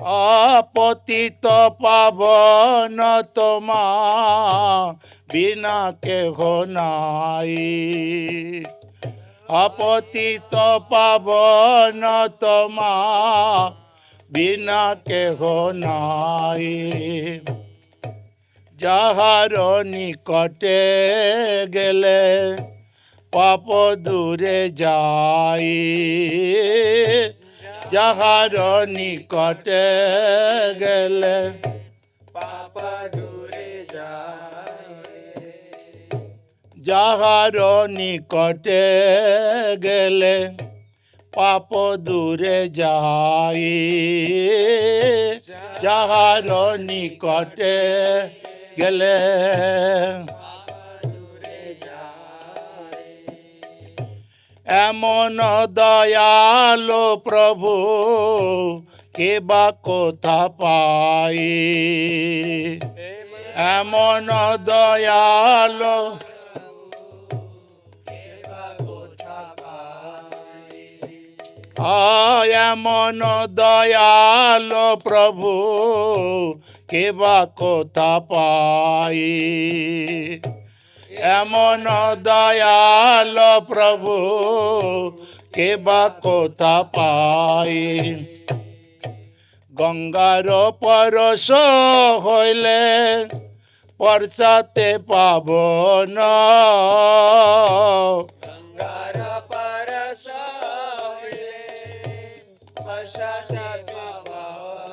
আপতিত পাবন তোমা বিনা কেহ নাই। আপতিত পাবন তোমা বিনা কেহ নাই। যাহার নিকটে গেলে পাপ দূরে যাই। যাহার নিকটে গেলে পাপ দূরে যায়। যাহার নিকটে গেলে পাপ দূরে যাই। যাহার নিকটে গেলে এমন দয়ালো প্রভু কে বা কোথা পাই। এমন দয়ালো এমন দয়ালো প্রভু কে বা কোথা পাই। এমন দয়াল প্রভু কে বা কোথা পাই। গঙ্গার পরশ হইলে পরশাতে পাবন। গঙ্গার পরশ হইলে পরশাতে পাবন।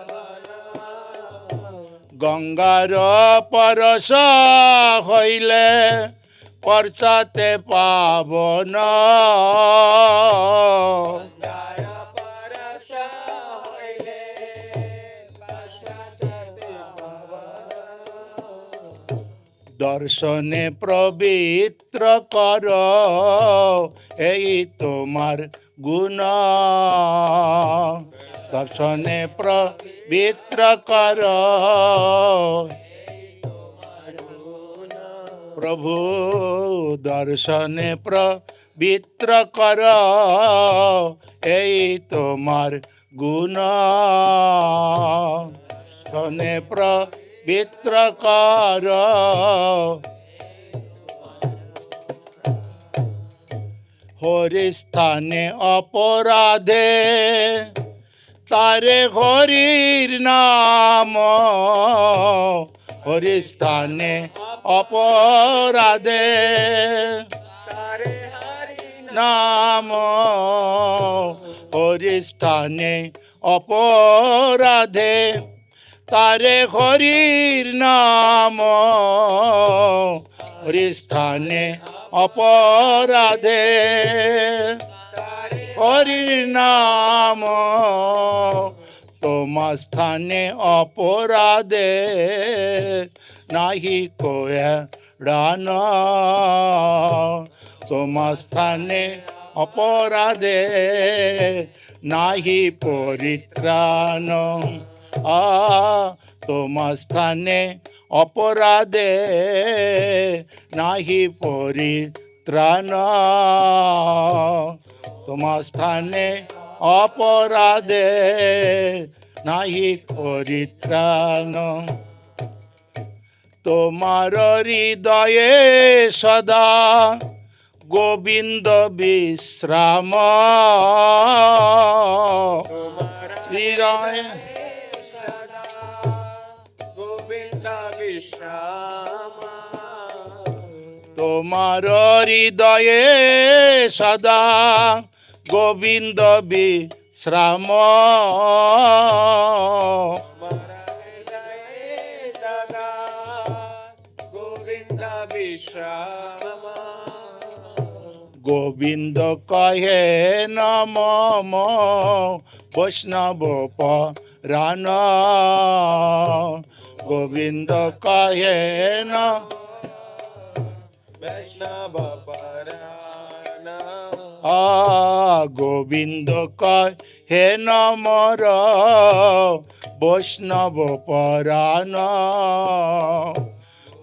গঙ্গার পরশ হইলে পরশাতে পাবন। গঙ্গার পরশ হইলে পরশাতে পাবন। দর্শনে পবিত্র কর এই তোমার গুণ। দর্শনে পবিত্র কর প্রভু। দর্শনে পবিত্র কর এই তোমার গুণ। দর্শনে পবিত্র কর। হরি স্থানে অপরাধে তারে হরির নাম। হরি স্থানে অপরাধে তারে হরি নাম। হরি স্থানে অপরাধে তারে হরির নাম। হরি স্থানে অপরাধে হরির নাম। তোমার স্থানে অপরাধে নাহি কোয়াড়ান। তোমার স্থানে অপরাধে নাহি পরিত্রাণ। তোমার স্থানে অপরাধে নাহি পরিত্রাণ। তোমার স্থানে অপরাধে নাহি পরিত্রাণ। তোমার হৃদয়ে সদা গোবিন্দ বিশ্রাম। হৃদয়ে গোবিন্দ বিশ্রাম। তোমার হৃদয়ে সদা গোবিন্দ বিশ্রাম। সদা গোবিন্দ বিশ্রাম। গোবিন্দ কহে নম বৈষ্ণব পরাণ। গোবিন্দ কহে ন বৈষ্ণব পরাণ। গোবিন্দ কহে নমর বৈষ্ণব পরাণ।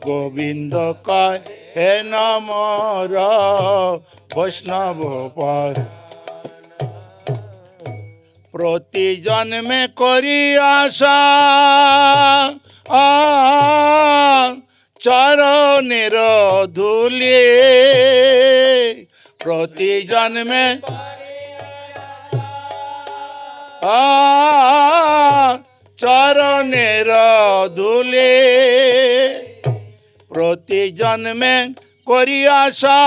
গোবিন্দ কহে নমর বৈষ্ণব পরাণ। প্রতি জন্মে করি আশা চরণের ধুলি প্রতি জন্মে চরণের ধুলি প্রতি জন্মে করি আশা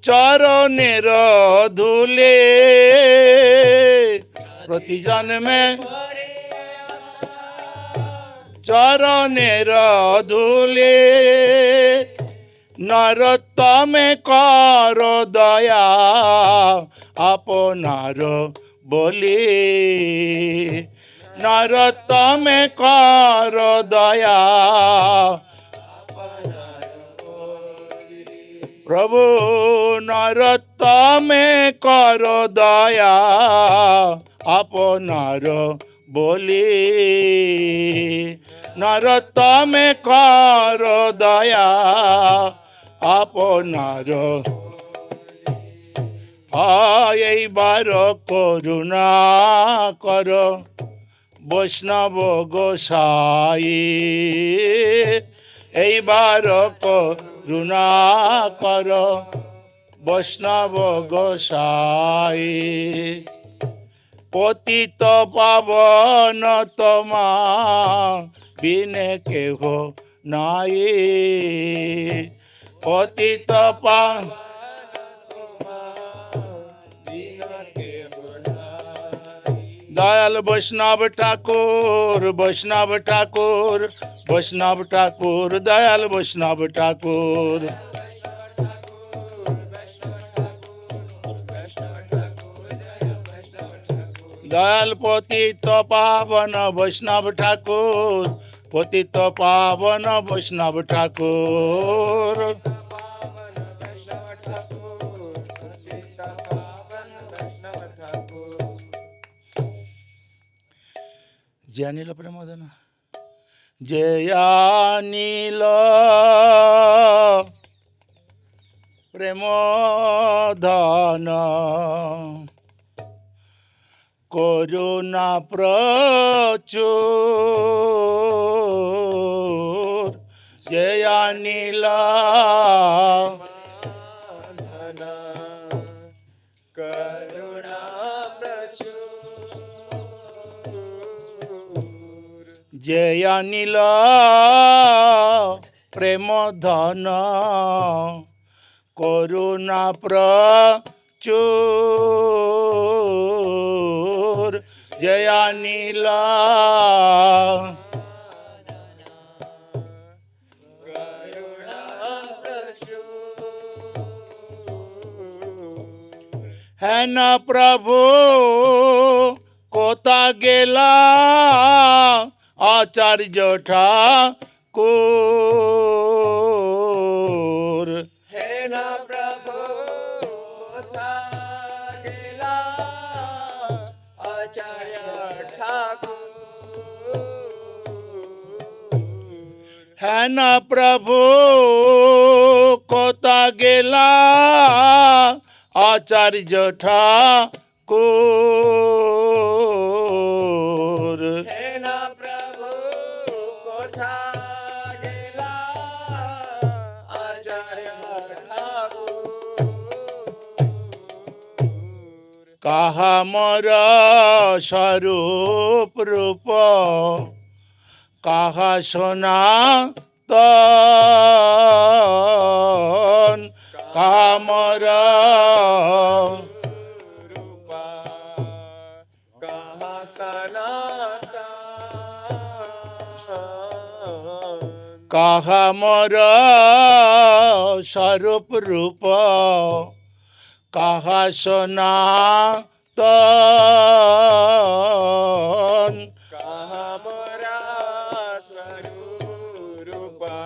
চরণের ধুলি প্রতি জন্মে চরণের ধুলি নরোত্তমে কর দয়া আপনার বলি নরোত্তমে কর দয়া প্রভু নরোত্তমে কর দয়া আপনার বলি নরোত্তমে কর দয়া আপনার এইবার করুণা কর বৈষ্ণব গোসাই এইবার করুণা কর বৈষ্ণব গোসাই পতিত পাবন তোমা বিনে কেহ নাই পতিত দয়াল বৈষ্ণব ঠাকুর বৈষ্ণব ঠাকুর বৈষ্ণব ঠাকুর দয়াল বৈষ্ণব ঠাকুর দয়াল পতিত পাবন বৈষ্ণব ঠাকুর পতিত পাবন বৈষ্ণব ঠাকুর যে আনিল প্রেমধন যে আনিল প্রেমধন করুণা প্রচুর যে আনিল করুণা প্রচুর যে আনিল প্রেম ধন করুণা প্রচুর যে আনিল হ্যাঁ না প্রভু কোথা গেলা আচার্য ঠাকুর হে না প্রভু কোথা গেলা আচার্য ঠাকুর হ্যাঁ না প্রভু কোথা গেলা আচার্য ঠাকুর হে না প্রভু কোথা গেলা আচার্য ঠাকুর কাহা মোর স্বরূপ রূপ কাহা সোনা তন কামর রূপা কাহা সনাতন কাহা মোর স্বরূপ রূপ কাহা সোনা তন কাহা মোরা স্বরূপ রূপা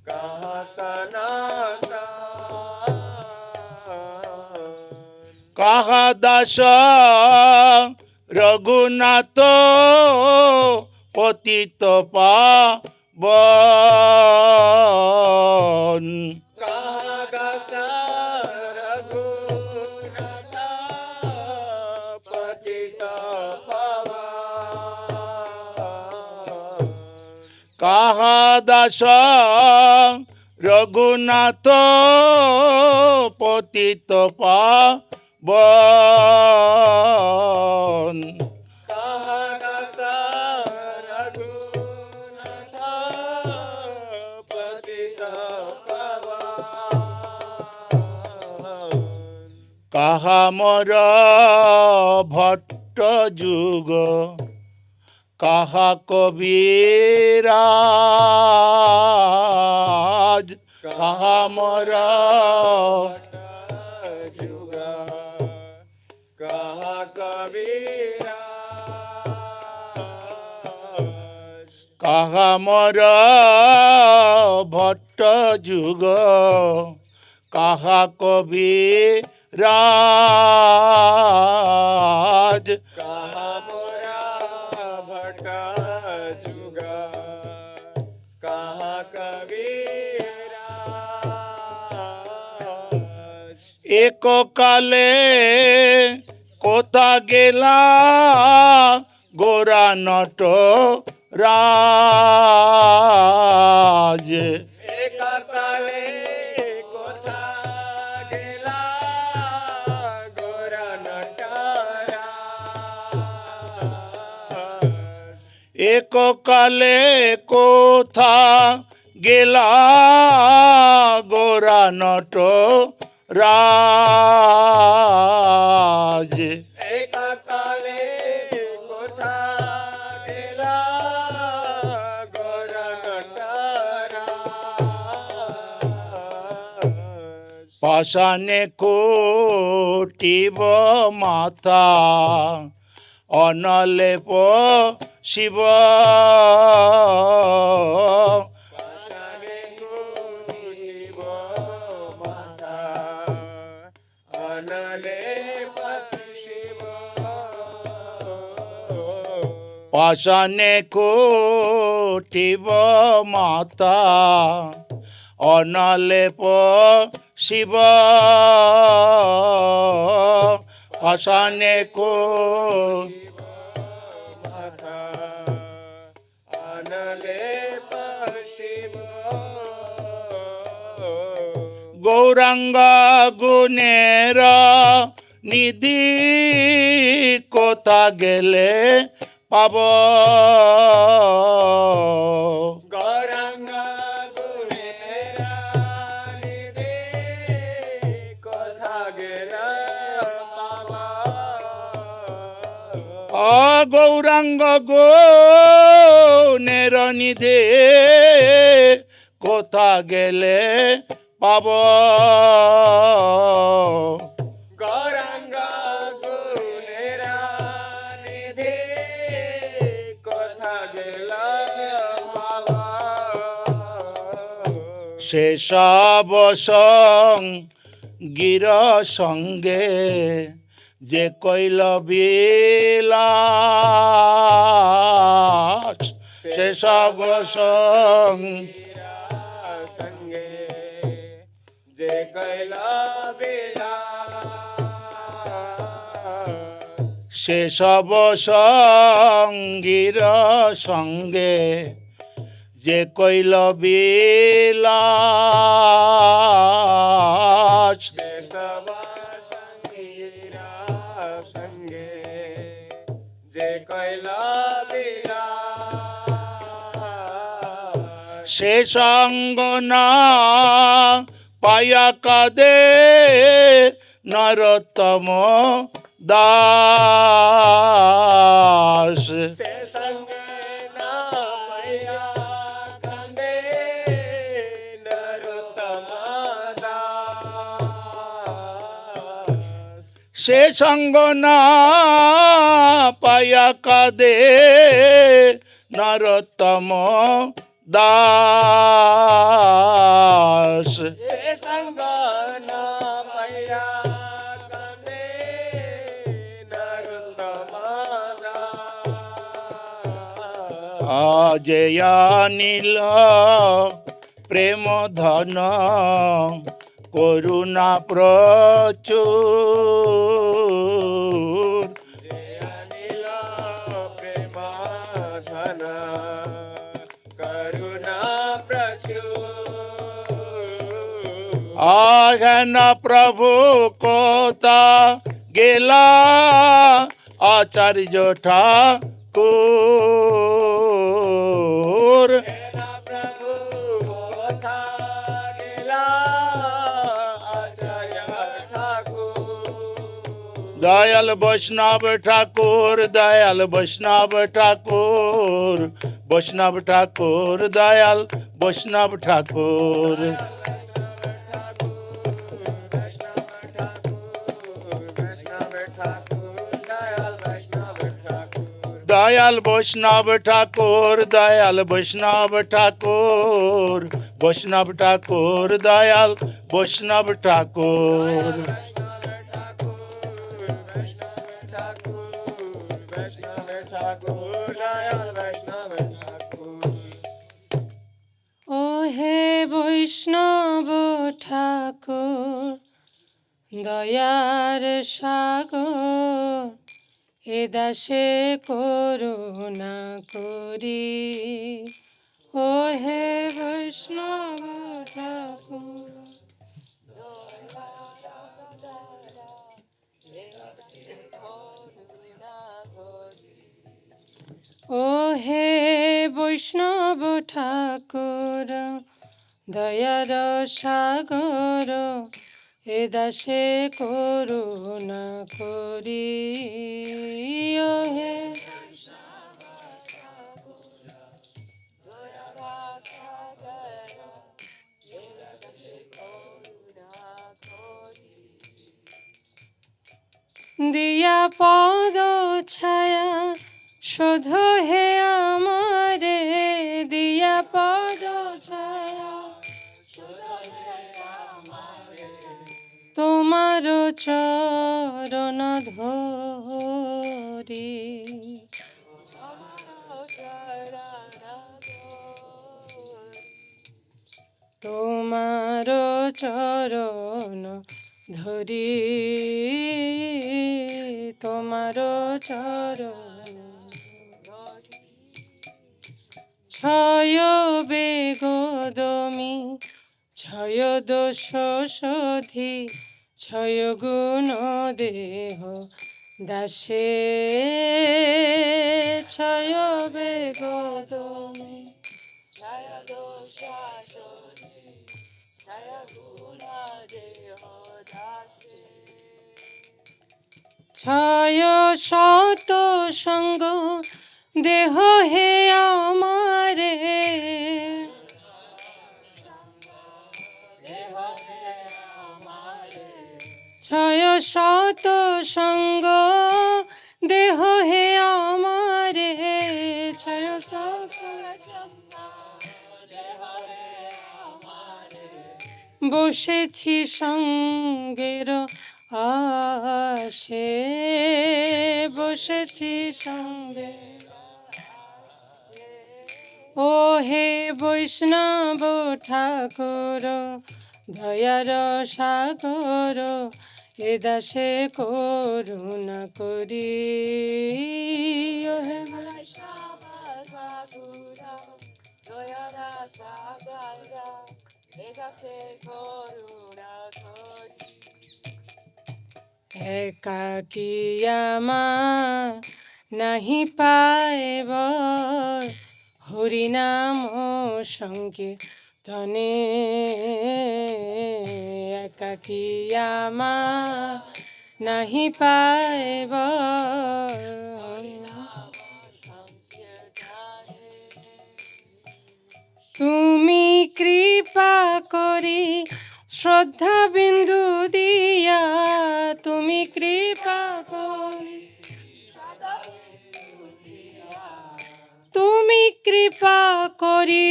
কাহা সনাতন কাহা দাস রঘুনাথ পতিত পাবন কাহা দাস রঘুনাথ কাহা দাস রঘুনাথ পতিত পাবন কাহাদাসা রঘুনাথ পতিত পাবন কাহা মর ভট্ট যুগ কাহা কবিরাজ কাহা মর যুগা কাহা কবিরা কাহা মর ভট্ট যুগ কাহা কবিরাজ কাহা মোরা ভটা যুগা কাহা কবিরা এককালে কোথা গেলা গোরা নট রাজ একাকালে কোথা গেলা গোরা নটারা এককালে কোথা গেলা গোরা নট রাজ একাকালে কোথা গেলা গোরা নটারা পাশানে কোটিব মাথা অনলেপ শিব পাশানে কুটিব মাথা অনলে শিব পাশানে কোটিব মাতা অনলেপ শিব পাশানে মাথা অনলে শিব গৌরাঙ্গ গুণের নিধি কোথা গেলে পাব গৌরাঙ্গ গুণেরা নিধি কোথা গেলা পাবা গৌরাঙ্গ গুণের নিধি কোথা গেলে পাব গৌরাঙ্গ গুণেরা নিধি কোথা গেলা পাবা শেষব গির সঙ্গে যে কইল বিলাস শেষব সঙ্গে যে কৈলা বেলা সেসব সঙ্গীর সঙ্গে যে কইল বিলাস যে সব সঙ্গীরা সঙ্গে যে কৈলা বেলা সে সঙ্গ না পায়া কাদে নরোত্তম দাস সে সঙ্গ না পাইয়া কাঁদে নরোত্তম দাস সে সঙ্গ না পায়া কাদে নরোত্তম দাস সে সঙ্গ না পাইয়া কাঁদে নরোত্তম দাস আজয়া নীল প্রেম ধন করুণা প্রচুর অনিল প্রেম ধন করুণা আঘেন প্রভু কোতা গেলা আচার্য ঠাকুর হেনা প্রভু কথা গেলা আচার্য ঠাকুর দয়াল বৈষ্ণব ঠাকুর দয়াল বৈষ্ণব ঠাকুর বৈষ্ণব ঠাকুর দয়াল বৈষ্ণব ঠাকুর দয়াল বৈষ্ণব ঠাকুর দয়াল বৈষ্ণব ঠাকুর বৈষ্ণব ঠাকুর দয়াল বৈষ্ণব ঠাকুর ও হে বৈষ্ণব ঠাকুর দয়ার সাগর এ দাসে করুণা করি ও হে বৈষ্ণব ঠাকুর ও হে বৈষ্ণব ঠাকুর দয়ার সাগর এ দাসে করুণা করি ও হে দিয়া পদ ছায়া শোধ হে আমারে দিয়া পদ ছায়া তোমার চরণ ধরি তোমার চরণ ধরি তোমার চরণ ছয় বেগদমি ছয় দোষ শোধি ছয় গুণ দেহ দাসে ছয় বেগদমি ছয় দোষ শোধি ছয় গুণ দেহ দাসে ছয় শত সঙ্গ দেহ হে আমারে ছয় শত সঙ্গ দেহ হে আমারে ছয় শত বসেছি সঙ্গের আসে বসেছি সঙ্গে ও হে বৈষ্ণব ঠাকুর দয়ার সাগর এ দাসে করুণা করি ও হে বৈষ্ণব ঠাকুর দয়ার সাগর এ দাসে করুণা করি একাকী আমার নাহি পাইব হরিনাম সংকীর্তনে একাকী আমার নাহি পাইব তুমি কৃপা করি শ্রদ্ধা বিন্দু দিয়া তুমি কৃপা করি তুমি কৃপা করি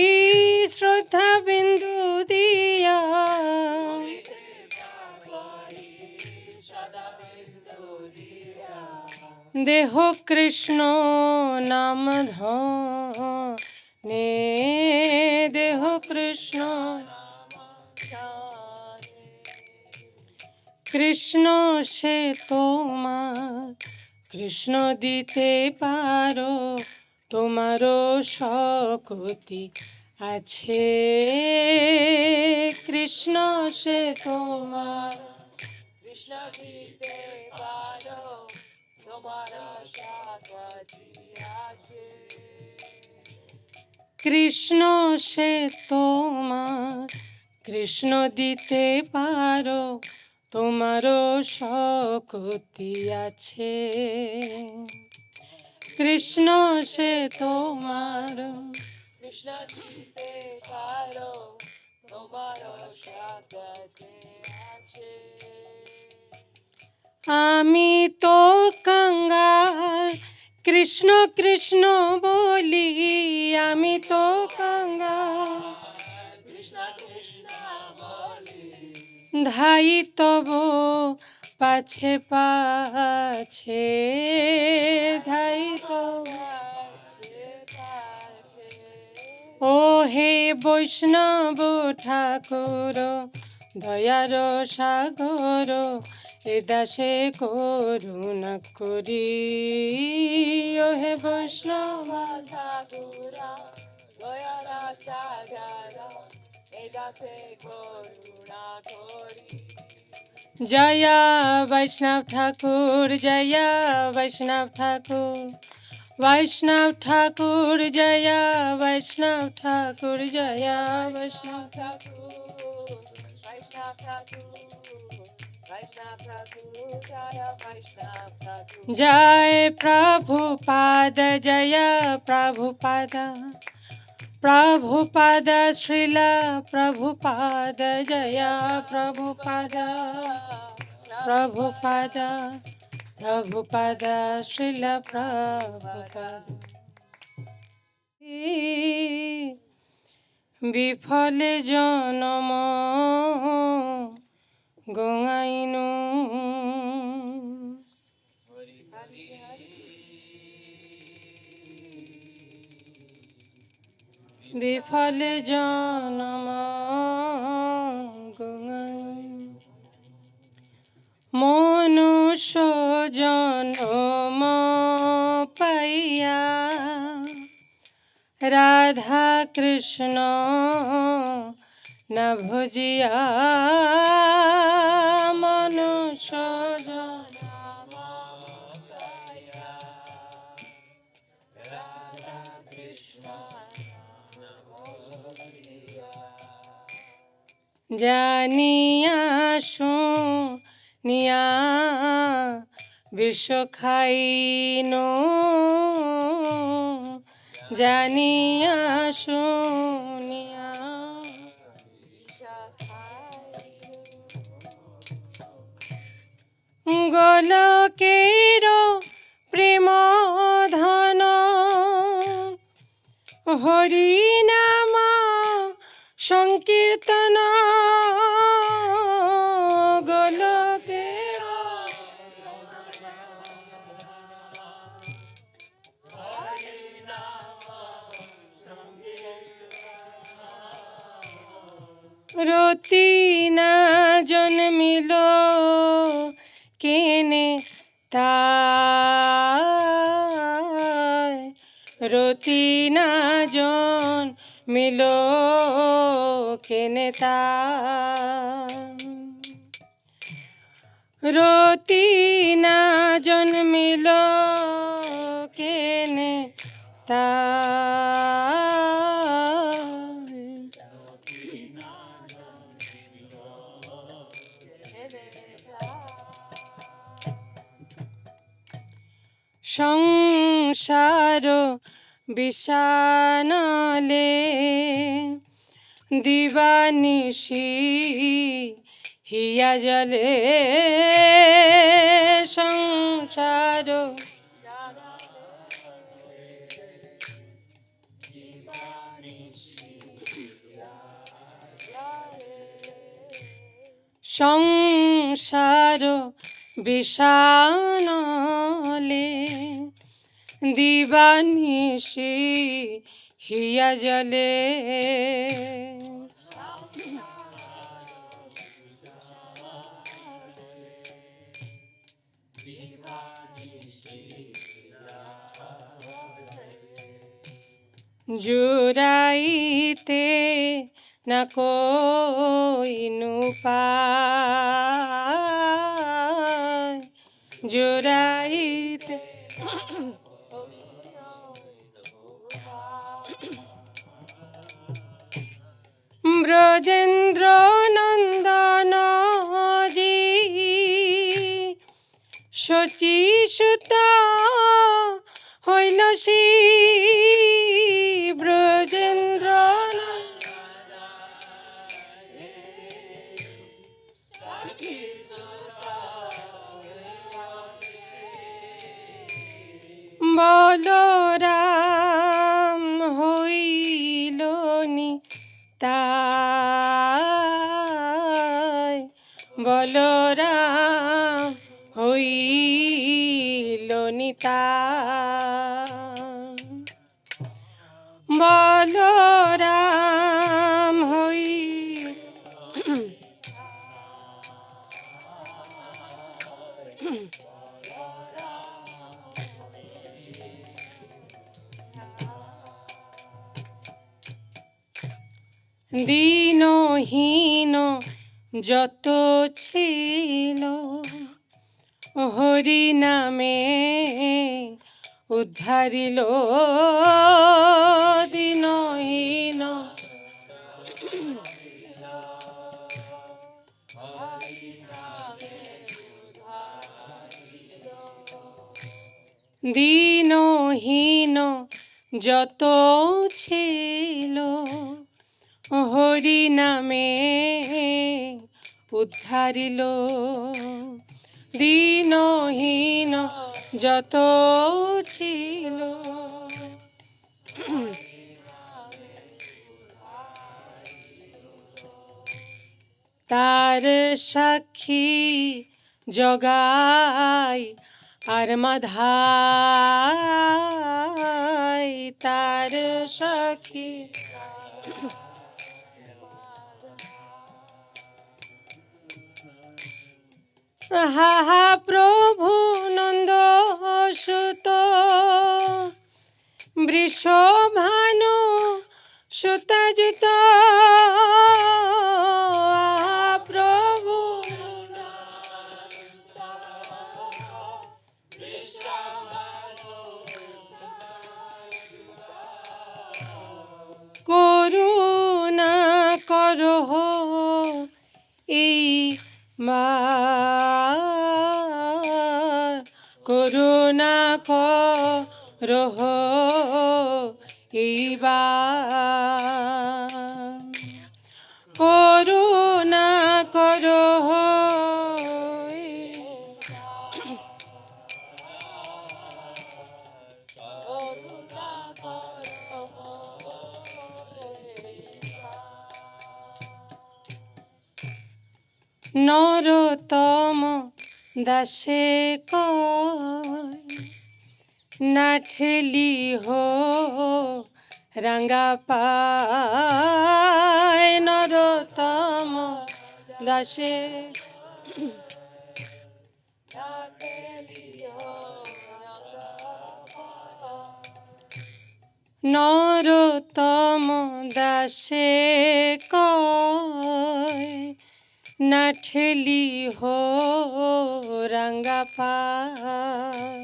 শ্রদ্ধা বিন্দু দিয়া দেহ কৃষ্ণ নাম ধনে দেহ কৃষ্ণ কৃষ্ণ সে তোমার কৃষ্ণ দিতে পারো তোমারও শক্তি আছে কৃষ্ণ সে তোমার কৃষ্ণ দিতে পারো তোমার সাথী আছে কৃষ্ণ সে তোমার কৃষ্ণ দিতে পারো তোমারও শক্তি আছে কৃষ্ণ সে তোমার কৃষ্ণ দিতে পারো তোমার সাথী আছে আমি তো কাঙ্গাল কৃষ্ণ কৃষ্ণ বলি আমি তো কাঙ্গাল কৃষ্ণ কৃষ্ণ বলি ধাই তব পাছে পাছে ধাই তব ও হে বৈষ্ণব ঠাকুর দয়ার সাগর এ দাসে করুণা করি ও হে বৈষ্ণব ঠাকুর দয়ার সাগর এ দাসে করুণা করি জয়া বৈষ্ণব ঠাকুর জয়া বৈষ্ণব ঠাকুর বৈষ্ণব ঠাকুর জয়া বৈষ্ণব ঠাকুর জয়া বৈষ্ণব ঠাকুর বৈষ্ণব ঠাকুর বৈষ্ণব ঠাকুর জয় বৈষ্ণব ঠাকুর জয় প্রভুপাদ জয় প্রভুপাদ প্রভুপাদ শ্রীলা প্রভুপাদ জয় প্রভুপাদ প্রভুপাদ প্রভুপাদ শ্রীলা প্রভুপাদ বিফলে জনম গোয়াইনু বিফলে জনম গোয়াইনু মনুষ্য জনম পাইয়া রাধা কৃষ্ণ না ভজিয়া মনুষ্য জনম পাইয়া রাধা কৃষ্ণ না ভজিয়া জানিয়া শুনিয়া বিষ খাইনো জানিয়া শুনিয়া গোলকের প্রেম ধন হরি নাম সংকীর্তন গোলকের রতি না জন্মিল কেনে তাই রতি না জন্মিল কেনে তাই রতি না জন্মিল কেনে তাই সংসার বিষানলে দিবানিশি হিয়া জলে সংসার সংসার বিষানলে দিবানিশি হিয়া জলে জুড়াই জোড়াইতে না কইনু পায়, জোড়াইতে ব্রজেন্দ্র নন্দন জি শচী সুত হইল শ্রী ব্রজেন্দ্র বলরাম হইল নিতাই, বলরাম হইল নিতাই, বলরাম হইল দীনহীন যত ছিল হরি নামে উদ্ধারিল, দীনহীন দীনহীন যত ছিল হরি নামে উদ্ধারিল, দীনহীন যত ছিল তার সাক্ষী জগাই আর মাধাই, তার সাক্ষী হা হা প্রভু নন্দ সুত বৃষভানু সুতযুত, প্রভু করুণা করো এই মা, করুণা করো এইবার, করুণা করো নরোত্তম দাসে কয় না ঠেলি হো রাঙ্গা পায়, নরোত্তম দাসে নরোত্তম দাসে কয় না ঠেলি হো রাঙ্গা পায়,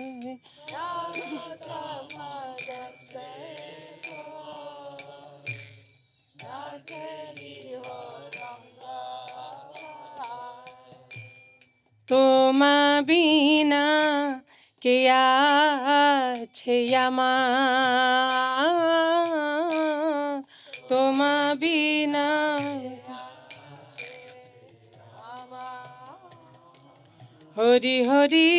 তোমা বিনা কে আছে আমার, তোমা বিনা হরি হরি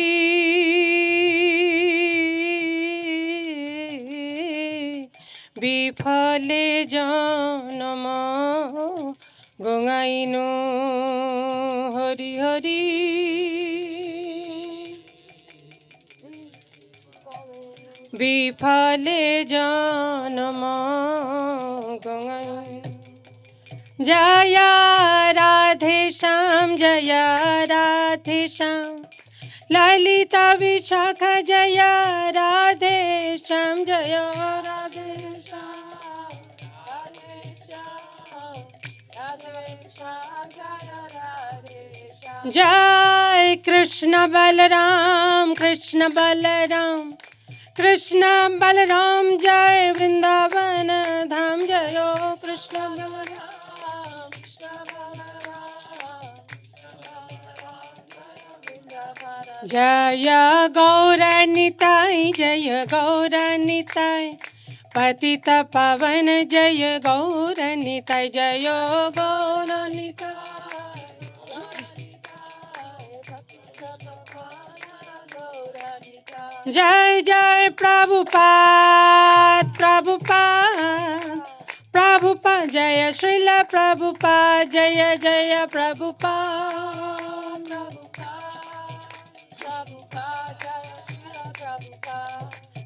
বিফলে জনম গঙাইনু, হরি হরি বিফলে জনম গঙাইনু, জয় রাধে শ্যাম জয় রাধে শ্যাম, ललिता विशाखा जय राधे श्याम जय राधे श्याम। जय कृष्ण बलराम कृष्ण बलराम कृष्ण बलराम जय वृंदावन धाम जयो कृष्ण बलराम जय गौरनिताय जय गौरनिताय पतित पावन जय गौरनिताय जय गौरनिताय जय जय प्रभुपाद प्रभुपाद प्रभुपाद जय श्रीला प्रभुपाद जय जय प्रभुपाद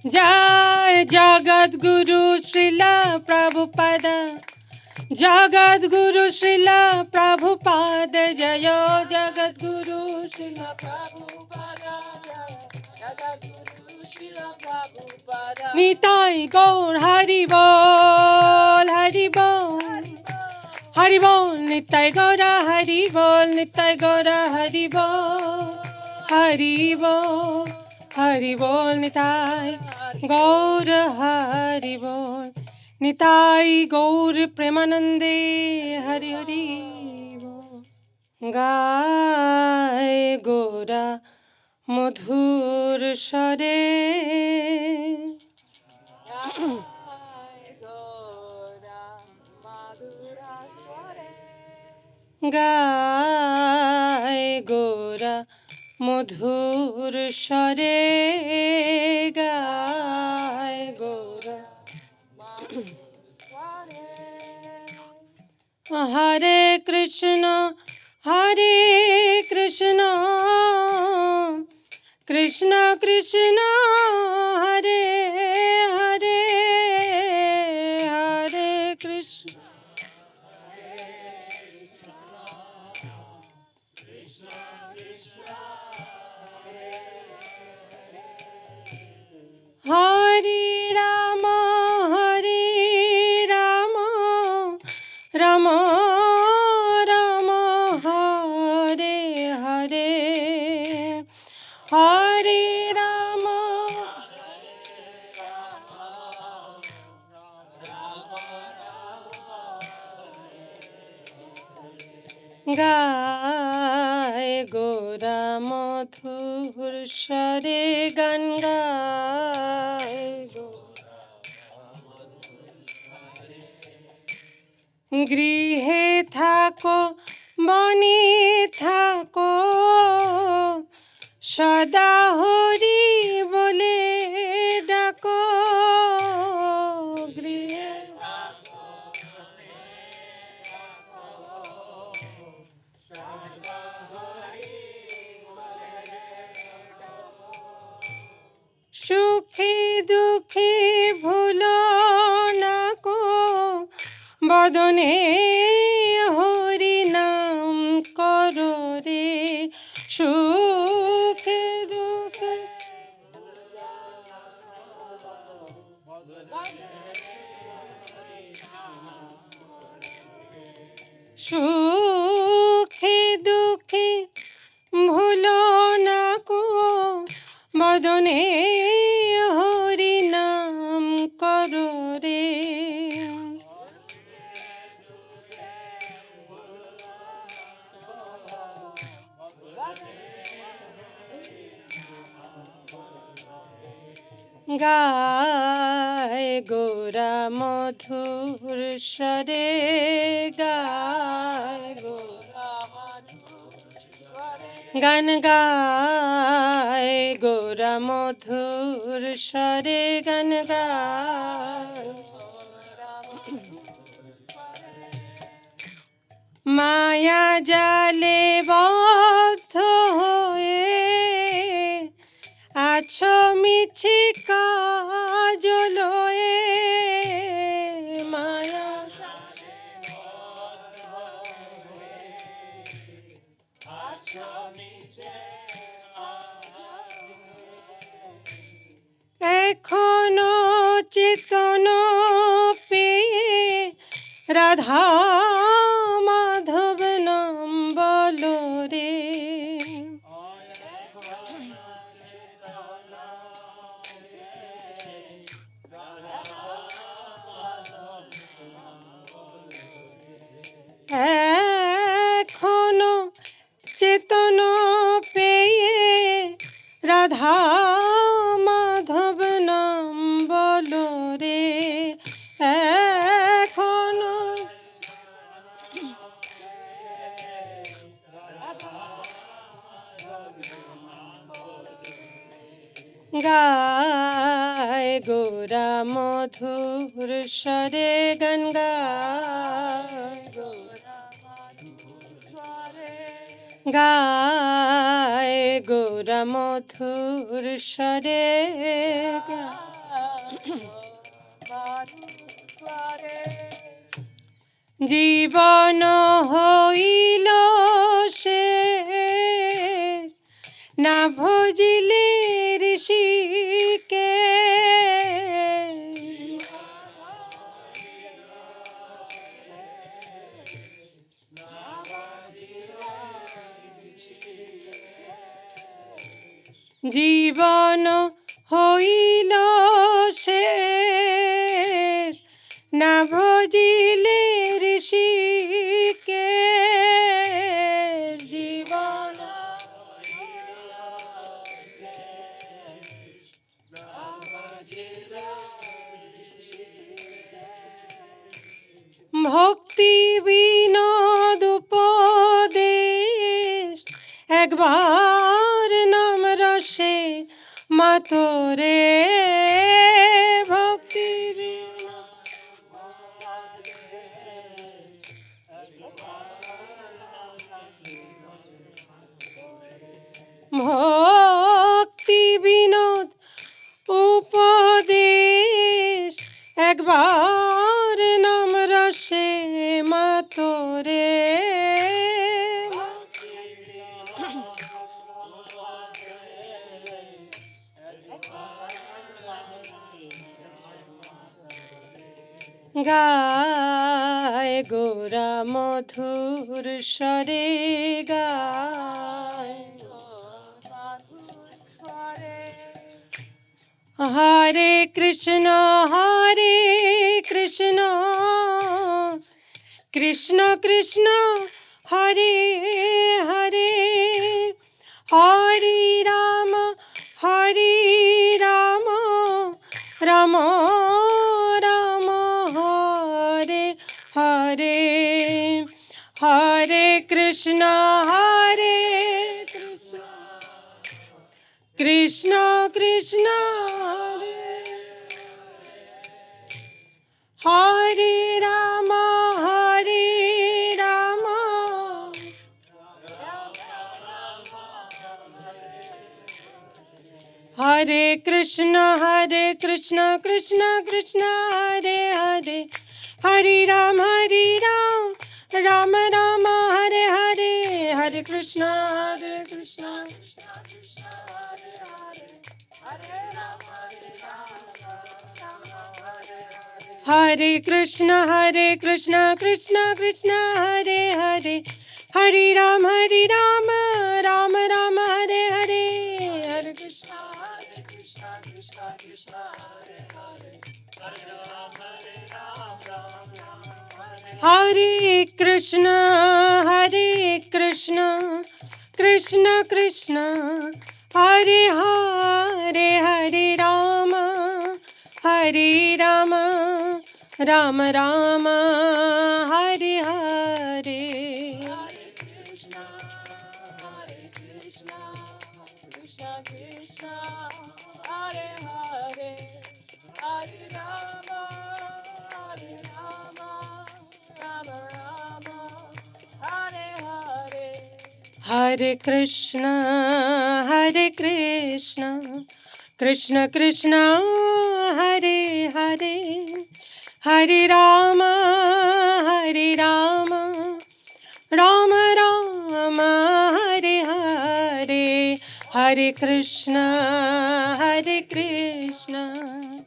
जय जगत गुरु श्रीला प्रभुपाद जगत गुरु श्रीला प्रभुपाद जय जगत गुरु श्रीला प्रभुपाद निताई गौर हरि बोल निताई गौर हरि बोल निताई गौर हरि बोल निताई गौर हरि बोल निताई गौर प्रेमानंदे हरि हरि बोल गाय गोरा मधुर स्वरे गाय गोरा मधुर स्वरे गाय गोरा हरे कृष्ण कृष्ण कृष्ण हरे हरे हरे कृष्ण हरे राम राम राम हरे हरे हरे राम गाय गोरा मधुर स्वरे गान गाय गृहे থাকো বনে থাকো সদা হরি বলে ডাকো গৃহে সুখে দুঃখে ভুলো না কো বদনে হরি নাম করো রে সুখে দুঃখে সুখে দুঃখে ভুলো না কো বদনে হরি নাম করো রে গায় গোরা মধুর স্বরে গায় গোরা গান গায় গোরা মধুর স্বরে গান গায় মায়া জালে বদ্ধ হয়ে আছো মিছে কাজলয়ে মায়া এখনো চেতন পেয়ে রাধা মাধব নাম বলো রে এখনো চেতন পেয়ে রাধা মাধব নাম বলো রে, এখনো গায় গোরা মধুর স্বরে গান গায় গোরা মধুর স্বরে জীবন হইল শেষ না ভজিলে ঋষিকে, জীবন হইল শেষ না ভজিলে ঋষিকে, জীবন ভক্তি বিনোদ উপদেশ একবার নাম রসে মাতরে, ভক্তি ভক্তি বিনোদ উপদেশ একবার নাম রসে মাতরে, গায় গোরা মধুর স্বরে গায়, হরে কৃষ্ণ কৃষ্ণ কৃষ্ণ হরে হরে, হরে রাম রাম রাম হরে হরে, হরে কৃষ্ণ কৃষ্ণ কৃষ্ণ হরে রাম হরে কৃষ্ণ কৃষ্ণ কৃষ্ণ হরে হরে, হরে রাম রাম রাম হরে হরে, হরে কৃষ্ণ হরে কৃষ্ণ কৃষ্ণ কৃষ্ণ হরে হরে, হরে রাম রাম রাম হরে হরে, হরে কৃষ্ণ হরে কৃষ্ণ কৃষ্ণ কৃষ্ণ হরে হরে, হরে রাম রাম রাম হরে হরে, हरे कृष्णा कृष्ण कृष्ण हरे हरे, हरे राम राम राम हरे हरे, हरे कृष्ण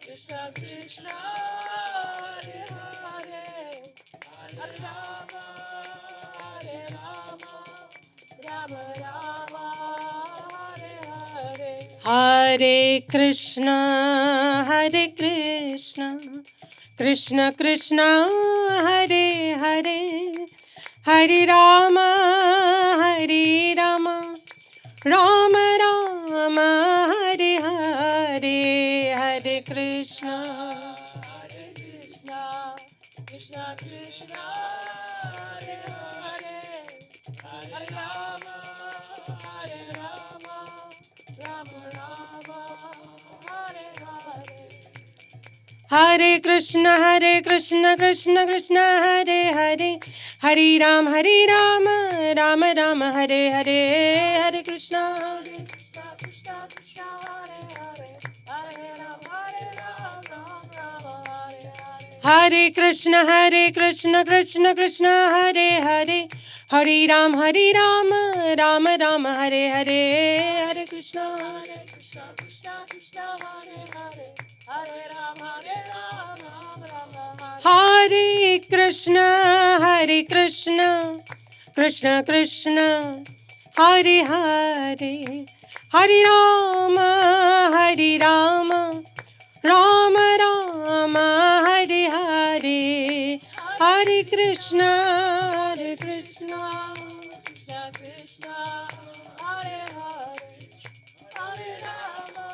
कृष्ण कृष्ण हरे हरे, हरे राम राम राम हरे हरे, हरे Krishna Krishna Krishna Hare Hare, Hare Rama, Hare Rama, Rama Rama, Hare Hare, Hare Krishna, Krishna Krishna, Hare Hare, Hare Rama, Hare Rama, Rama Rama, Hare Hare. Hare Krishna, Krishna Krishna, Hare Hare, Hare Rama, Rama Rama, Hare Hare, Hare Krishna, Krishna Krishna, Hare Hare, Hare Rama, Rama Hare Hare. Hare Krishna, Krishna Krishna, Hare Hare, Hare Rama, Rama Rama, Hare Hare, Hare Krishna, Krishna Krishna, Hare Hare, Hare Rama, Rama Hare. Hare Krishna, Krishna Krishna, Hare Hare, Hare Rama, Rama Rama, Hare Hare, Hare Krishna, Krishna Krishna, Hare Hare, Hare Rama,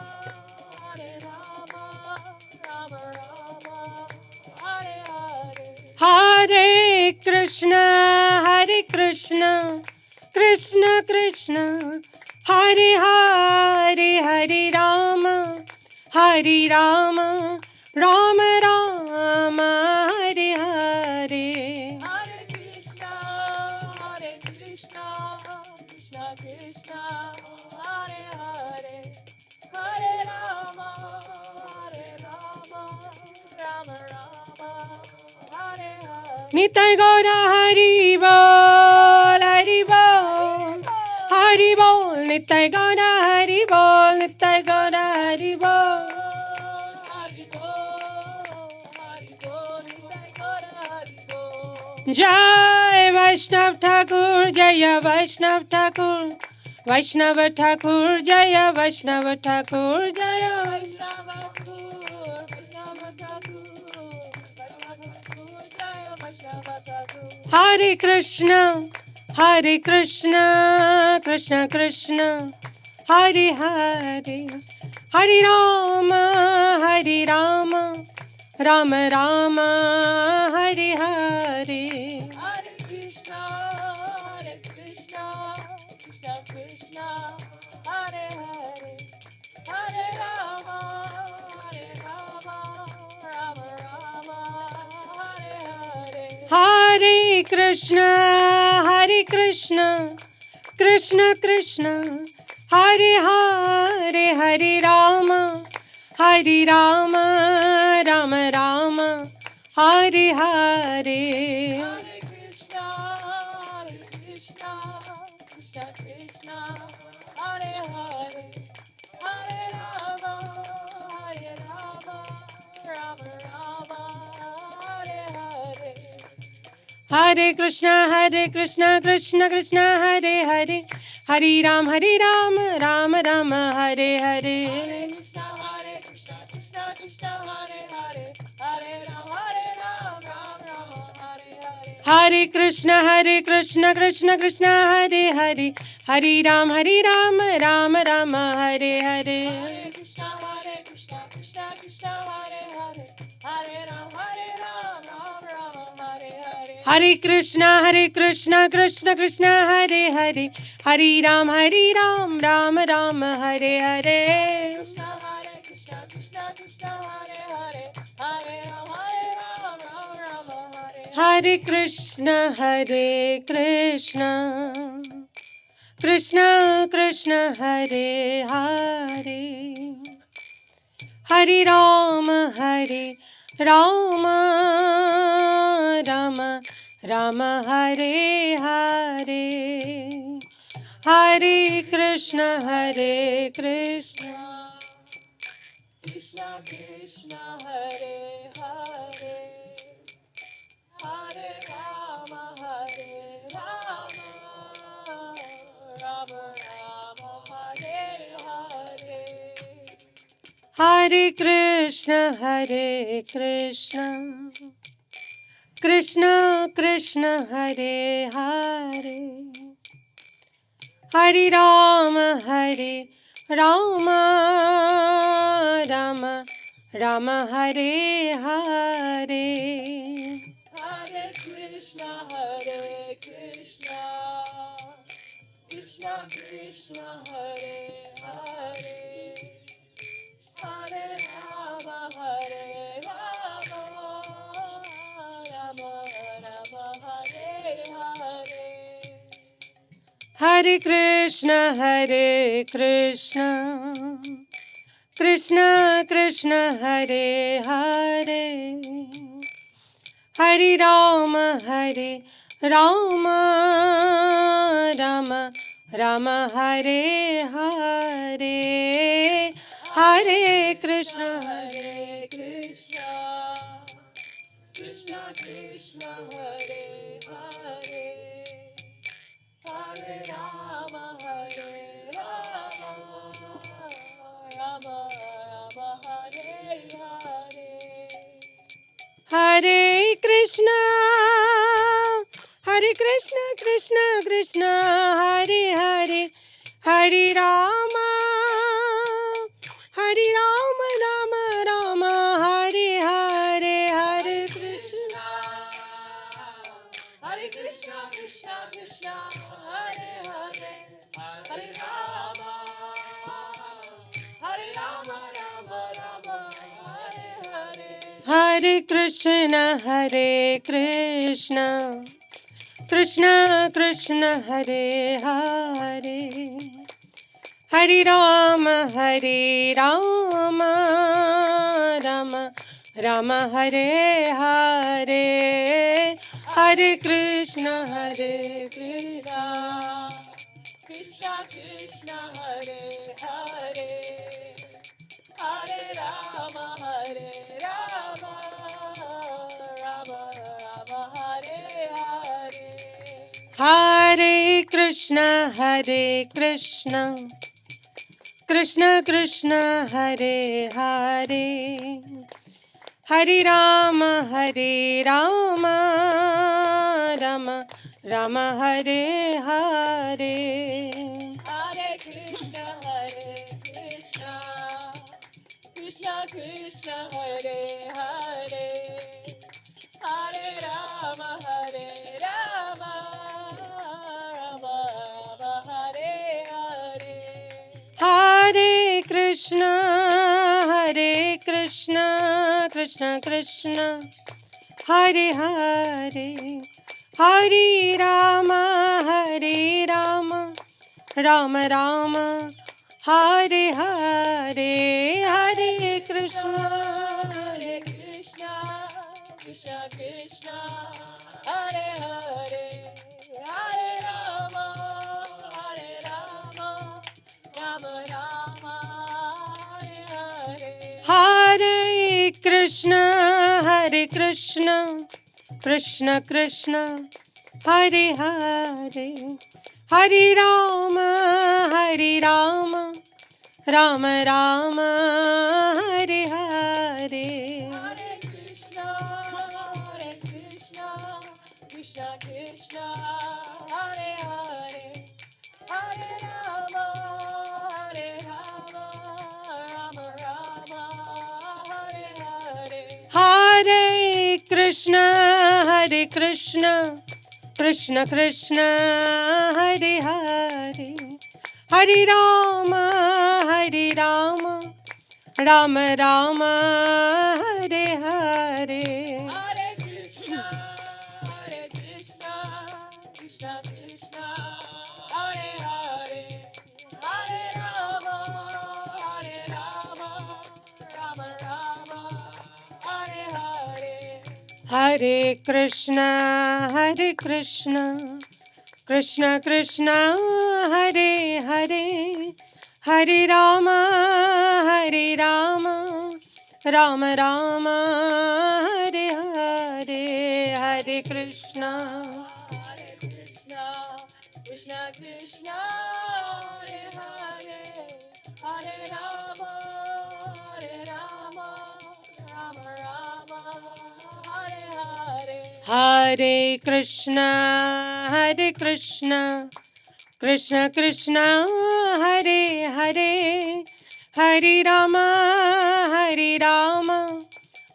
Rama Rama, Hare Hare. Hare Krishna, Krishna Krishna, Hare Hare, Hare Rama, Rama Rama, Hare Hare. Hare Krishna, Krishna Krishna, Hare Hare, Hare Rama, Rama Rama, Hare Hare. Nitai Gaura Hari Bol, Hari Bol, Hari Bol, Nitai Gaura Hari Bol, Nitai Gaura Hari Bol. Jai Vaishnav Thakur, Jaya Vaishnav Thakur, Vaishnav Thakur, Jaya Vaishnav Thakur, Jaya. Hare Krishna, Krishna Krishna, Hare Hare, Hare Rama, Rama Rama, Hare Hare. Hare Krishna, Krishna Krishna, Hare Hare, Hare Rama, Rama Rama, Hare Hare. Hare Krishna, Krishna Krishna, Hare Hare, Hare Rama, Rama Rama, Hare Hare. Hare Krishna, Krishna Krishna, Hare Hare, Hare Rama, Rama Rama, Hare Hare. Hare Krishna, Krishna Krishna, Hare Hare, Hare Rama, Rama Rama, Hare Hare. Hare Krishna, Krishna Krishna, Hare Hare, Hare Rama, Rama Hare Hare. Hare Krishna, Krishna Krishna, Hare Hare, Hare Rama, Rama Rama, Hare Hare. Hare Krishna, Krishna Krishna, Hare Hare, Hare Rama, Rama Hare Hare. Hare Krishna, Krishna Krishna, Hare Hare, Hare Rama, Rama Rama, Hare Hare. Krishna, Krishna Krishna, Hare Hare, Hare Rama, Rama Hare Hare. Hare Krishna, Krishna Krishna, Hare Hare, Hare Rama, Rama Rama, Hare Hare. Hare Krishna, Krishna Krishna Krishna, Hare Hare, Hare Rama, Rama Rama, Hare Hare. Hare Krishna, Krishna Krishna Krishna Hare Hare Hare Rama Rama Rama Rama Hare Hare Hare Krishna Krishna Krishna Hare Hare Hare Rama Rama Rama Hare Hare Hare Krishna Krishna Krishna Hare Hare Hare Rama Rama Rama Hare Hare Hare Krishna Krishna Krishna Hare Hare Hare Rama Rama Hare Hare Hare Krishna Krishna Krishna Hare Hare Hare Rama Rama Rama Hare Hare Hare Krishna Krishna Krishna Hare Hare Hare Rama Rama Rama Hare Hare Hare Krishna Krishna Krishna Hare Hare Hare Rama Rama Rama Hare Hare Hare Krishna Krishna Krishna Hare Hare Hare Rama Rama Rama Hare Hare Hare Krishna Krishna Krishna Hare Hare Hare Rama Rama Rama Hare Hare Hare Krishna Krishna Krishna Hare Hare Hare Rama Rama Hare Hare Hare Krishna Krishna Krishna Hare Hare Hare Rama Rama Rama Hare Hare Hare Krishna Krishna Krishna Hare Hare Hare Rama Rama Rama Hare Hare Hare Krishna Krishna Krishna Hare Hare Hare Rama Rama Rama Hare Hare Hare Krishna Krishna Krishna Hare Hare Hare Rama Rama Hare Hare Hare Krishna Krishna Krishna Hare Hare Hare Rama Rama Rama Hare Hare Hare Krishna Krishna Krishna Hare Hare Hare Rama Rama Hare Hare Hare Krishna Krishna Krishna Hare Hare Hare Rama Rama Rama Hare Hare Hare Krishna Krishna Krishna Hare Hare Hare Rama Rama Rama Hare Hare Hare Krishna, Hare Krishna, Krishna Krishna, Hare Hare, Hare Rama, Hare Rama,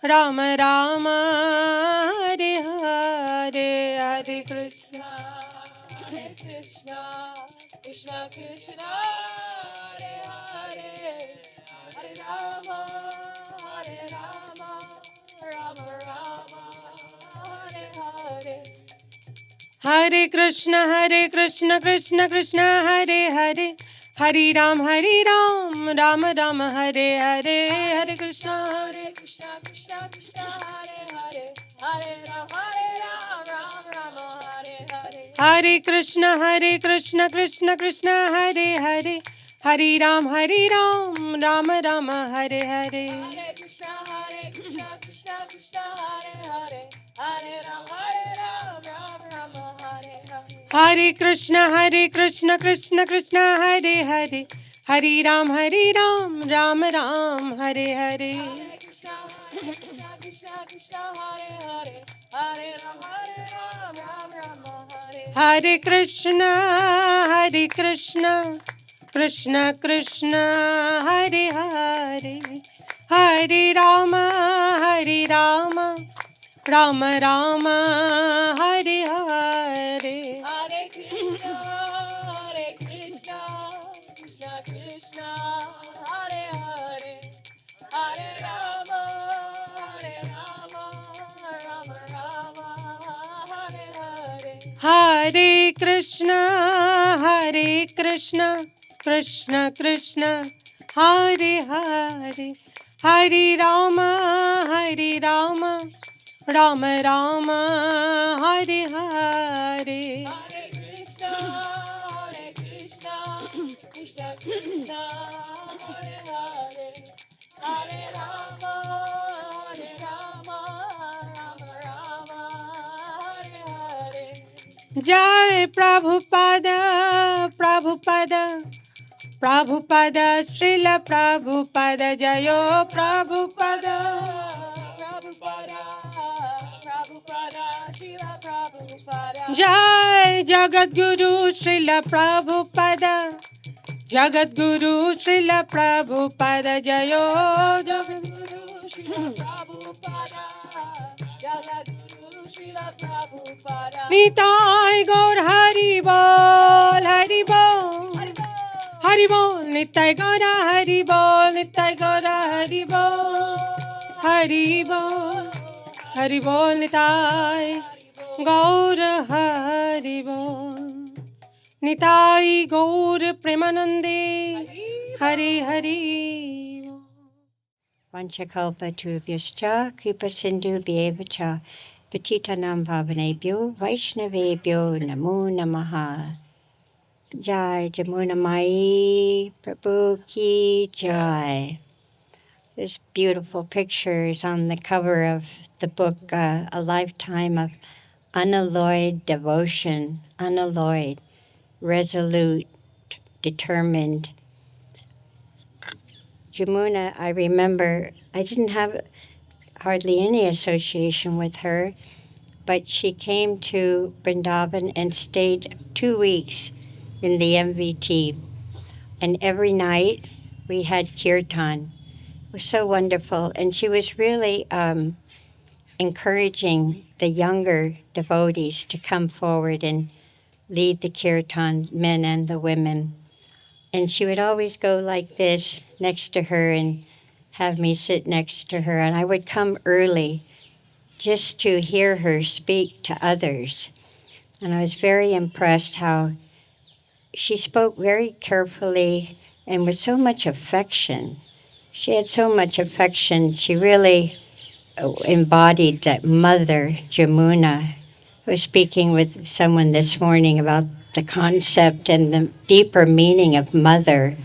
Rama Rama, Hare Hare, Hare Krishna, Hare Krishna, Krishna Krishna, Hare Hare, Hare Rama, Hare Rama, Rama Rama, Hare Hare. Hare Krishna, Krishna Krishna, Hare Hare, Hare Ram, Rama Rama, Hare Hare, Hare Krishna, Krishna, Krishna Krishna, Hare Hare, Hare Rama, Ram Rama, Hare Hare. Hare Krishna, Krishna Krishna, Hare Hare, Hare Ram, Rama Rama, Hare Hare. Hare Krishna, Krishna Krishna, Hare Hare, Hare Rama, Ram Rama, Hare Hare. Hare Krishna, Krishna Krishna, Hare Hare, Hare Ram, Rama Rama, Hare Hare. Hare Krishna, Krishna Krishna, Hare Hare, Hare Rama, Ram Rama, Hare Hare. Hare Krishna, Krishna Krishna, Hare Hare, Hare Rama, Rama Rama, Hare Hare. Hare Krishna, Krishna Krishna, Hare Hare, Hare Rama, Rama Rama, Hare Hare. Hare Krishna, Krishna Krishna, Hare Hare, Hare Rama, Rama Rama, Hare Hare. Hare Krishna, Krishna Krishna, Hare Hare, Hare Rama, Rama Rama, Hare Hare. Jai Prabhupada, Prabhupada, Srila Prabhupada, Jayo Prabhupada. Prabhupada, Srila Prabhupada. Jai Jagat Guru Srila Prabhupada, Jagat Guru Srila Prabhupada, Jayo Jagat Guru Srila Prabhupada, Jagadguru Srila Prabhupada. Nitai Gaur Hari Bol, Hari Bol, Hari Bol, Nitai Gaur Hari Bol, Nitai Gaur Hari Bol, Hari Bol, Hari Bol, Nitai Gaur Hari Bol, Nitai Gaur Premanande, Hari Hari Bol. Vanchakalpa tubhyascha kripa sindhu bhyevacha patitanam pavanebhyo vaishnavebhyo namo namaha. Jai Yamuna Mai Prabhu ki jai. There's beautiful pictures on the cover of the book, A Lifetime of Unalloyed Devotion, unalloyed, resolute, determined. Yamuna, I remember, I didn't have hardly any association with her, but she came to Vrindavan and stayed 2 weeks in the MVT. And every night we had kirtan. It was so wonderful. And she was really encouraging the younger devotees to come forward and lead the kirtan, men and the women. And she would always go like this next to her and have me sit next to her. And I would come early just to hear her speak to others. And I was very impressed how she spoke very carefully and with so much affection. She had so much affection. She really embodied that mother, Yamuna. I was speaking with someone this morning about the concept and the deeper meaning of mother,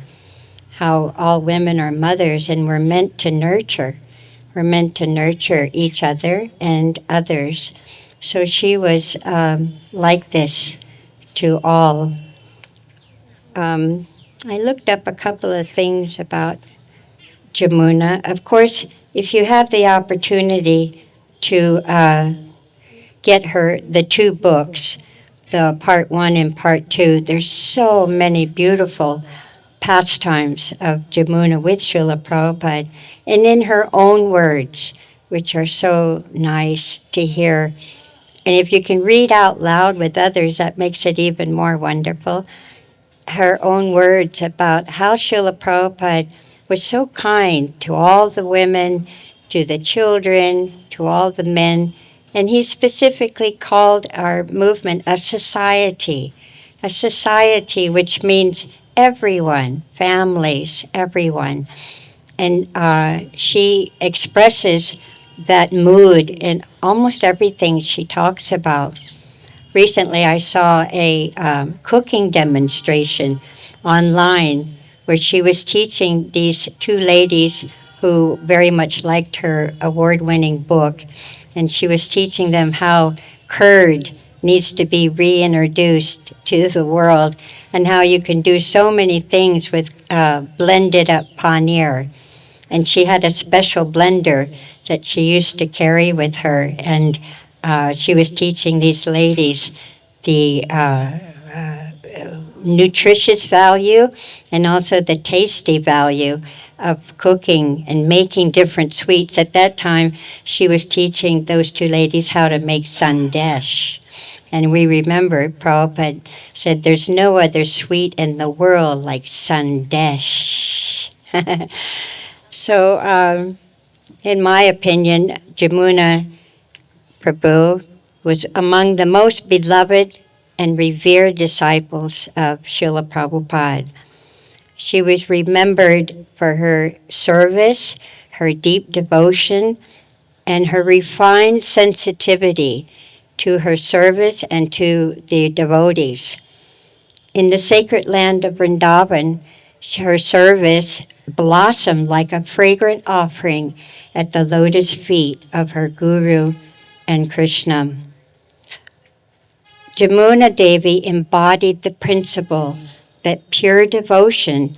how all women are mothers and we're meant to nurture. We're meant to nurture each other and others. So she was like this to all. I looked up a couple of things about Yamuna. Of course, if you have the opportunity to get her the 2 books, the part 1 and part 2. There's so many beautiful pastimes of Yamuna with Srila Prabhupada, and in her own words, which are so nice to hear. And if you can read out loud with others, that makes it even more wonderful. Her own words about how Srila Prabhupada was so kind to all the women, to the children, to all the men. And he specifically called our movement a society which means everyone, families, everyone. And she expresses that mood in almost everything she talks about. Recently, I saw a cooking demonstration online where she was teaching these 2 ladies who very much liked her award-winning book, and she was teaching them how curd needs to be reintroduced to the world and how you can do so many things with blended up paneer. And she had a special blender that she used to carry with her, and she was teaching these ladies the nutritious value and also the tasty value of cooking and making different sweets. At that time, she was teaching those 2 ladies how to make sandesh. And we remember Prabhupada said, there's no other sweet in the world like sandesh. So, in my opinion, Yamuna Prabhu was among the most beloved and revered disciples of Srila Prabhupada. She was remembered for her service, her deep devotion, and her refined sensitivity to her service and to the devotees. In the sacred land of Vrindavan, her service blossomed like a fragrant offering at the lotus feet of her Guru and Krishna. Yamuna Devi embodied the principle that pure devotion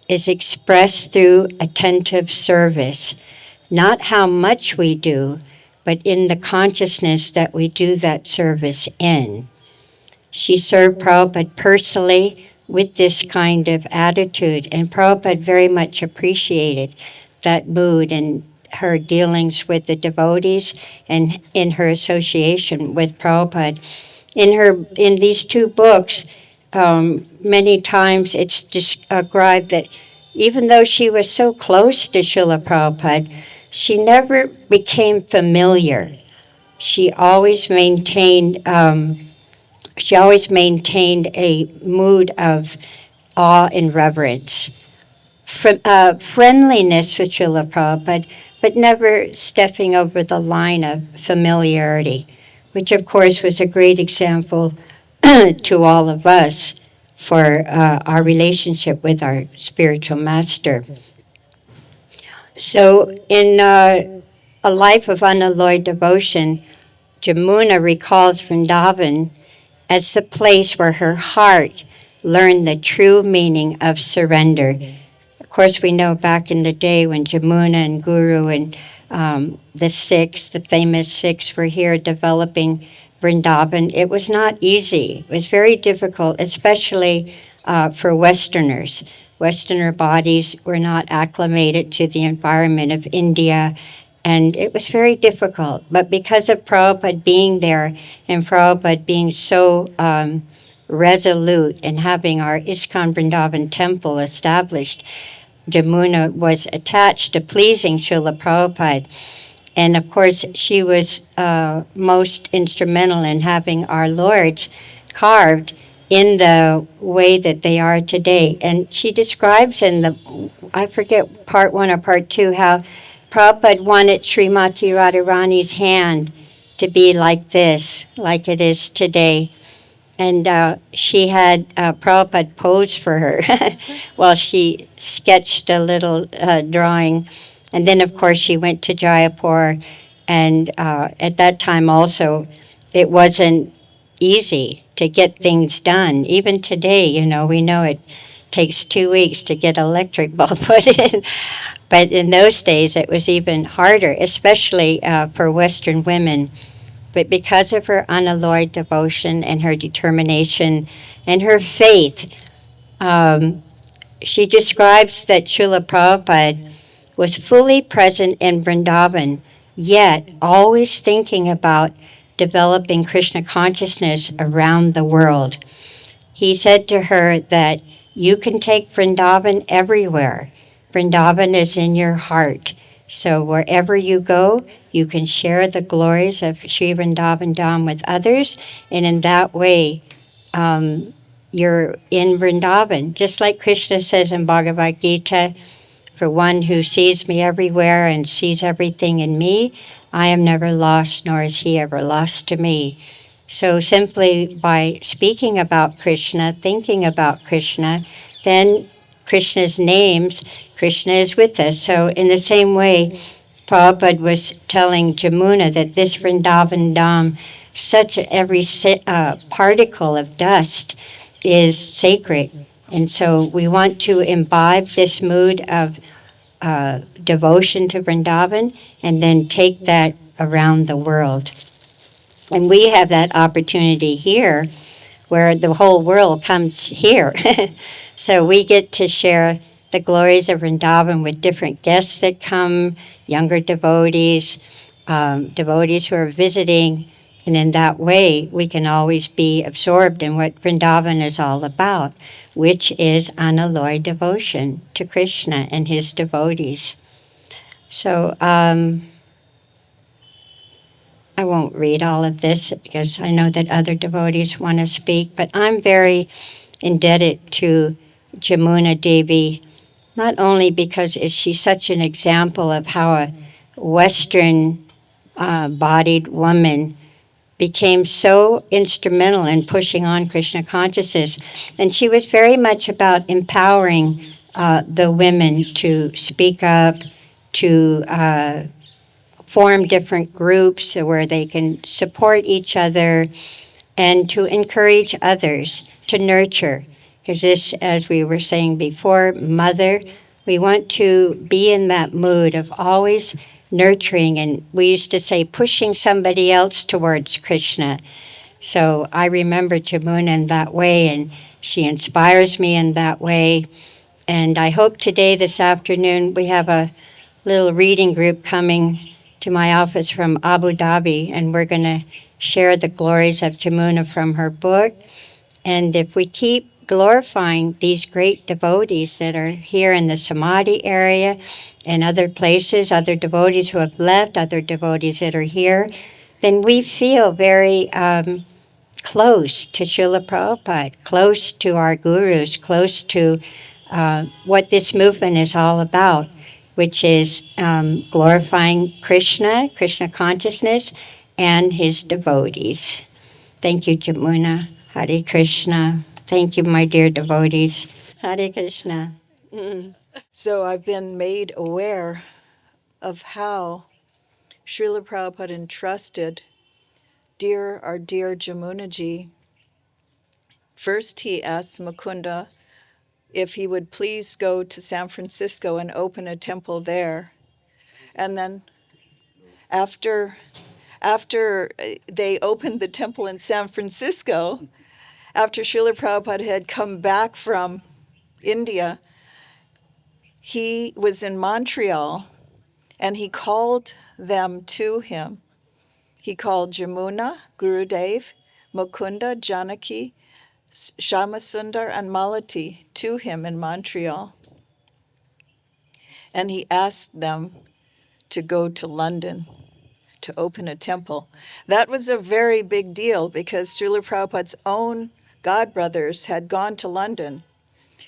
is expressed through attentive service, not how much we do, but in the consciousness that we do that service in. She served Prabhupada personally with this kind of attitude, and Prabhupada very much appreciated that mood and her dealings with the devotees and in her association with Prabhupada. In these 2 books, many times it's described that even though she was so close to Srila Prabhupada, she never became familiar. She always maintained a mood of awe and reverence, friendliness with Srila Prabhupada, but never stepping over the line of familiarity, which of course was a great example to all of us for our relationship with our spiritual master. So in a life of unalloyed devotion, Yamuna recalls Vrindavan as the place where her heart learned the true meaning of surrender. Of course, we know back in the day when Yamuna and Guru and the famous Sikhs were here developing Vrindavan, it was not easy. It was very difficult, especially for Westerners. Westerner bodies were not acclimated to the environment of India, and it was very difficult. But because of Prabhupada being there and Prabhupada being so resolute in having our ISKCON Vrindavan temple established, Yamuna was attached to pleasing Srila Prabhupada. And of course, she was most instrumental in having our lords carved in the way that they are today. And she describes in I forget part 1 or part 2, how Prabhupada wanted Śrīmatī Radharani's hand to be like this, like it is today. And she had Prabhupada pose for her while she sketched a little drawing. And then, of course, she went to Jaipur. And at that time also, it wasn't easy to get things done. Even today, we know it takes 2 weeks to get electric bulb put in. But in those days, it was even harder, especially for Western women. But because of her unalloyed devotion and her determination and her faith, she describes that Srila Prabhupada was fully present in Vrindavan, yet always thinking about developing Krishna consciousness around the world. He said to her that you can take Vrindavan everywhere. Vrindavan is in your heart. So wherever you go, you can share the glories of Sri Vrindavan Dham with others, and in that way, you're in Vrindavan. Just like Krishna says in Bhagavad-Gita, for one who sees me everywhere and sees everything in me, I am never lost, nor is he ever lost to me. So simply by speaking about Krishna, thinking about Krishna, then Krishna's names, Krishna is with us. So in the same way, Prabhupada was telling Yamuna that this Vrindavan Dham, such every particle of dust is sacred. And so we want to imbibe this mood of devotion to Vrindavan and then take that around the world. And we have that opportunity here where the whole world comes here. So we get to share the glories of Vrindavan with different guests that come, younger devotees, devotees who are visiting. And in that way, we can always be absorbed in what Vrindavan is all about, which is unalloyed devotion to Krishna and his devotees. So I won't read all of this because I know that other devotees want to speak, but I'm very indebted to Yamuna Devi, not only because she's such an example of how a Western bodied woman became so instrumental in pushing on Krishna consciousness. And she was very much about empowering the women to speak up, to form different groups where they can support each other and to encourage others, to nurture. Because this, as we were saying before, mother, we want to be in that mood of always nurturing, and we used to say pushing somebody else towards Krishna. So I remember Yamuna in that way, and she inspires me in that way. And I hope today, this afternoon, we have a little reading group coming to my office from Abu Dhabi, and we're going to share the glories of Yamuna from her book. And if we keep glorifying these great devotees that are here in the Samadhi area and other places, other devotees who have left, other devotees that are here, then we feel very close to Srila Prabhupada, close to our gurus, close to what this movement is all about, which is glorifying Krishna, Krishna consciousness, and his devotees. Thank you, Yamuna. Hare Krishna. Thank you, my dear devotees. Hare Krishna. So I've been made aware of how Srila Prabhupada entrusted our dear Yamunaji. First, he asked Mukunda if he would please go to San Francisco and open a temple there. And then after they opened the temple in San Francisco, after Srila Prabhupada had come back from India, he was in Montreal and he called them to him. He called Yamuna, Gurudev, Mukunda, Janaki, Shyamasundar, and Malati to him in Montreal. And he asked them to go to London to open a temple. That was a very big deal because Srila Prabhupada's own godbrothers had gone to London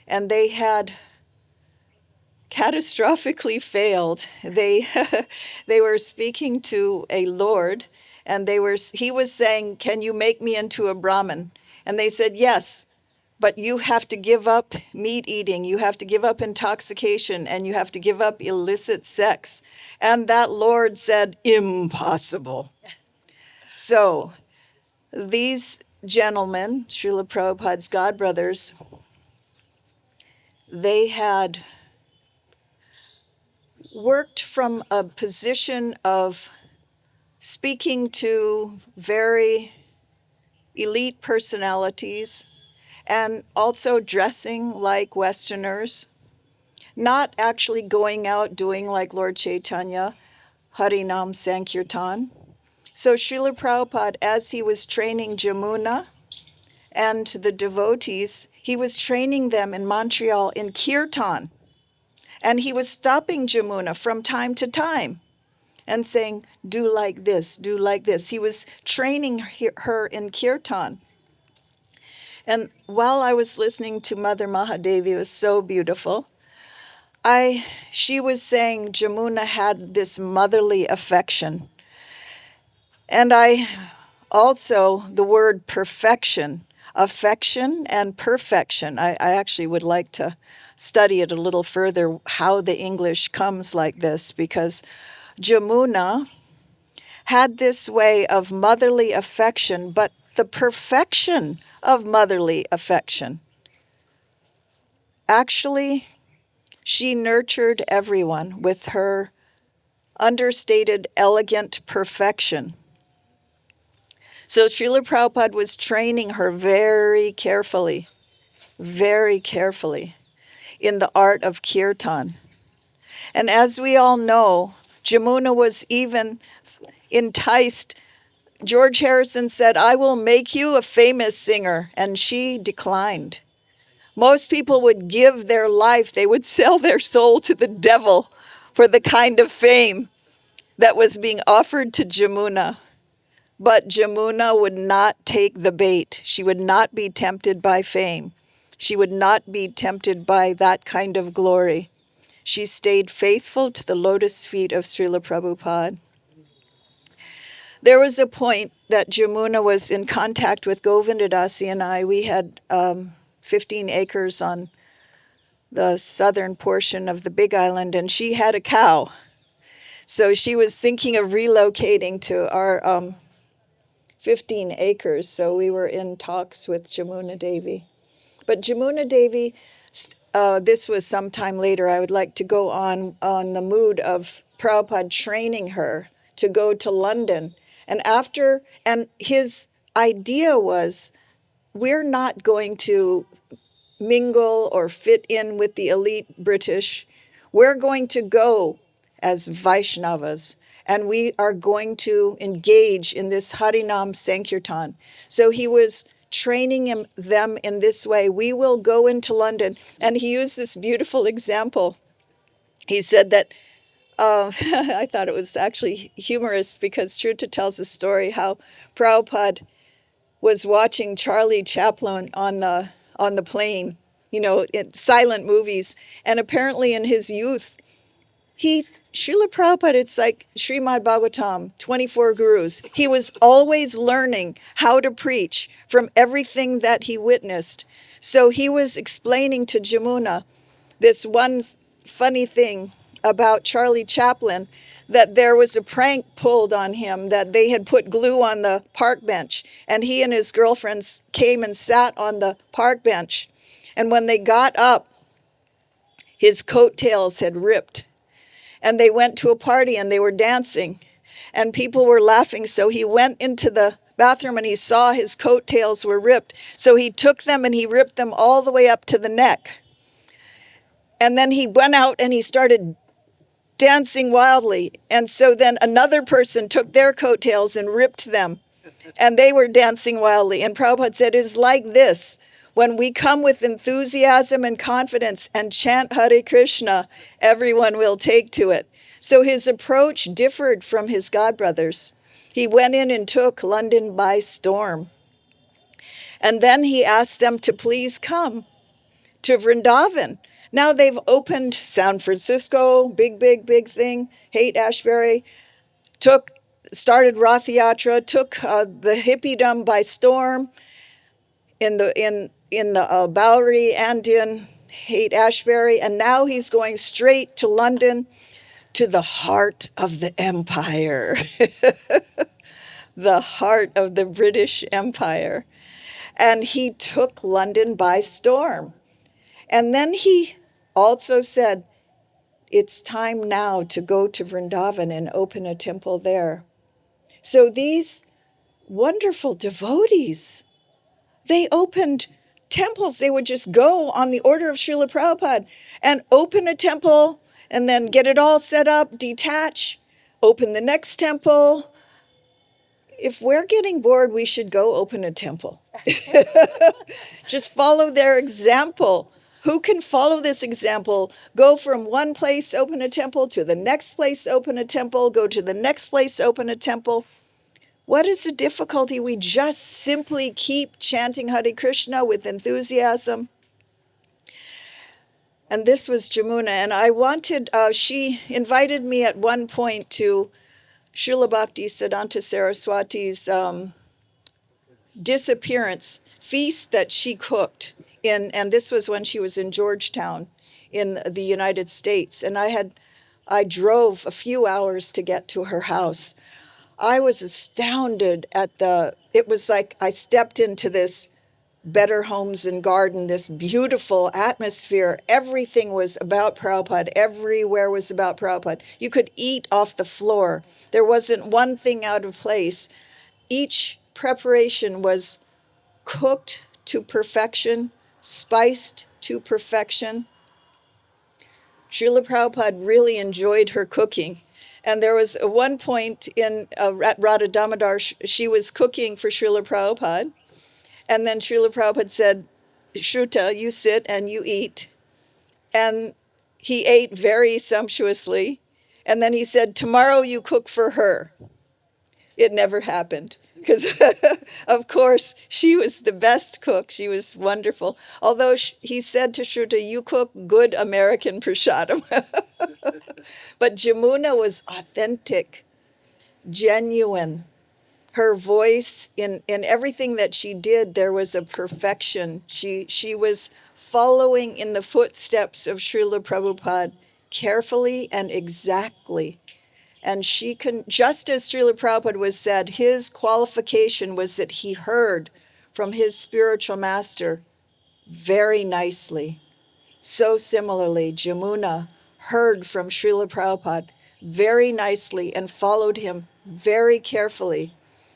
and they had catastrophically failed. They were speaking to a lord and he was saying, "Can you make me into a Brahmin?" And they said, "Yes, but you have to give up meat eating, you have to give up intoxication, and you have to give up illicit sex." And that lord said, "Impossible." So these gentlemen, Srila Prabhupada's godbrothers, they had worked from a position of speaking to very elite personalities, and also dressing like Westerners, not actually going out doing like Lord Chaitanya, Harinam Sankirtan. So Srila Prabhupada, as he was training Yamuna and the devotees, he was training them in Montreal in kirtan. And he was stopping Yamuna from time to time and saying, do like this, do like this. He was training her in kirtan. And while I was listening to Mother Mahadevi, it was so beautiful. She was saying Yamuna had this motherly affection. And I also, the word perfection, affection and perfection, I actually would like to study it a little further, how the English comes like this, because Yamuna had this way of motherly affection, but the perfection of motherly affection. Actually, she nurtured everyone with her understated, elegant perfection. So Srila Prabhupada was training her very carefully in the art of kirtan. And as we all know, Yamuna was even enticed. George Harrison said, I will make you a famous singer, and she declined. Most people would give their life, they would sell their soul to the devil for the kind of fame that was being offered to Yamuna. But Yamuna would not take the bait. She would not be tempted by fame. She would not be tempted by that kind of glory. She stayed faithful to the lotus feet of Srila Prabhupada. There was a point that Yamuna was in contact with Govindadasi and I. We had 15 acres on the southern portion of the Big Island, and she had a cow. So she was thinking of relocating to our 15 acres. So we were in talks with Yamuna Devi. But Yamuna Devi, this was sometime later, I would like to go on the mood of Prabhupada training her to go to London. And his idea was, we're not going to mingle or fit in with the elite British. We're going to go as Vaishnavas, and we are going to engage in this Harinam Sankirtan. So he was training them in this way. We will go into London. And he used this beautiful example. He said that, I thought it was actually humorous, because Shruta tells a story how Prabhupada was watching Charlie Chaplin on the plane, in silent movies. And apparently in his youth, Srila Prabhupada, it's like Srimad Bhagavatam, 24 gurus. He was always learning how to preach from everything that he witnessed. So he was explaining to Yamuna this one funny thing about Charlie Chaplin, that there was a prank pulled on him, that they had put glue on the park bench, and he and his girlfriends came and sat on the park bench. And when they got up, his coattails had ripped. And they went to a party and they were dancing and people were laughing. So he went into the bathroom and he saw his coattails were ripped. So he took them and he ripped them all the way up to the neck. And then he went out and he started dancing wildly. And so then another person took their coattails and ripped them. And they were dancing wildly. And Prabhupada said, it is like this. When we come with enthusiasm and confidence and chant Hare Krishna, everyone will take to it. So his approach differed from his godbrothers. He went in and took London by storm. And then he asked them to please come to Vrindavan. Now they've opened San Francisco, big thing, Haight-Ashbury, started Rath Yatra, took the hippiedom by storm in the Bowery and in Haight-Ashbury, and now he's going straight to London, to the heart of the empire, the heart of the British Empire. And he took London by storm. And then he also said, it's time now to go to Vrindavan and open a temple there. So these wonderful devotees, they opened temples. They would just go on the order of Srila Prabhupada and open a temple and then get it all set up, detach, open the next temple. If we're getting bored, we should go open a temple. Just follow their example. Who can follow this example? Go from one place, open a temple, to the next place, open a temple, go to the next place, open a temple. What is the difficulty? We just simply keep chanting Hare Krishna with enthusiasm. And this was Yamuna. And I wanted, she invited me at one point to Srila Bhakti Siddhanta Saraswati's Disappearance feast that she cooked in, and this was when she was in Georgetown in the United States. And I drove a few hours to get to her house. I was astounded at it was like I stepped into this Better Homes and Garden, this beautiful atmosphere. Everything was about Prabhupada. Everywhere was about Prabhupada. You could eat off the floor. There wasn't one thing out of place. Each preparation was cooked to perfection, spiced to perfection. Srila Prabhupada really enjoyed her cooking. And there was one point at Radha Damodar, she was cooking for Srila Prabhupada. And then Srila Prabhupada said, Shruta, you sit and you eat. And he ate very sumptuously. And then he said, tomorrow you cook for her. It never happened. Because, of course, she was the best cook. She was wonderful. Although he said to Shruta, you cook good American prasadam. But Yamuna was authentic, genuine. Her voice, in everything that she did, there was a perfection. She was following in the footsteps of Srila Prabhupada carefully and exactly. And she can, just as Srila Prabhupada was said, his qualification was that he heard from his spiritual master very nicely. So similarly, Yamuna heard from Srila Prabhupada very nicely and followed him very carefully.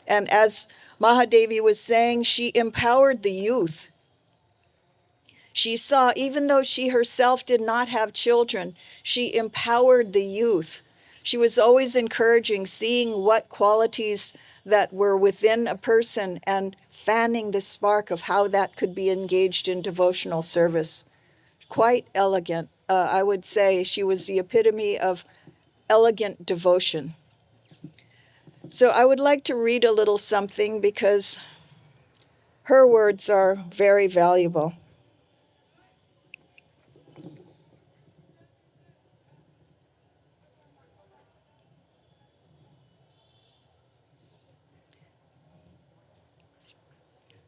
And as Mahadevi was saying, she empowered the youth. She saw, even though she herself did not have children, she empowered the youth. She was always encouraging, seeing what qualities that were within a person and fanning the spark of how that could be engaged in devotional service. Quite elegant. I would say she was the epitome of elegant devotion. So I would like to read a little something because her words are very valuable.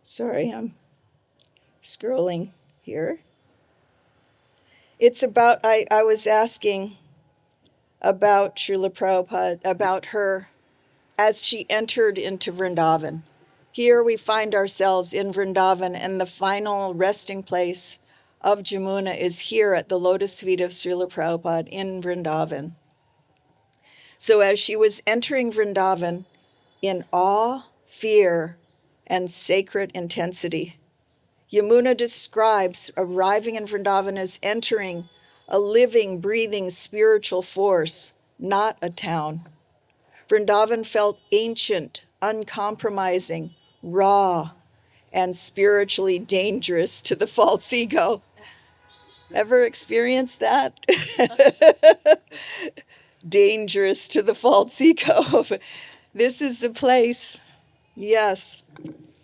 Sorry, I'm scrolling here. It's about, I was asking about Srila Prabhupada, about her as she entered into Vrindavan. Here we find ourselves in Vrindavan, and the final resting place of Yamuna is here at the lotus feet of Srila Prabhupada in Vrindavan. So as she was entering Vrindavan in awe, fear, and sacred intensity, Yamuna describes arriving in Vrindavan as entering a living, breathing spiritual force, not a town. Vrindavan felt ancient, uncompromising, raw, and spiritually dangerous to the false ego. Ever experienced that? Dangerous to the false ego. This is the place. Yes.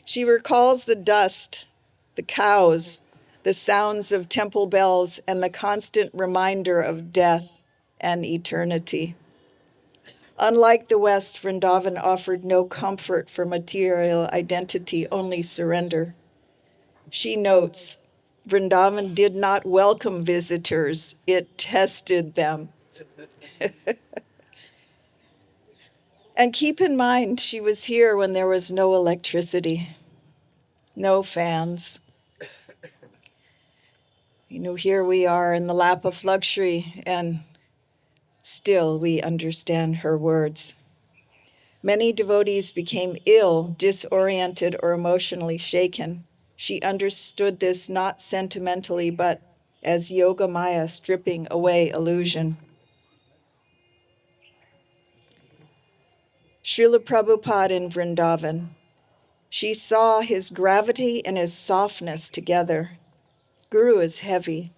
She recalls the dust, the cows, the sounds of temple bells, and the constant reminder of death and eternity. Unlike the West, Vrindavan offered no comfort for material identity, only surrender. She notes, Vrindavan did not welcome visitors, it tested them. And keep in mind, she was here when there was no electricity, no fans. Here we are in the lap of luxury, and still we understand her words. Many devotees became ill, disoriented, or emotionally shaken. She understood this not sentimentally, but as Yoga Maya stripping away illusion. Srila Prabhupada in Vrindavan. She saw his gravity and his softness together. Guru is heavy,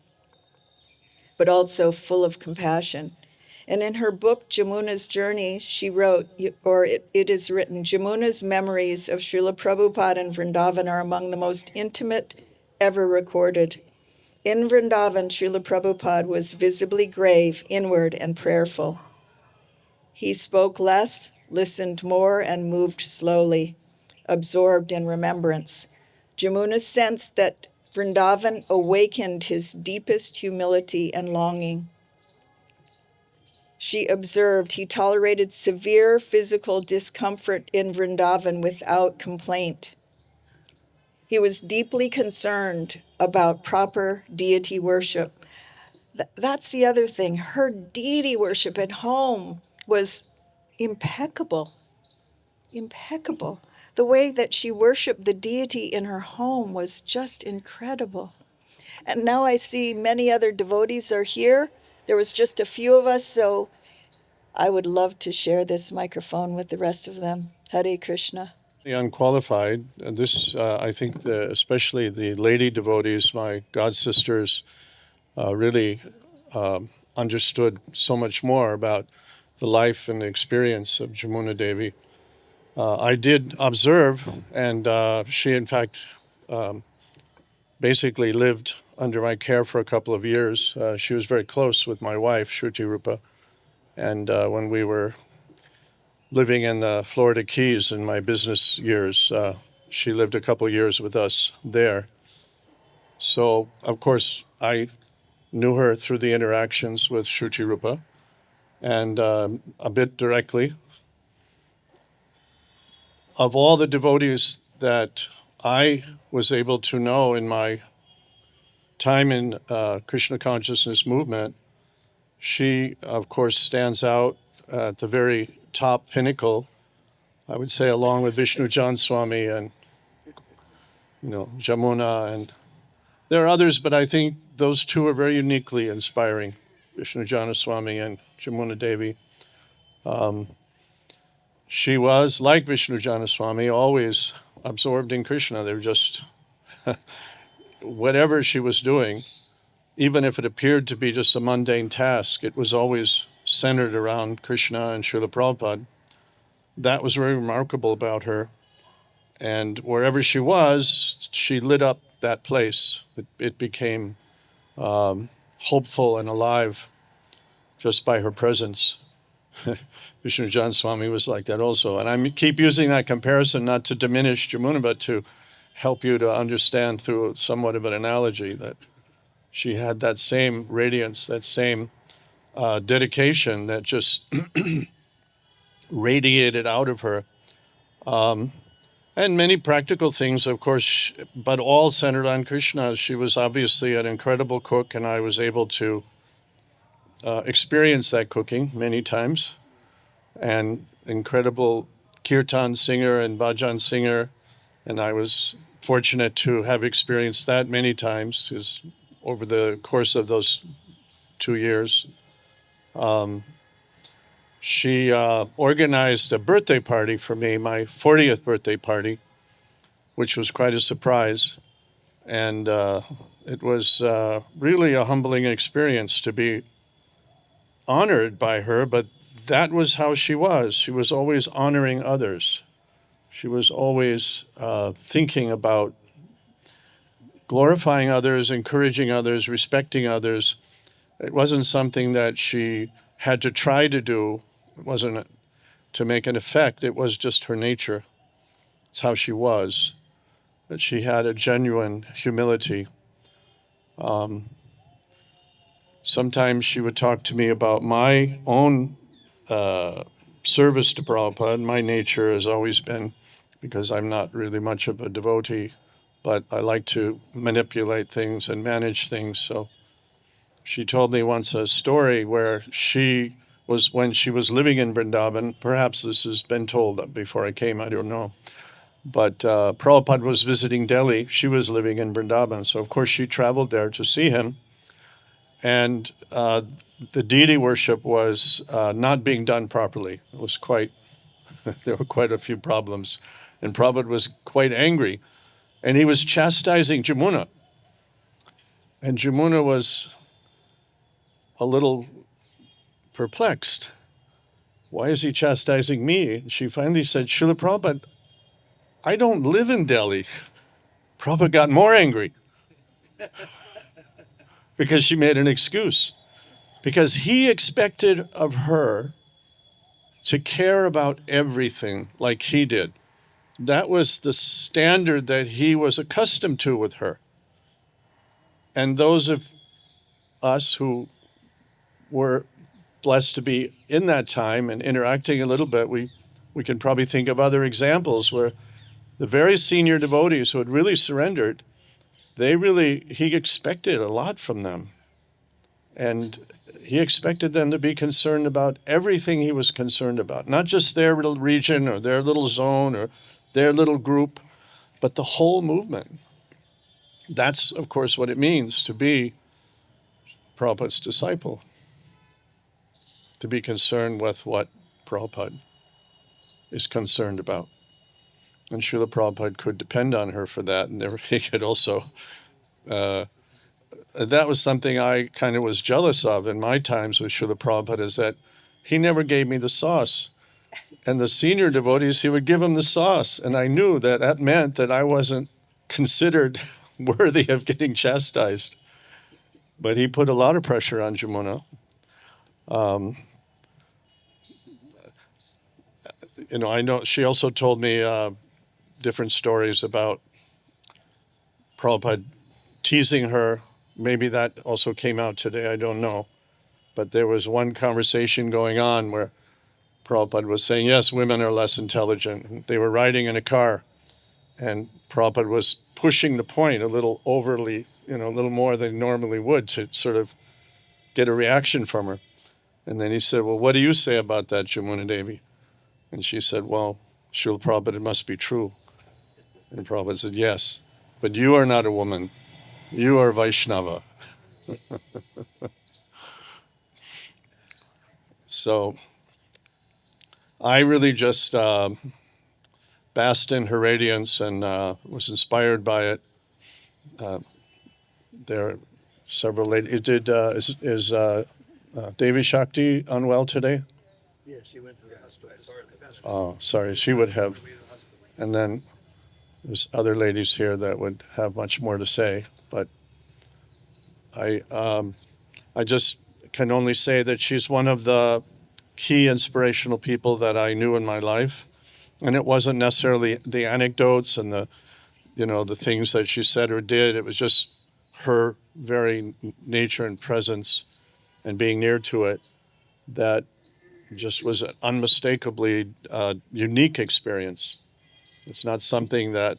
but also full of compassion. And in her book, Yamuna's Journey, she wrote, it is written, Yamuna's memories of Srila Prabhupada in Vrindavan are among the most intimate ever recorded. In Vrindavan, Srila Prabhupada was visibly grave, inward, and prayerful. He spoke less, listened more, and moved slowly, absorbed in remembrance. Yamuna sensed that Vrindavan awakened his deepest humility and longing. She observed he tolerated severe physical discomfort in Vrindavan without complaint. He was deeply concerned about proper deity worship. That's the other thing. Her deity worship at home was impeccable. Impeccable. The way that she worshiped the deity in her home was just incredible. And now I see many other devotees are here. There was just a few of us, so I would love to share this microphone with the rest of them. Hare Krishna. Unqualified. And this, I think, especially the lady devotees, my god sisters, really understood so much more about the life and the experience of Yamuna Devi. I did observe, and she, in fact, basically lived under my care for a couple of years. She was very close with my wife, Shruti Rupa, and when we were living in the Florida Keys in my business years, she lived a couple of years with us there. So, of course, I knew her through the interactions with Shruti Rupa, and a bit directly. Of all the devotees that I was able to know in my time in Krishna consciousness movement, she, of course, stands out at the very top pinnacle, I would say, along with Vishnu Jan Swami and, Yamuna. And there are others, but I think those two are very uniquely inspiring, Vishnu Jan Swami and Yamuna Devi. She was, like Vishnu Jan Swami, always absorbed in Krishna. They were just, whatever she was doing, even if it appeared to be just a mundane task, it was always centered around Krishna and Srila Prabhupada. That was very remarkable about her. And wherever she was, she lit up that place. It became hopeful and alive just by her presence. Vishnu Jan Swami was like that also. And I keep using that comparison not to diminish Yamuna, but to help you to understand through somewhat of an analogy that she had that same radiance, that same dedication that just radiated out of her. And many practical things, of course, but all centered on Krishna. She was obviously an incredible cook, and I was able to experience that cooking many times. And incredible kirtan singer and bhajan singer. And I was fortunate to have experienced that many times because over the course of those 2 years. She organized a birthday party for me, my 40th birthday party, which was quite a surprise. And it was really a humbling experience to be honored by her, but that was how she was. She was always honoring others. She was always thinking about glorifying others, encouraging others, respecting others. It wasn't something that she had to try to do. It wasn't to make an effect. It was just her nature. It's how she was. That she had a genuine humility. Sometimes she would talk to me about my own service to Prabhupada. My nature has always been, because I'm not really much of a devotee, but I like to manipulate things and manage things. So she told me once a story where she was when she was living in Vrindavan. Perhaps this has been told before I came, I don't know. But Prabhupada was visiting Delhi. She was living in Vrindavan. So, of course, she traveled there to see him. And the deity worship was not being done properly. It was there were quite a few problems. And Prabhupada was quite angry. And he was chastising Yamuna. And Yamuna was a little perplexed. Why is he chastising me? And she finally said, Srila Prabhupada, I don't live in Delhi. Prabhupada got more angry because she made an excuse. Because he expected of her to care about everything like he did. That was the standard that he was accustomed to with her. And those of us who were blessed to be in that time and interacting a little bit, we can probably think of other examples where the very senior devotees who had really surrendered, he expected a lot from them. And he expected them to be concerned about everything he was concerned about, not just their little region or their little zone or their little group, but the whole movement. That's, of course, what it means to be Prabhupada's disciple, to be concerned with what Prabhupada is concerned about. And Srila Prabhupada could depend on her for that, and he could also... that was something I kind of was jealous of in my times with Srila Prabhupada, is that he never gave me the sauce. And the senior devotees, he would give them the sauce. And I knew that meant that I wasn't considered worthy of getting chastised. But he put a lot of pressure on Yamuna. I know she also told me different stories about Prabhupada teasing her. Maybe that also came out today, I don't know. But there was one conversation going on where Prabhupada was saying, yes, women are less intelligent. They were riding in a car, and Prabhupada was pushing the point a little overly, a little more than he normally would, to sort of get a reaction from her. And then he said, well, what do you say about that, Yamuna Devi? And she said, well, Srila Prabhupada, it must be true. And Prabhupada said, yes, but you are not a woman. You are Vaishnava. So I really just basked in her radiance and was inspired by it. There are several ladies. Is Devi Shakti unwell today? Yeah, she went to the hospital. Oh, sorry, she would have. And then there's other ladies here that would have much more to say. But I just can only say that she's one of the key inspirational people that I knew in my life. And it wasn't necessarily the anecdotes and the things that she said or did. It was just her very nature and presence and being near to it that just was an unmistakably unique experience. It's not something that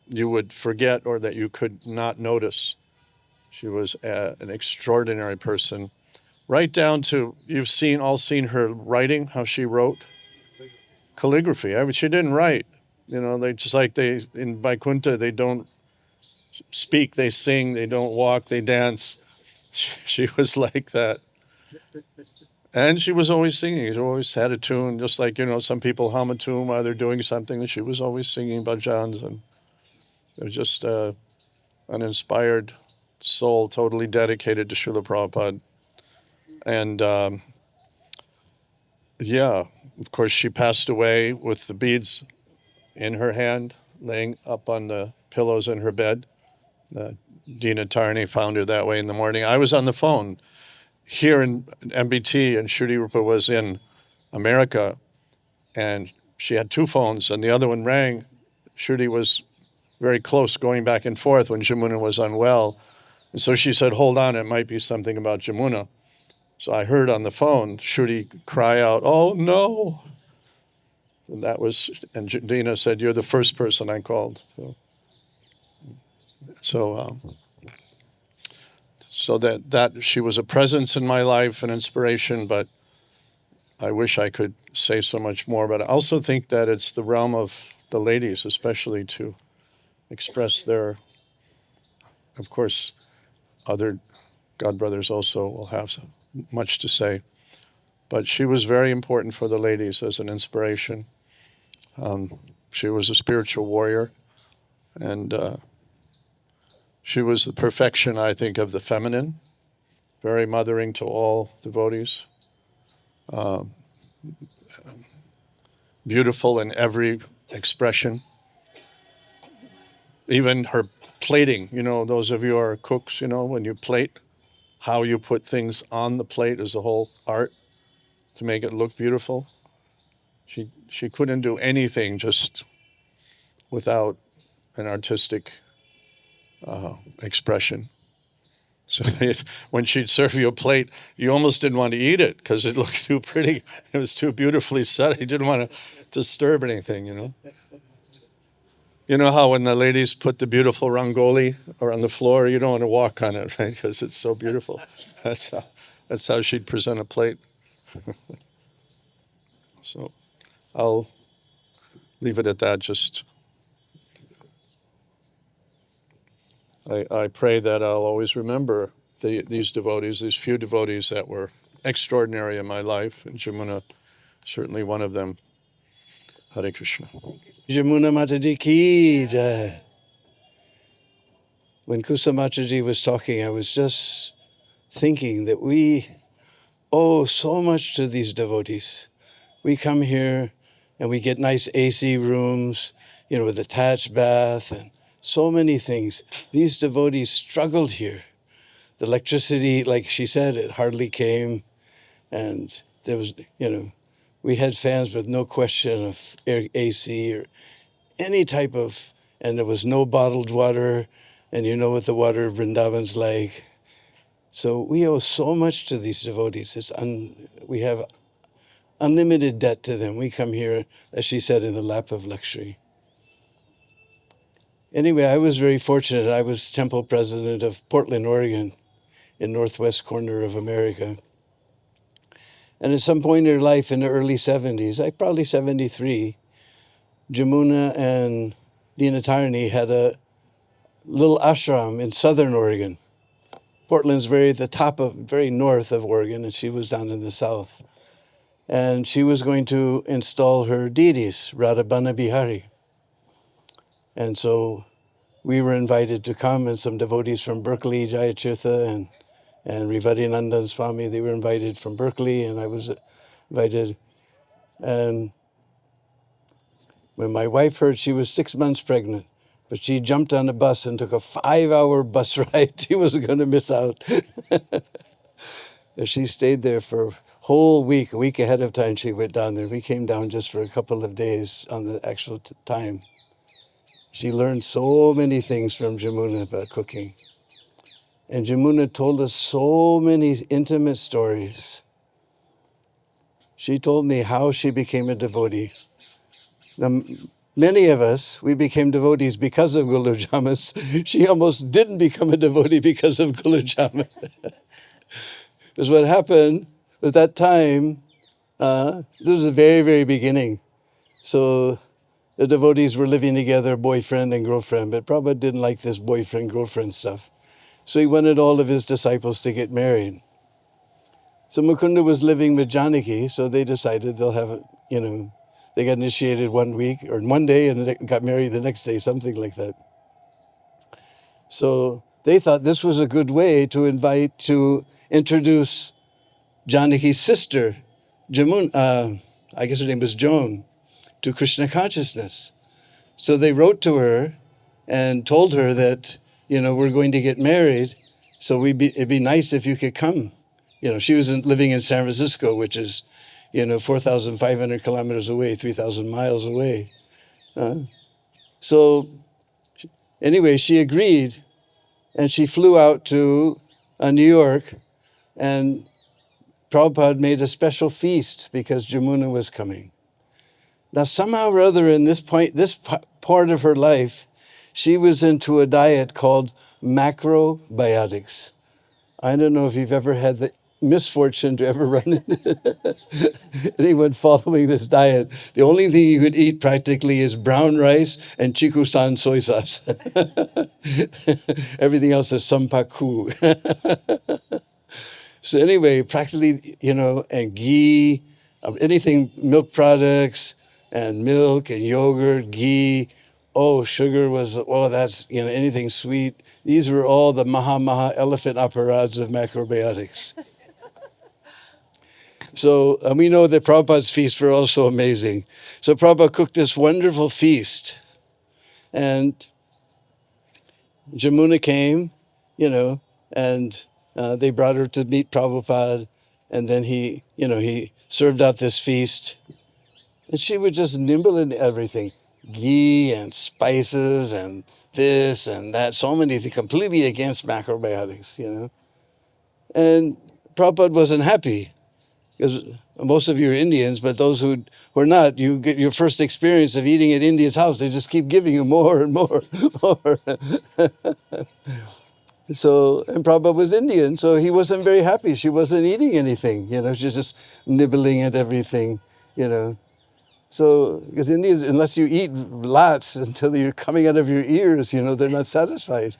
you would forget or that you could not notice. She was an extraordinary person. Right down to, you've all seen her writing, how she wrote. Calligraphy. She didn't write. They just like in Vaikuntha, they don't speak, they sing, they don't walk, they dance. She was like that. And she was always singing. She always had a tune, just like, some people hum a tune while they're doing something. And she was always singing bhajans. And it was just an inspired soul, totally dedicated to Srila Prabhupada. And of course, she passed away with the beads in her hand, laying up on the pillows in her bed. Dina Tarni found her that way in the morning. I was on the phone here in MBT, and Shri Rupa was in America, and she had two phones, and the other one rang. Shruti was very close, going back and forth when Yamuna was unwell. And so she said, hold on, it might be something about Yamuna. So I heard on the phone Shruti cry out, oh no. And Dina said, you're the first person I called. So that she was a presence in my life, an inspiration, but I wish I could say so much more, but I also think that it's the realm of the ladies, especially to express their, of course, other God brothers also will have much to say. But she was very important for the ladies as an inspiration. She was a spiritual warrior, and she was the perfection, I think, of the feminine, very mothering to all devotees, beautiful in every expression. Even her plating, those of you who are cooks, when you plate, how you put things on the plate is a whole art to make it look beautiful. She couldn't do anything just without an artistic expression. So when she'd serve you a plate, you almost didn't want to eat it because it looked too pretty. It was too beautifully set. You didn't want to disturb anything, You know how when the ladies put the beautiful rangoli on the floor, you don't want to walk on it, right? Because it's so beautiful. That's how she'd present a plate. So I'll leave it at that. Just I pray that I'll always remember these devotees, these few devotees that were extraordinary in my life, and Yamuna, certainly one of them. Hare Krishna. Yamuna Mātājī ki jai. When Kusa Mātājī was talking, I was just thinking that we owe so much to these devotees. We come here and we get nice AC rooms, with attached bath and so many things. These devotees struggled here. The electricity, like she said, it hardly came. And there was, we had fans with no question of AC or any type of, and there was no bottled water. And you know what the water of Vrindavan's like. So we owe so much to these devotees. We have unlimited debt to them. We come here, as she said, in the lap of luxury. Anyway, I was very fortunate. I was temple president of Portland, Oregon, in northwest corner of America. And at some point in her life, in the early 70s, probably 73, Yamuna and Dinatarani had a little ashram in southern Oregon. Portland's very north of Oregon, and she was down in the south. And she was going to install her deities, Radhabana Bihari. And so we were invited to come, and some devotees from Berkeley, Jayatirtha and Rivadinandan Swami, they were invited from Berkeley, and I was invited. And when my wife heard she was 6 months pregnant, but she jumped on a bus and took a 5-hour bus ride. She wasn't going to miss out. And she stayed there for a whole week, a week ahead of time she went down there. We came down just for a couple of days on the actual time. She learned so many things from Yamuna about cooking. And Yamuna told us so many intimate stories. She told me how she became a devotee. Now, many of us, we became devotees because of Gulab Jamuns. She almost didn't become a devotee because of Gulab Jamun. Because what happened at that time, this was the very, very beginning. So the devotees were living together, boyfriend and girlfriend, but Prabhupada didn't like this boyfriend-girlfriend stuff. So he wanted all of his disciples to get married. So Mukunda was living with Janaki, so they decided they'll have, they got initiated one day and they got married the next day, something like that. So they thought this was a good way to introduce Janaki's sister, Yamuna, I guess her name was Joan, to Krishna consciousness. So they wrote to her and told her that, we're going to get married, so it'd be nice if you could come. She was living in San Francisco, which is, 4,500 kilometers away, 3,000 miles away. So anyway, she agreed, and she flew out to New York, and Prabhupada made a special feast because Yamuna was coming. Now, somehow or other in this part of her life, she was into a diet called macrobiotics. I don't know if you've ever had misfortune to ever run into anyone following this diet. The only thing you could eat practically is brown rice and chikusan soy sauce. Everything else is sampaku. So anyway, practically, and ghee, anything, milk products and milk and yogurt, ghee. Oh, sugar was, that's, anything sweet. These were all the maha elephant apparatus of macrobiotics. So we know that Prabhupada's feasts were also amazing. So Prabhupada cooked this wonderful feast. And Yamuna came, and they brought her to meet Prabhupada. And then he served out this feast. And she would just nibble in everything. Ghee and spices and this and that, so many things, completely against macrobiotics, And Prabhupada wasn't happy, because most of you are Indians, but those who are not, you get your first experience of eating at India's house. They just keep giving you more and more, more. So, and Prabhupada was Indian, so he wasn't very happy. She wasn't eating anything, she was just nibbling at everything, So, because Indians, unless you eat lots until you're coming out of your ears, they're not satisfied.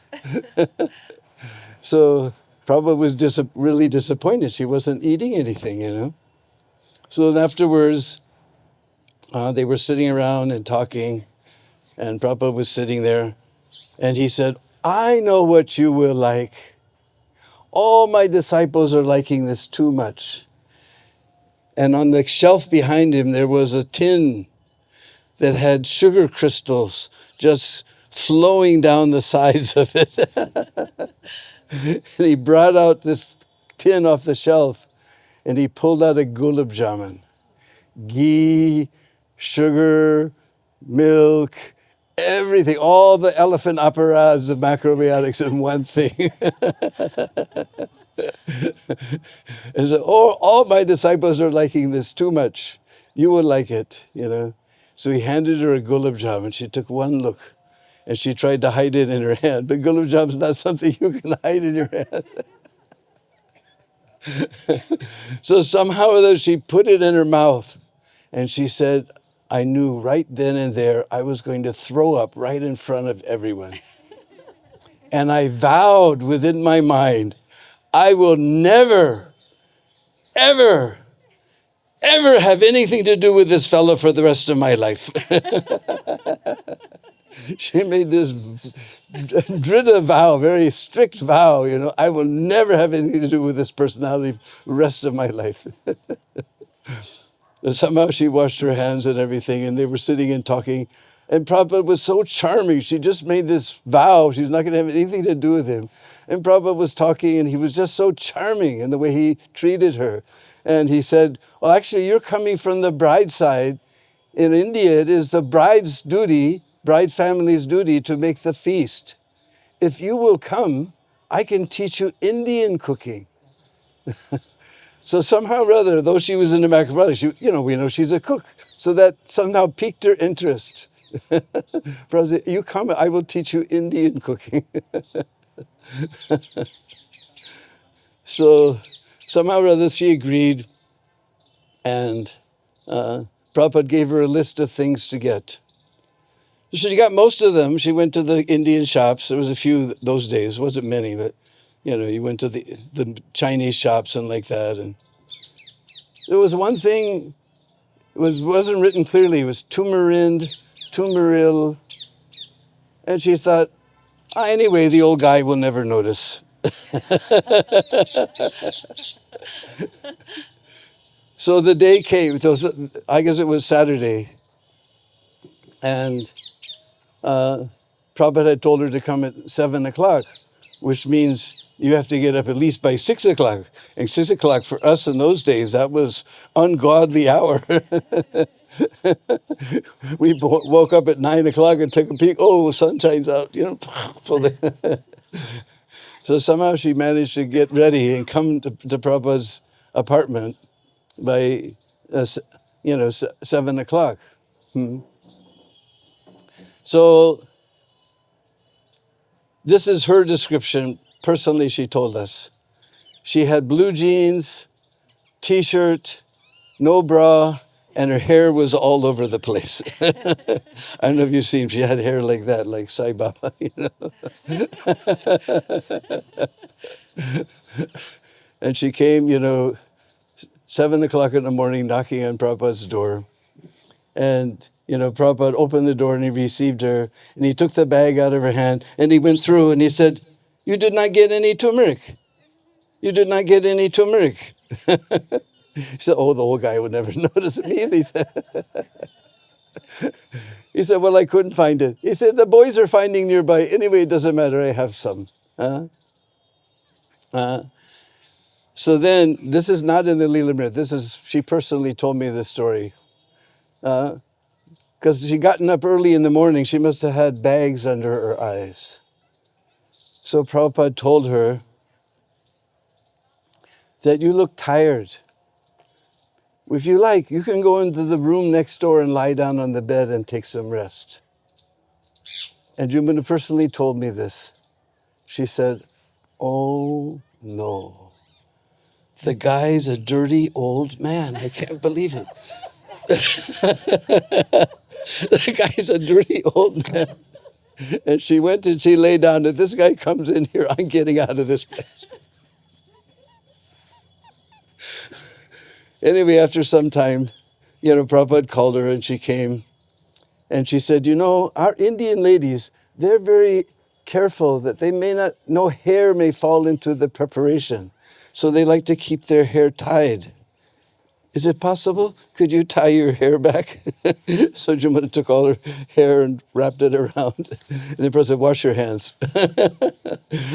So Prabhupada was really disappointed. She wasn't eating anything, So then afterwards, they were sitting around and talking, and Prabhupada was sitting there, and he said, I know what you will like. All my disciples are liking this too much. And on the shelf behind him, there was a tin that had sugar crystals just flowing down the sides of it. And he brought out this tin off the shelf, and he pulled out a gulab jamun. Ghee, sugar, milk, everything, all the elephant apparatus of macrobiotics in one thing. And so, all my disciples are liking this too much. You will like it, So he handed her a gulab jamun. She took one look, and she tried to hide it in her hand. But gulab jamun is not something you can hide in your hand. So somehow or other, she put it in her mouth, and she said, I knew right then and there I was going to throw up right in front of everyone. And I vowed within my mind, I will never, ever, ever have anything to do with this fellow for the rest of my life. She made this drida vow, very strict vow, I will never have anything to do with this personality for the rest of my life. And somehow she washed her hands and everything, and they were sitting and talking. And Prabhupada was so charming. She just made this vow. She's not going to have anything to do with him. And Prabhupada was talking, and he was just so charming in the way he treated her. And he said, well, actually, you're coming from the bride side. In India, it is the bride's duty, bride family's duty, to make the feast. If you will come, I can teach you Indian cooking. So somehow or other, though she was in the macrobiotics, we know she's a cook. So that somehow piqued her interest. Prabhupada said, you come, I will teach you Indian cooking. So somehow or other, she agreed. And Prabhupada gave her a list of things to get. She got most of them. She went to the Indian shops. There was a few those days. It wasn't many, but, you went to the Chinese shops and like that. And there was one thing, wasn't written clearly. It was turmerind, turmeril. And she thought, anyway, the old guy will never notice. So the day came. I guess it was Saturday. And Prabhupada had told her to come at 7 o'clock, which means you have to get up at least by 6 o'clock. And 6 o'clock for us in those days, that was ungodly hour. We woke up at 9 o'clock and took a peek. Oh, sunshine's out, So somehow she managed to get ready and come to Prabhupada's apartment by, 7 o'clock. So this is her description. Personally, she told us. She had blue jeans, t-shirt, no bra, and her hair was all over the place. I don't know if you've seen, she had hair like that, like Sai Baba, you know. And she came, 7 o'clock in the morning, knocking on Prabhupada's door. And, Prabhupada opened the door and he received her. And he took the bag out of her hand and he went through and he said, "You did not get any turmeric. You did not get any turmeric." He said, "Oh, the old guy would never notice me." And he said, "Well, I couldn't find it." He said, "The boys are finding nearby. Anyway, it doesn't matter. I have some." So then, this is not in the Leelamrita. She personally told me this story. Because she gotten up early in the morning, she must have had bags under her eyes. So Prabhupada told her that you look tired. If you like, you can go into the room next door and lie down on the bed and take some rest. And Yamuna personally told me this. She said, "Oh no, the guy's a dirty old man. I can't believe it." The guy's a dirty old man. And she went and she lay down. If this guy comes in here, I'm getting out of this place. Anyway, after some time, Prabhupada called her and she came. And she said, our Indian ladies, they're very careful that no hair may fall into the preparation. So they like to keep their hair tied. Is it possible? Could you tie your hair back? So Yamuna took all her hair and wrapped it around. And the person said, "Wash your hands."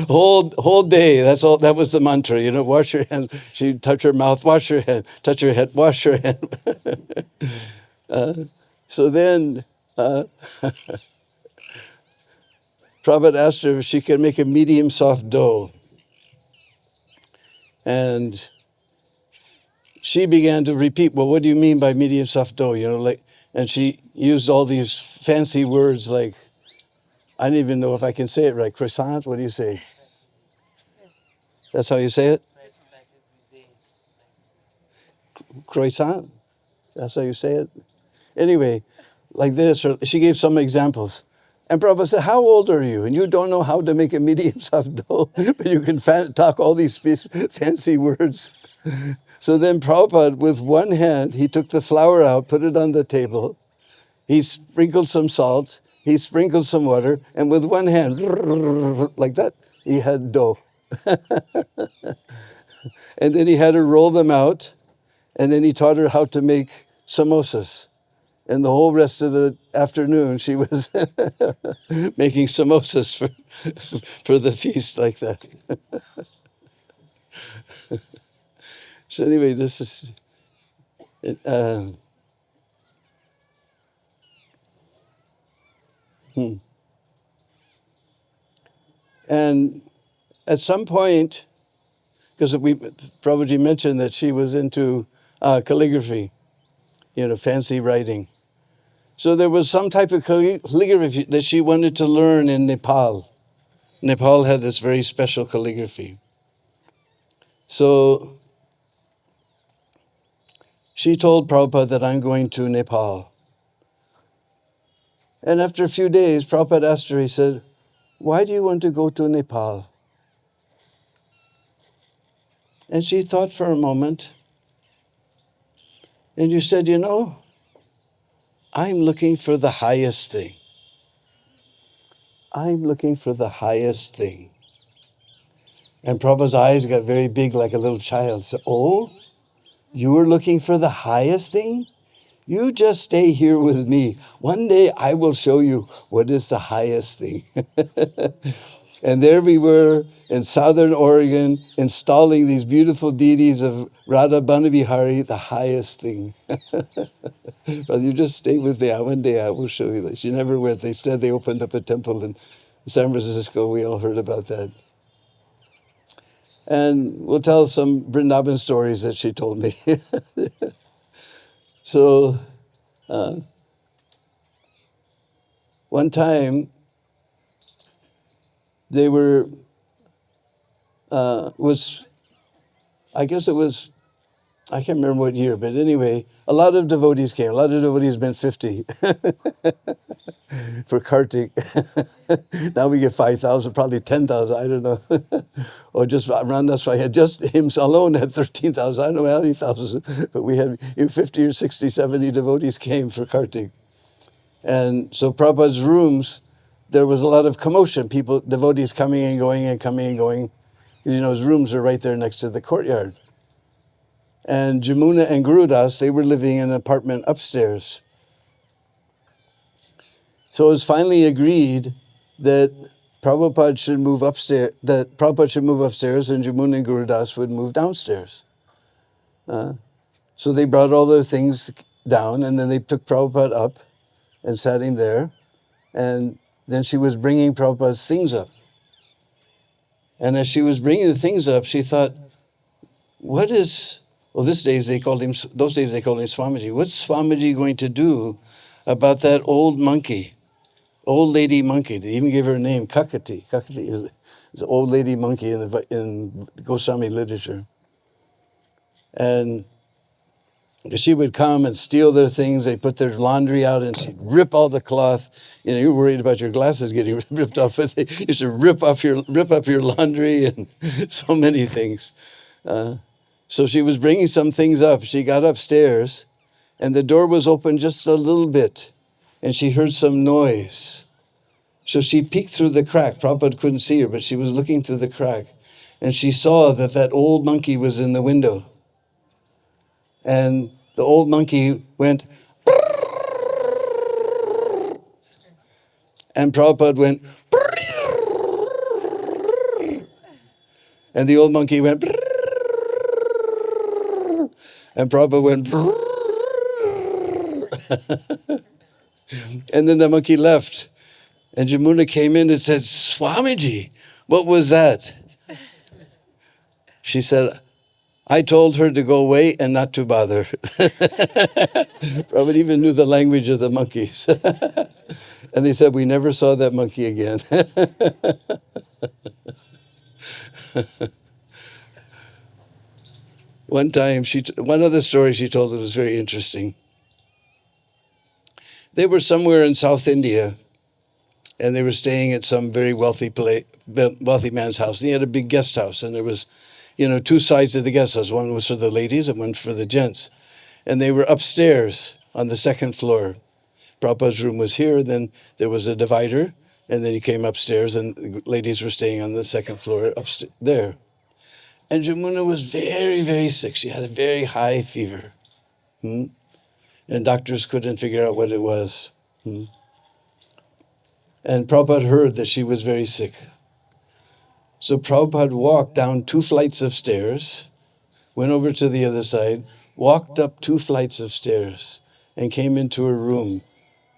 whole day, that's all. That was the mantra, wash your hands. She'd touch her mouth, wash your hand, touch her head, wash your hand. So then, Prabhupada asked her if she could make a medium soft dough. And she began to repeat, "Well, what do you mean by medium soft dough?" And she used all these fancy words like, I don't even know if I can say it right. Croissant, what do you say? That's how you say it? Croissant? That's how you say it? Anyway, like this, or she gave some examples. And Prabhupada said, "How old are you? And you don't know how to make a medium soft dough, but you can talk all these fancy words." So then Prabhupada, with one hand, he took the flour out, put it on the table. He sprinkled some salt. He sprinkled some water. And with one hand, like that, he had dough. And then he had her roll them out. And then he taught her how to make samosas. And the whole rest of the afternoon, she was making samosas for the feast like that. So anyway, this is... And at some point, because Prabhuji mentioned that she was into calligraphy, fancy writing. So there was some type of calligraphy that she wanted to learn in Nepal. Nepal had this very special calligraphy. So she told Prabhupada that I'm going to Nepal. And after a few days, Prabhupada asked her, he said, "Why do you want to go to Nepal?" And she thought for a moment. And you said, I'm looking for the highest thing. I'm looking for the highest thing. And Prabhupada's eyes got very big like a little child. So, "Oh, you were looking for the highest thing? You just stay here with me. One day I will show you what is the highest thing." And there we were in Southern Oregon, installing these beautiful deities of Radha Banabihari, the highest thing. Well, you just stay with me. One day I will show you this. She never went. Instead, they opened up a temple in San Francisco. We all heard about that. And we'll tell some Vrindavan stories that she told me. So, one time, they were, I guess it was, I can't remember what year, but anyway, a lot of devotees came. A lot of devotees meant 50 for Kartik. Now we get 5,000, probably 10,000, I don't know. Or just around us, I had just him alone had 13,000. I don't know how many thousands, but we had 50 or 60, 70 devotees came for Kartik. And so Prabhupada's rooms, there was a lot of commotion, people, devotees coming and going and coming and going. Because, you know, his rooms are right there next to the courtyard. And Yamuna and Gurudas, they were living in an apartment upstairs. So it was finally agreed that Prabhupada should move upstairs, and Yamuna and Gurudas would move downstairs. So they brought all their things down, and then they took Prabhupada up and sat him there. And then she was bringing Prabhupada's things up. And as she was bringing the things up, she thought, what is... Well, those days they called him Swamiji. What's Swamiji going to do about that old monkey, old lady monkey? They even gave her a name, Kakati. Kakati is an old lady monkey in Goswami literature. And she would come and steal their things. They put their laundry out and she'd rip all the cloth. You know, you're worried about your glasses getting ripped off. They used to rip up your laundry and so many things. So she was bringing some things up. She got upstairs and the door was open just a little bit and she heard some noise. So she peeked through the crack. Prabhupada couldn't see her, but she was looking through the crack and she saw that old monkey was in the window. And the old monkey went, and Prabhupada went, and the old monkey went, and Prabhupada went, and then the monkey left. And Yamuna came in and said, Swamiji, what was that? She said, I told her to go away and not to bother. Prabhupada even knew the language of the monkeys. And they said, we never saw that monkey again. One time, one other story she told that was very interesting. They were somewhere in South India, and they were staying at some very wealthy man's house. And he had a big guest house, and there was, two sides of the guest house. One was for the ladies and one for the gents. And they were upstairs on the second floor. Prabhupada's room was here, then there was a divider, and then he came upstairs, and the ladies were staying on the second floor there. And Yamuna was very, very sick. She had a very high fever. And doctors couldn't figure out what it was. And Prabhupada heard that she was very sick. So Prabhupada walked down 2 flights of stairs, went over to the other side, walked up 2 flights of stairs, and came into her room.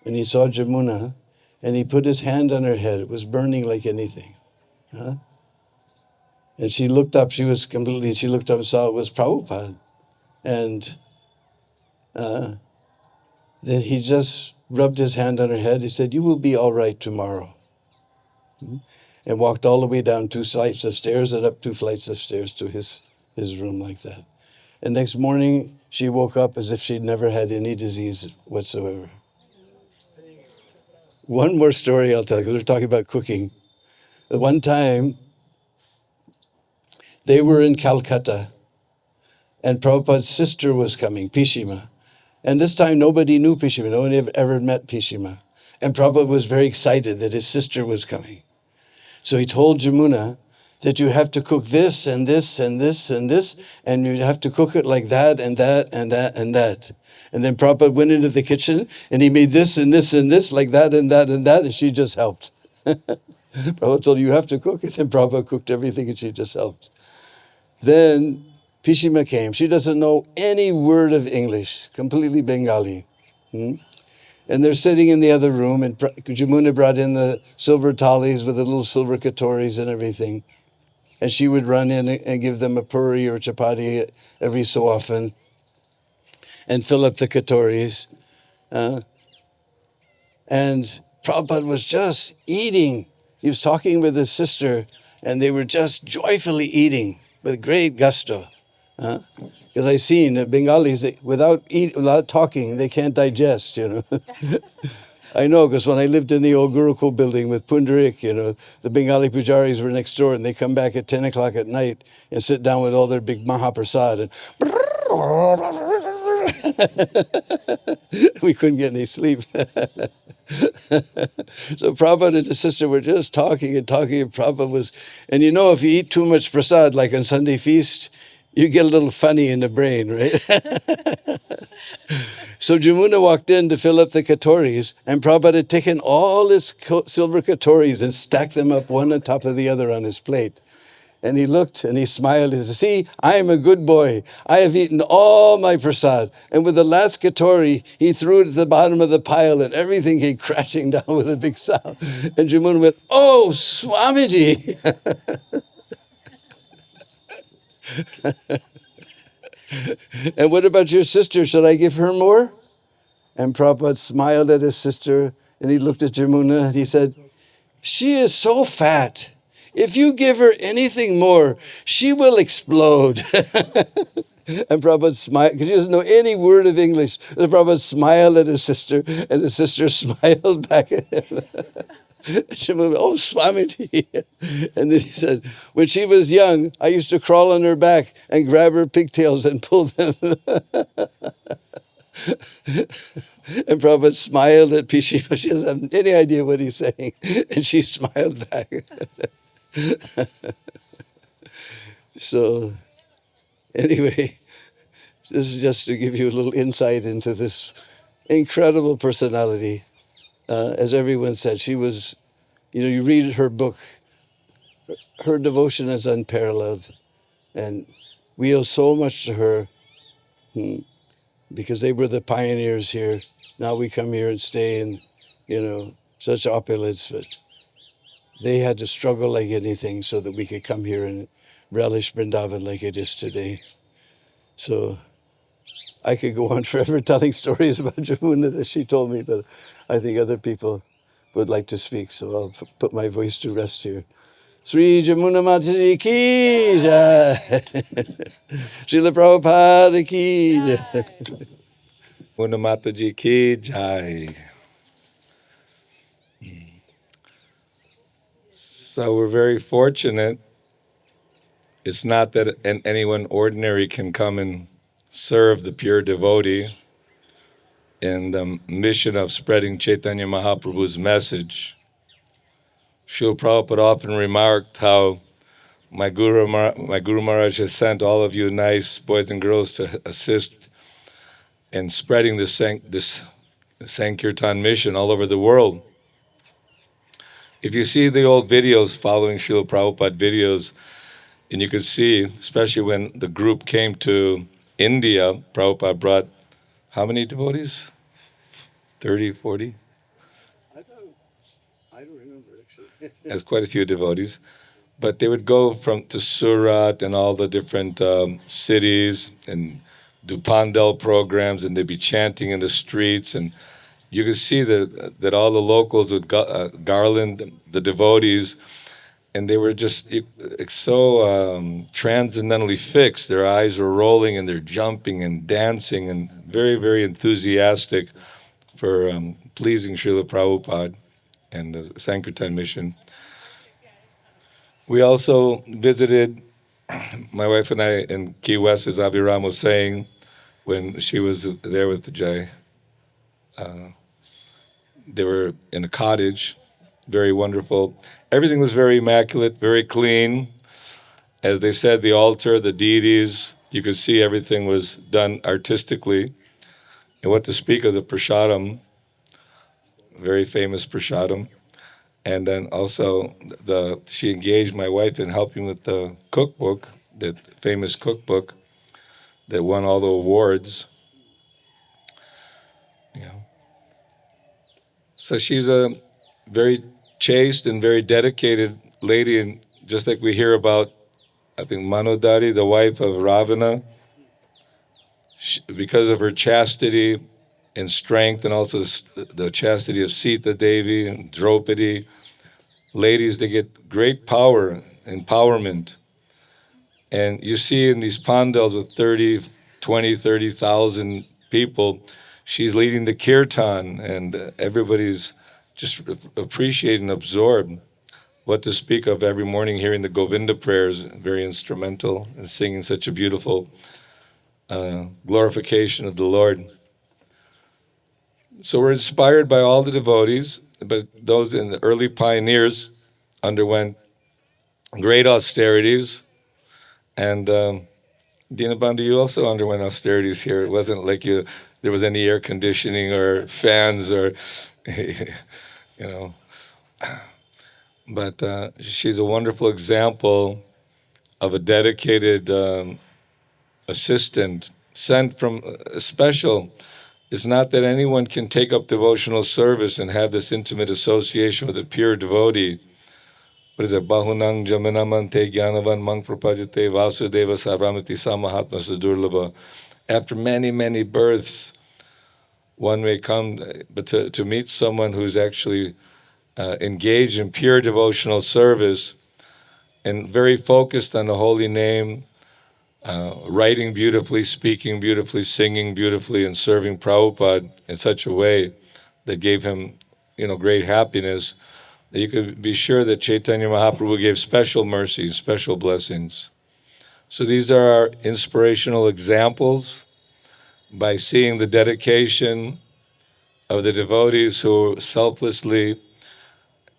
And he saw Yamuna, and he put his hand on her head. It was burning like anything. And she looked up, she looked up and saw it was Prabhupada. And then he just rubbed his hand on her head. He said, you will be all right tomorrow. And walked all the way down 2 flights of stairs and up 2 flights of stairs to his room like that. And next morning, she woke up as if she'd never had any disease whatsoever. One more story I'll tell you, because we're talking about cooking. At one time, they were in Calcutta, and Prabhupada's sister was coming, Pishima. And this time, nobody knew Pishima. No one had ever met Pishima. And Prabhupada was very excited that his sister was coming. So he told Yamuna that you have to cook this and this and this and this, and you have to cook it like that and that and that and that. And then Prabhupada went into the kitchen, and he made this and this and this, like that and that and that, and she just helped. Prabhupada told her, you have to cook it. Then Prabhupada cooked everything, and she just helped. Then Pishima came. She doesn't know any word of English, completely Bengali. And they're sitting in the other room, and Yamuna brought in the silver thalis with the little silver katoris and everything. And she would run in and give them a puri or chapati every so often and fill up the katoris. And Prabhupada was just eating. He was talking with his sister, and they were just joyfully eating with great gusto. Because I seen that Bengalis, without talking, they can't digest, I know, because when I lived in the old Gurukul building with Pundarik, the Bengali pujaris were next door, and they come back at 10 o'clock at night and sit down with all their big Mahaprasad, and we couldn't get any sleep. So Prabhupada and the sister were just talking, and Prabhupada was, and if you eat too much prasad, like on Sunday feast, you get a little funny in the brain, right? So Yamuna walked in to fill up the katoris, and Prabhupada had taken all his silver katoris and stacked them up one on top of the other on his plate. And he looked and he smiled and said, "See, I am a good boy. I have eaten all my prasad." And with the last katori, he threw it at the bottom of the pile, and everything came crashing down with a big sound. And Yamuna went, "Oh, Swamiji." "And what about your sister? Should I give her more?" And Prabhupada smiled at his sister, and he looked at Yamuna, and he said, "She is so fat. If you give her anything more, she will explode." And Prabhupada smiled, because he doesn't know any word of English. And Prabhupada smiled at his sister, and his sister smiled back at him. Yamuna, "Oh, Swamiji." And then he said, "When she was young, I used to crawl on her back and grab her pigtails and pull them." And Prabhupada smiled at Pishima. She doesn't have any idea what he's saying. And she smiled back. So, anyway, this is just to give you a little insight into this incredible personality. As everyone said, she was, you read her book, her devotion is unparalleled. And we owe so much to her. Because they were the pioneers here. Now we come here and stay in, such opulence, but they had to struggle like anything so that we could come here and relish Vrindavan like it is today. So I could go on forever telling stories about Yamuna that she told me, but I think other people would like to speak, so I'll put my voice to rest here. Sri Yamuna Mātājī ki jai. Srila Prabhupada ki jai. Yamuna Mātājī ki jai. So we're very fortunate. It's not that anyone ordinary can come and serve the pure devotee in the mission of spreading Chaitanya Mahaprabhu's message. Srila Prabhupada often remarked how my Guru Maharaj has sent all of you nice boys and girls to assist in spreading this Sankirtan mission all over the world. If you see the old videos, following Srila Prabhupada videos, and you can see, especially when the group came to India, Prabhupada brought how many devotees? 30, 40? I don't remember actually. Has quite a few devotees. But they would go to Surat and all the different cities and do pandal programs, and they'd be chanting in the streets, and you could see that all the locals would garland the devotees, and they were just so transcendently fixed. Their eyes were rolling, and they're jumping and dancing, and very, very enthusiastic for pleasing Srila Prabhupada and the Sankirtan mission. We also visited, my wife and I, in Key West, as Abhiram was saying, when she was there with Jai. They were in a cottage, very wonderful. Everything was very immaculate, very clean. As they said, the altar, the deities, you could see everything was done artistically. And what to speak of the prasadam, very famous prasadam. And then also, she engaged my wife in helping with the cookbook, the famous cookbook that won all the awards. Yeah. So she's a very chaste and very dedicated lady, and just like we hear about, I think, Manodari, the wife of Ravana, because of her chastity and strength, and also the chastity of Sita Devi and Draupadi, ladies, they get great power, empowerment. And you see in these pandals with 30,000 people, she's leading the kirtan, and everybody's just appreciate and absorb. What to speak of every morning hearing the Govinda prayers, very instrumental in singing such a beautiful glorification of the Lord. So we're inspired by all the devotees, but those in the early pioneers underwent great austerities. And Dinabandhu, you also underwent austerities here. It wasn't like there was any air conditioning or fans or, But she's a wonderful example of a dedicated assistant sent from a special. It's not that anyone can take up devotional service and have this intimate association with a pure devotee. What is it? Bahunang jamanamante gyanavan mang prapajate vasudeva saramati samahatma sudurlabha. After many, many births, one may come, but to meet someone who's actually engaged in pure devotional service and very focused on the holy name, writing beautifully, speaking beautifully, singing beautifully, and serving Prabhupada in such a way that gave him, great happiness, that you could be sure that Chaitanya Mahaprabhu gave special mercy, special blessings. So these are our inspirational examples by seeing the dedication of the devotees who selflessly,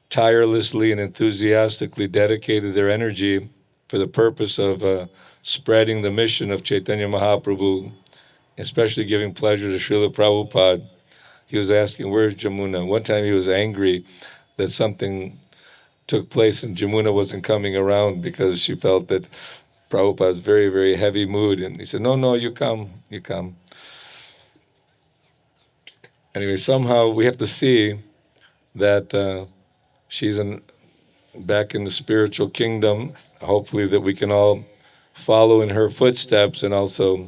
tirelessly, and enthusiastically dedicated their energy for the purpose of spreading the mission of Chaitanya Mahaprabhu, especially giving pleasure to Srila Prabhupada. He was asking, where's Yamuna? One time he was angry that something took place and Yamuna wasn't coming around because she felt that Prabhupada's very, very heavy mood. And he said, no, you come. Anyway, somehow we have to see that she's back in the spiritual kingdom. Hopefully that we can all follow in her footsteps and also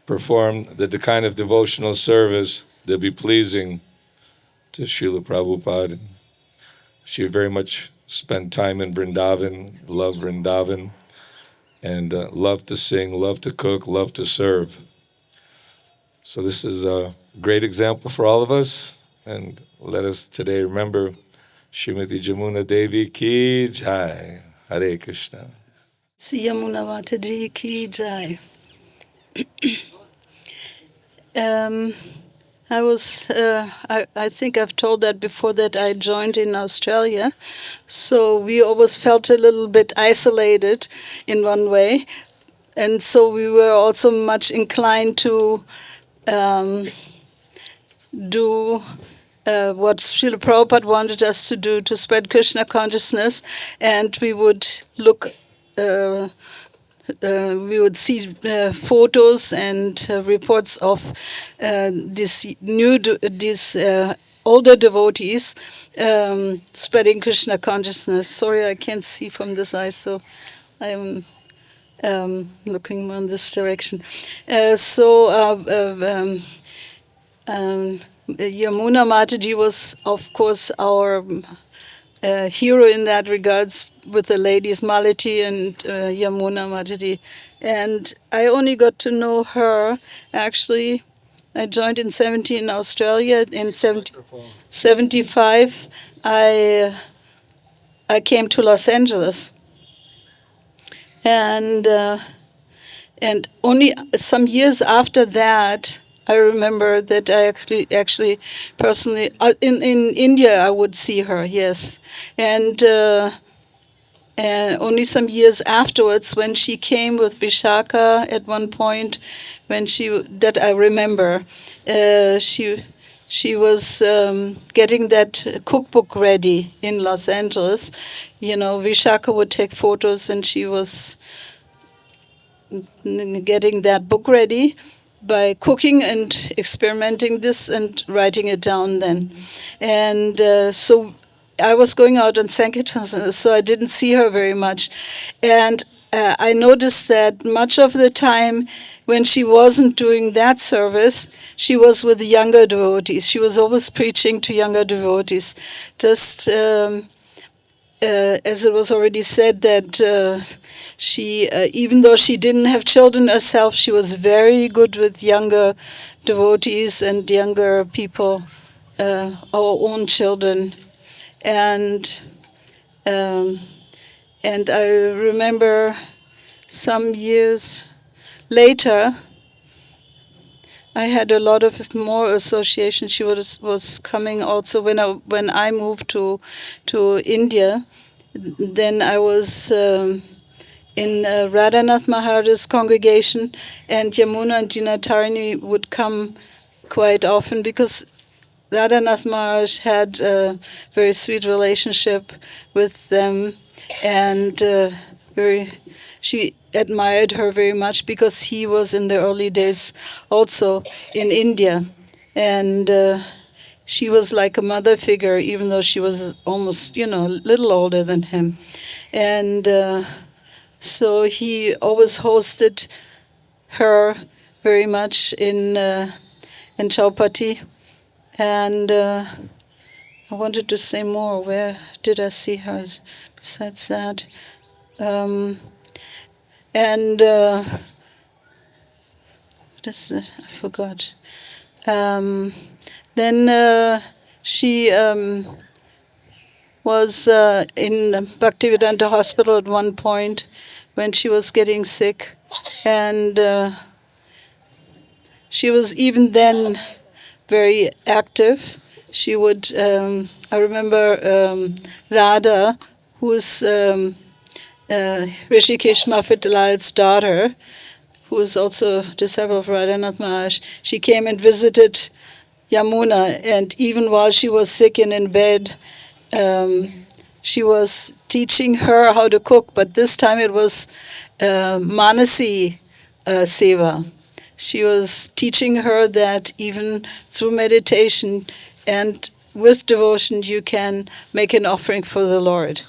perform the kind of devotional service that be pleasing to Srila Prabhupada. She very much spent time in Vrindavan, loved Vrindavan, and loved to sing, loved to cook, loved to serve. So this is a great example for all of us, and let us today remember Śrīmatī Yamuna Devi ki jai. Hare Krishna. Yamuna Mātājī ki jai. I think I've told that before, that I joined in Australia. So we always felt a little bit isolated in one way. And so we were also much inclined to do what Srila Prabhupada wanted us to do, to spread Krishna consciousness. And we would look, we would see photos and reports of these older devotees spreading Krishna consciousness. Sorry, I can't see from this eye, so I'm looking in this direction. Yamuna Mātājī was, of course, our hero in that regards, with the ladies Malati and Yamuna Mātājī. And I only got to know her, actually, I joined in 70 in Australia. In 75, I came to Los Angeles. And only some years after that, I remember that I actually personally, in India, I would see her, yes. And only some years afterwards, when she came with Vishaka at one point, that I remember, she was getting that cookbook ready in Los Angeles. Vishaka would take photos, and she was getting that book ready by cooking and experimenting this and writing it down then. And so I was going out on Sankirtan, so I didn't see her very much. And I noticed that much of the time when she wasn't doing that service, she was with the younger devotees. She was always preaching to younger devotees. Just as it was already said, that she, even though she didn't have children herself, she was very good with younger devotees and younger people, our own children. And I remember some years later, I had a lot of more association. She was coming also when I moved to India. Then I was in Radhanath Maharaj's congregation, and Yamuna and Dinatarani would come quite often because Radhanath Maharaj had a very sweet relationship with them, and she admired her very much because he was in the early days also in India, and she was like a mother figure, even though she was almost, a little older than him. And so he always hosted her very much in Chaupati. And I wanted to say more. Where did I see her besides that? I forgot. Then she was in Bhaktivedanta hospital at one point when she was getting sick, and she was even then very active. She would, I remember Radha, who is Rishikesh Mafitla's daughter, who was also a disciple of Radhanath Maharaj. She came and visited Yamuna, and even while she was sick and in bed, she was teaching her how to cook, but this time it was Manasi Seva. She was teaching her that even through meditation and with devotion you can make an offering for the Lord.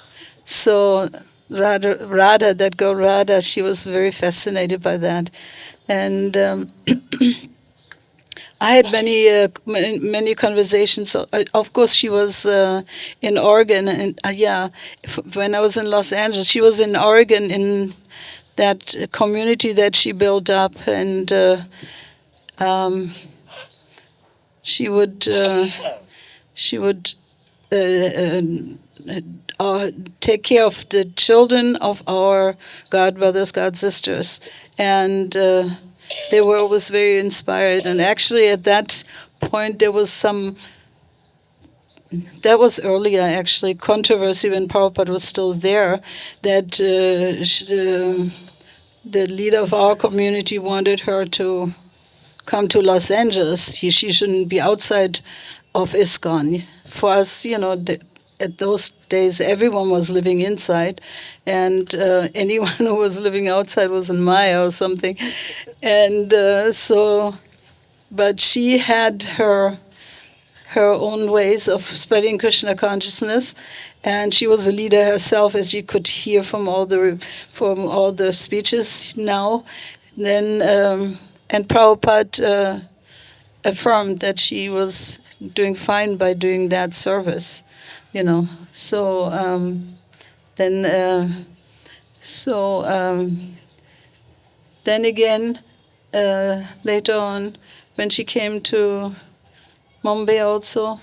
So Radha, that girl Radha, she was very fascinated by that. And I had many conversations. Of course, she was in Oregon, and when I was in Los Angeles, she was in Oregon in that community that she built up, and she would take care of the children of our God brothers, God sisters, and they were always very inspired. And actually, at that point, there was that was earlier, actually, controversy when Prabhupada was still there, that the leader of our community wanted her to come to Los Angeles. She shouldn't be outside of ISKCON. For us, at those days, everyone was living inside, and anyone who was living outside was in Maya or something. And but she had her own ways of spreading Krishna consciousness, and she was a leader herself, as you could hear from all the speeches now. Then and Prabhupada affirmed that she was doing fine by doing that service, So then again, later on, when she came to Mumbai also,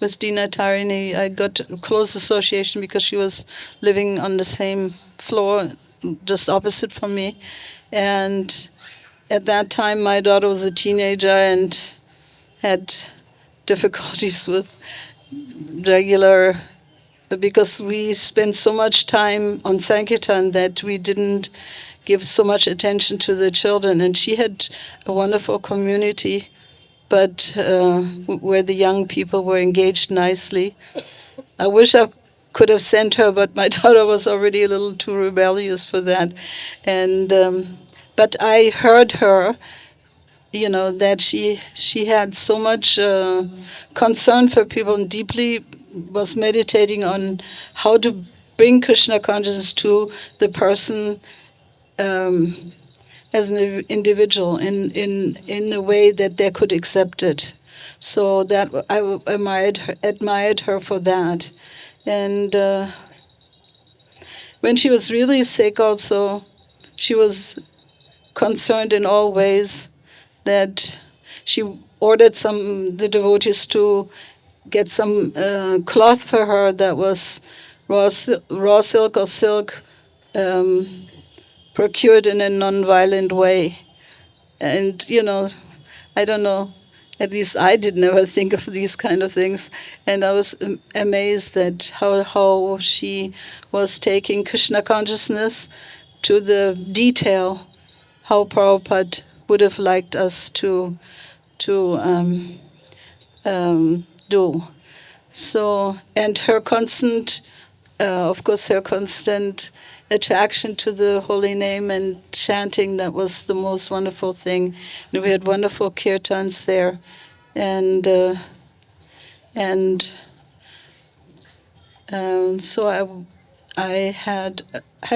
with Dina Tarini, I got a close association because she was living on the same floor, just opposite from me. And at that time, my daughter was a teenager and had difficulties with because we spent so much time on Sankirtan that we didn't give so much attention to the children. And she had a wonderful community, but where the young people were engaged nicely. I wish I could have sent her, but my daughter was already a little too rebellious for that. And but I heard her, that she had so much concern for people and deeply was meditating on how to bring Krishna consciousness to the person as an individual in a way that they could accept it. So that I admired her for that. And when she was really sick also, she was concerned in all ways that she ordered the devotees to get some cloth for her that was raw silk or silk procured in a non-violent way. And, I don't know, at least I did never think of these kind of things. And I was amazed at how she was taking Krishna consciousness to the detail, how Prabhupada would have liked us to do. So, and her constant, of course, her constant attraction to the holy name and chanting, that was the most wonderful thing. And we had wonderful kirtans there. And so I had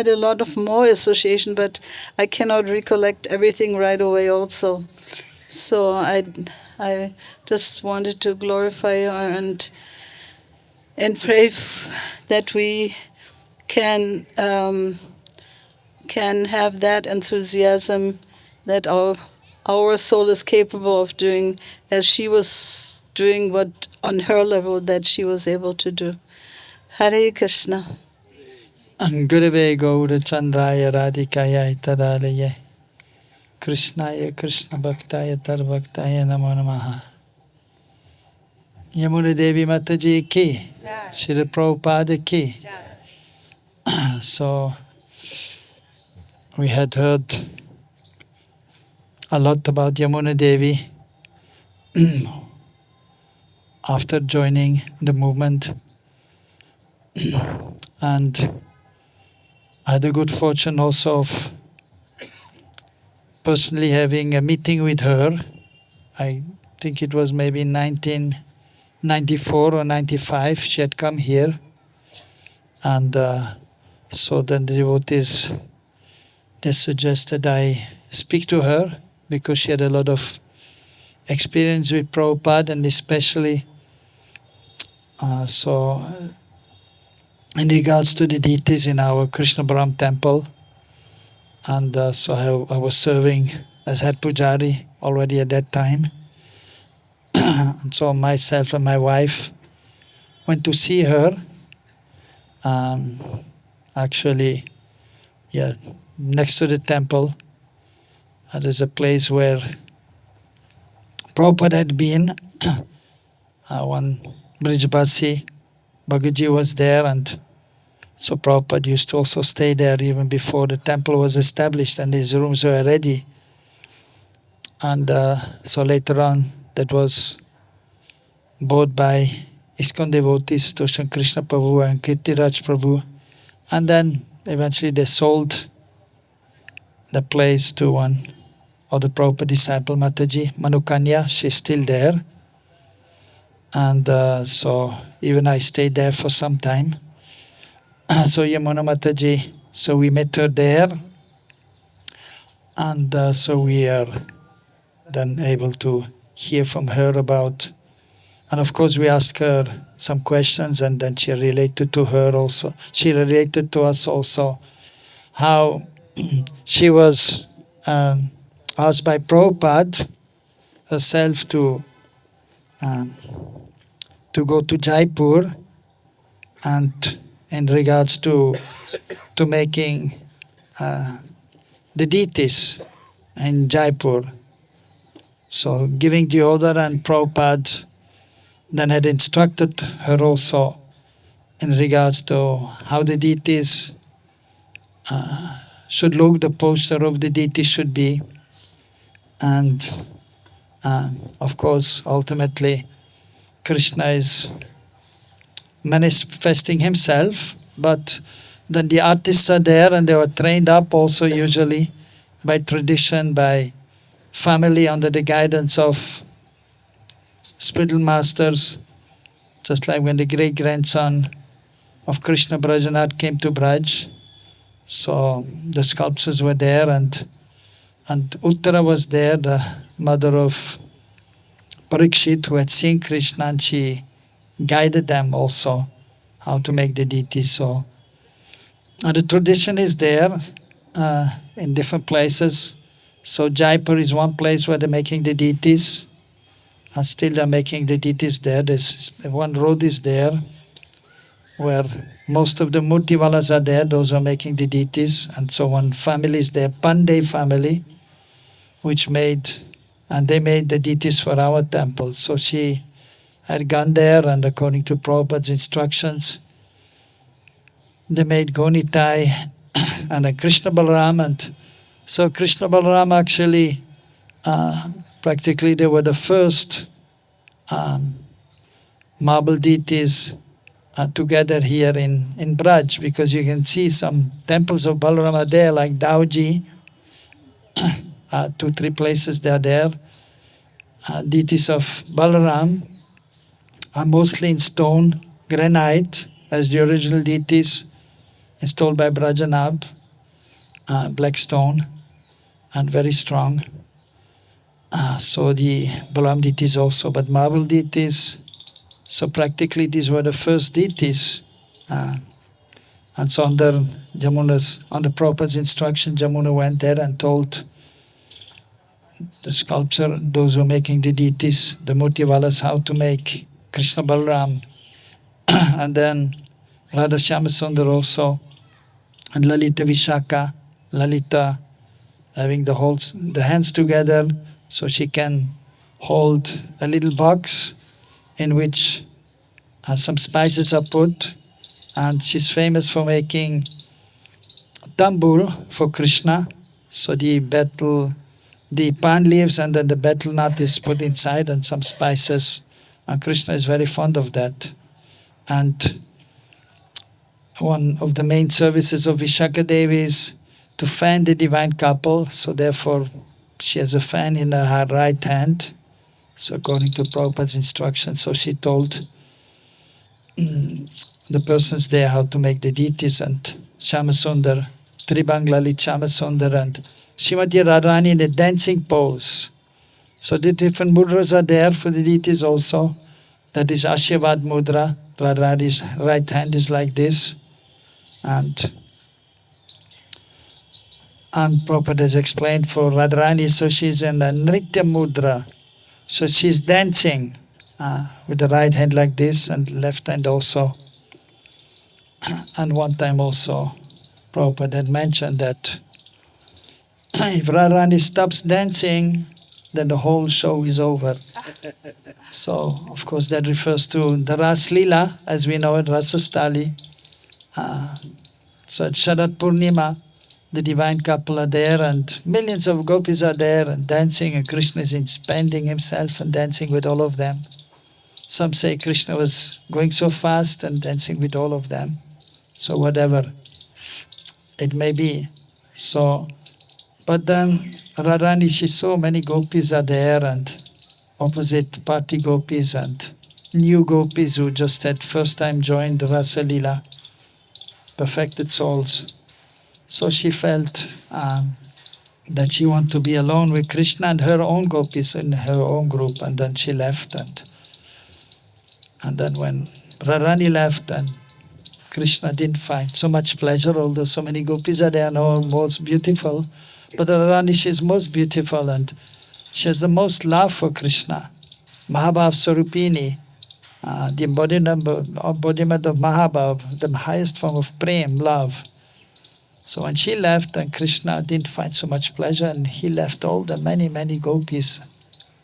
a lot of more association, but I cannot recollect everything right away also. So I just wanted to glorify her and pray that we can have that enthusiasm that our soul is capable of doing, as she was doing what on her level that she was able to do. Hare Krishna. Gurave Gaura Chandraya Radhikaya Itadalaye Krishnaya Krishna Bhaktaya Tarbhaktaya Namo Namaha. Yamuna Devi Mātājī ki, Srila Prabhupada ki. So we had heard a lot about Yamuna Devi after joining the movement, and I had the good fortune also of personally having a meeting with her. I think it was maybe 1994 or 95. She had come here, and so then the devotees, they suggested I speak to her because she had a lot of experience with Prabhupada, and especially in regards to the deities in our Krishna Brahm temple. And so I was serving as head pujari already at that time. And so myself and my wife went to see her. Actually, next to the temple, there's a place where Prabhupada had been. One Brijbasi, Bhagaji was there, and so Prabhupada used to also stay there even before the temple was established and his rooms were ready. And so later on, that was bought by ISKCON devotees, Toshan Krishna Prabhu and Kirtiraj Prabhu. And then eventually they sold the place to one of the Prabhupada disciple, Mātājī, Manukanya. She's still there. And so even I stayed there for some time. So Yamuna Mātājī, so we met her there. And so we are then able to hear from her about, and of course we asked her some questions, and then she related to her also. She related to us also how she was asked by Prabhupada herself to go to Jaipur, and in regards to making the deities in Jaipur. So giving the order, and Prabhupada then had instructed her also in regards to how the deities should look, the posture of the deity should be. And of course, ultimately, Krishna is manifesting himself, but then the artists are there, and they were trained up also usually by tradition, by family, under the guidance of spiritual masters, just like when the great-grandson of Krishna Brajanath came to Braj. So the sculptures were there, and Uttara was there, the mother of Parikshit, who had seen Krishna, and she guided them also how to make the deity. So And the tradition is there in different places. So Jaipur is one place where they're making the deities. And still they're making the deities there. There's one road is there where most of the Murtiwalas are there, those are making the deities. And so one family is there, Pandey family, which made, and they made the deities for our temple. So she had gone there, and according to Prabhupada's instructions, they made Gonitai and a Krishna Balaram. And so Krishna Balaram actually, practically they were the first marble deities together here in Braj, because you can see some temples of Balaram are there, like Dauji, 2-3 places they are there. Deities of Balaram are mostly in stone, granite, as the original deities installed by Brajanab, black stone, and very strong. So the Balaram deities also, but marble deities. So practically these were the first deities. And so under Prabhupada's instruction, Yamuna went there and told the sculpture, those who were making the deities, the Murtiwalas, how to make Krishna Balaram. And then Radha Shyamasundar also, and Lalita Vishaka, Lalita having the hands together so she can hold a little box in which some spices are put, and she's famous for making tambur for Krishna. So the pan leaves and then the betel nut is put inside and some spices, and Krishna is very fond of that. And one of the main services of Vishaka Devi is to fan the divine couple, so therefore she has a fan in her right hand. So according to Prabhupada's instruction, so she told the persons there how to make the deities, and Shyamasundar, Tribang Lalit Shyamasundar and Śrīmatī Radharani in a dancing pose. So the different mudras are there for the deities also. That is Ashirvad mudra. Radharani's right hand is like this. And Prabhupada has explained for Radharani, so she's in a Nritya mudra. So she's dancing with the right hand like this and left hand also. And one time also, Prabhupada had mentioned that if Radharani stops dancing, then the whole show is over. So, of course, that refers to the Ras Lila, as we know it, Rasastali. So at Sharat Purnima, the divine couple are there and millions of gopis are there and dancing, and Krishna is expanding himself and dancing with all of them. Some say Krishna was going so fast and dancing with all of them. So whatever it may be. So, but then Radharani, she saw many gopis are there, and opposite party gopis and new gopis who just had first time joined the Rasa Lila, perfected souls. So she felt that she wanted to be alone with Krishna and her own gopis in her own group, and then she left. And then when Radharani left, and Krishna didn't find so much pleasure, although so many gopis are there and all most beautiful. But Radharani, she is most beautiful and she has the most love for Krishna. Mahabhav Sarupini, the embodiment of Mahabhav, the highest form of prem, love. So when she left, then Krishna didn't find so much pleasure, and he left all the many, many gopis.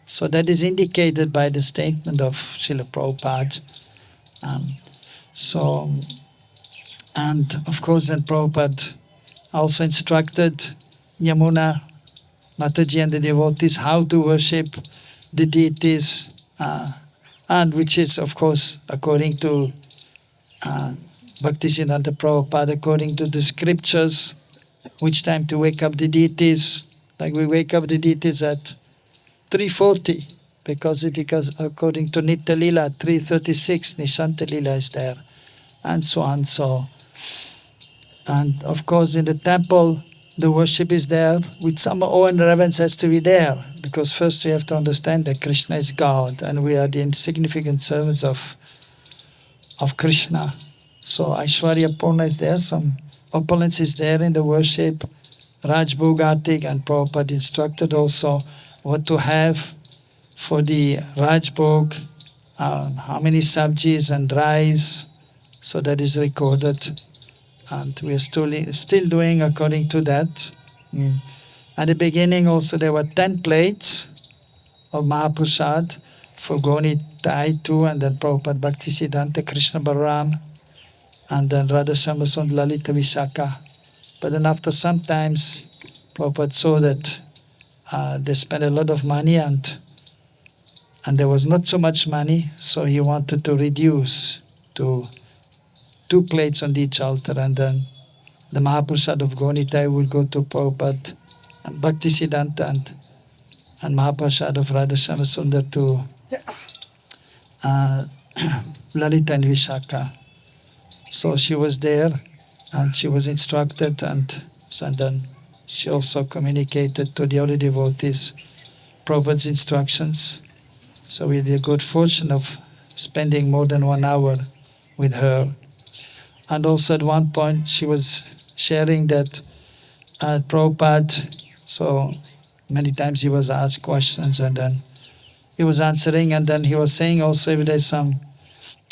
So that is indicated by the statement of Srila Prabhupada. And of course then Prabhupada also instructed Yamuna, Mātājī and the devotees how to worship the deities, and which is of course according to Bhaktisiddhanta Prabhupada, according to the scriptures, which time to wake up the deities. Like we wake up the deities at 3:40, because according to Nitya Lila, 3:36, Nishanta Lila is there, and so on. And of course in the temple, the worship is there with some awe and reverence has to be there, because first we have to understand that Krishna is God and we are the insignificant servants of Krishna. So Aishwarya Purna is there, some opulence is there in the worship. Rajbhog Artik, and Prabhupada instructed also what to have for the Rajbhog, how many sabjis and rice, so that is recorded. And we are still doing according to that. At the beginning also there were 10 plates of Mahaprasad for Goni Tai too, and then Prabhupada Bhaktisiddhanta, Krishna Balaram, and then Radha Sambasund, Lalita Vishaka. But then after some times, Prabhupada saw that they spent a lot of money and there was not so much money, so he wanted to reduce to 2 plates on each altar, and then the Mahaprasad of Gonitai will go to Prabhupada, and Bhaktisiddhanta and Mahaprasad of Radha Sundar to Lalita and Vishaka. So she was there and she was instructed, and then she also communicated to the other devotees Prabhupada's instructions. So we had the good fortune of spending more than 1 hour with her. And also at one point she was sharing that Prabhupada, so many times he was asked questions and then he was answering, and then he was saying also, if there's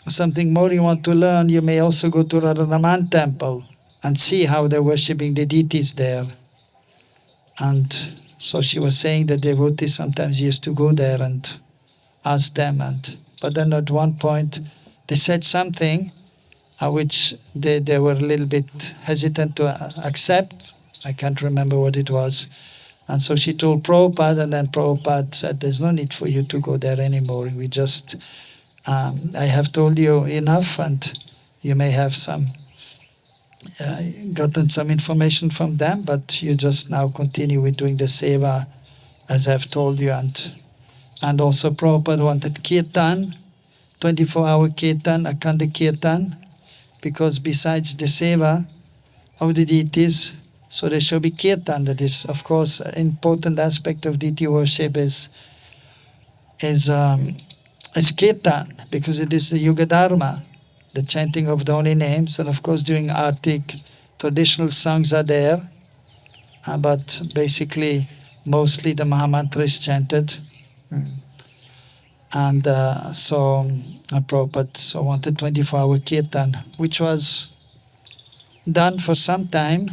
something more you want to learn, you may also go to Radharaman temple and see how they're worshipping the deities there. And so she was saying that devotees sometimes used to go there and ask them, but then at one point they said something which they were a little bit hesitant to accept. I can't remember what it was. And so she told Prabhupada, and then Prabhupada said, there's no need for you to go there anymore. We just, I have told you enough, and you may have gotten some information from them, but you just now continue with doing the seva as I've told you. And also Prabhupada wanted kirtan, 24-hour kirtan, Akhanda kirtan, because besides the seva of the deities, so there should be kirtan. That is, of course, an important aspect of deity worship is kirtan, because it is the Yuga Dharma, the chanting of the holy names. And of course, during Artik, traditional songs are there, but basically, mostly the Mahamantra is chanted. And so Prabhupada wanted 24-hour kirtan, which was done for some time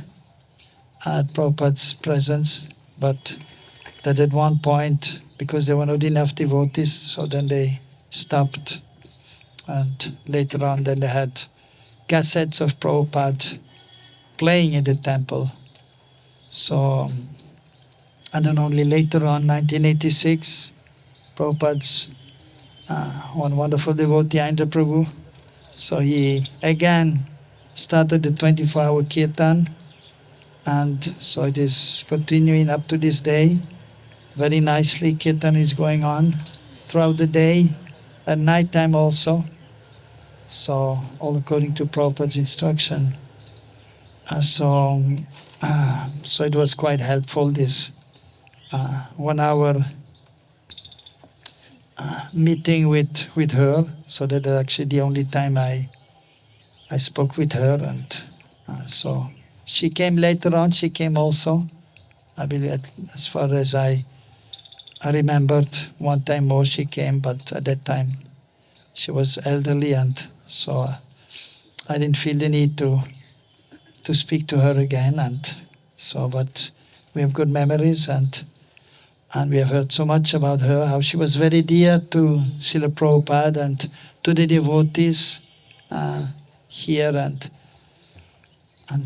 at Prabhupada's presence, but that at one point, because there were not enough devotees, so then they stopped. And later on, then they had cassettes of Prabhupada playing in the temple. So, and then only later on, 1986, Prabhupada's one wonderful devotee, Indra Prabhu, so he again started the 24-hour kirtan, and so it is continuing up to this day. Very nicely, kirtan is going on throughout the day, at night time also. So all according to Prabhupada's instruction. So it was quite helpful, this 1 hour meeting with her. So that actually the only time I spoke with her, and so she came later on. She came also, I believe, as far as I remembered, one time more she came, but at that time she was elderly, and so I didn't feel the need to speak to her again. And so, but we have good memories, and we have heard so much about her, how she was very dear to Srila Prabhupada and to the devotees here, and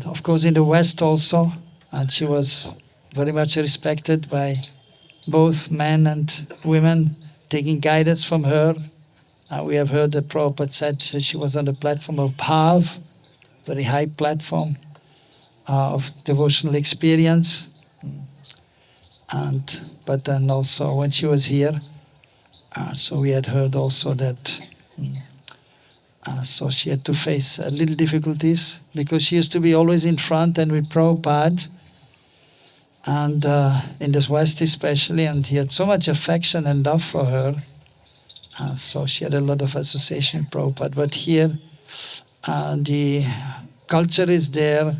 of course in the West also. And she was very much respected by both men and women, taking guidance from her. We have heard that Prabhupada said she was on the platform of Bhav, very high platform of devotional experience. But then also when she was here, so we had heard also that so she had to face little difficulties, because she used to be always in front and with Prabhupada, and in the West especially, and he had so much affection and love for her. So she had a lot of association with Prabhupada. But here, the culture is there,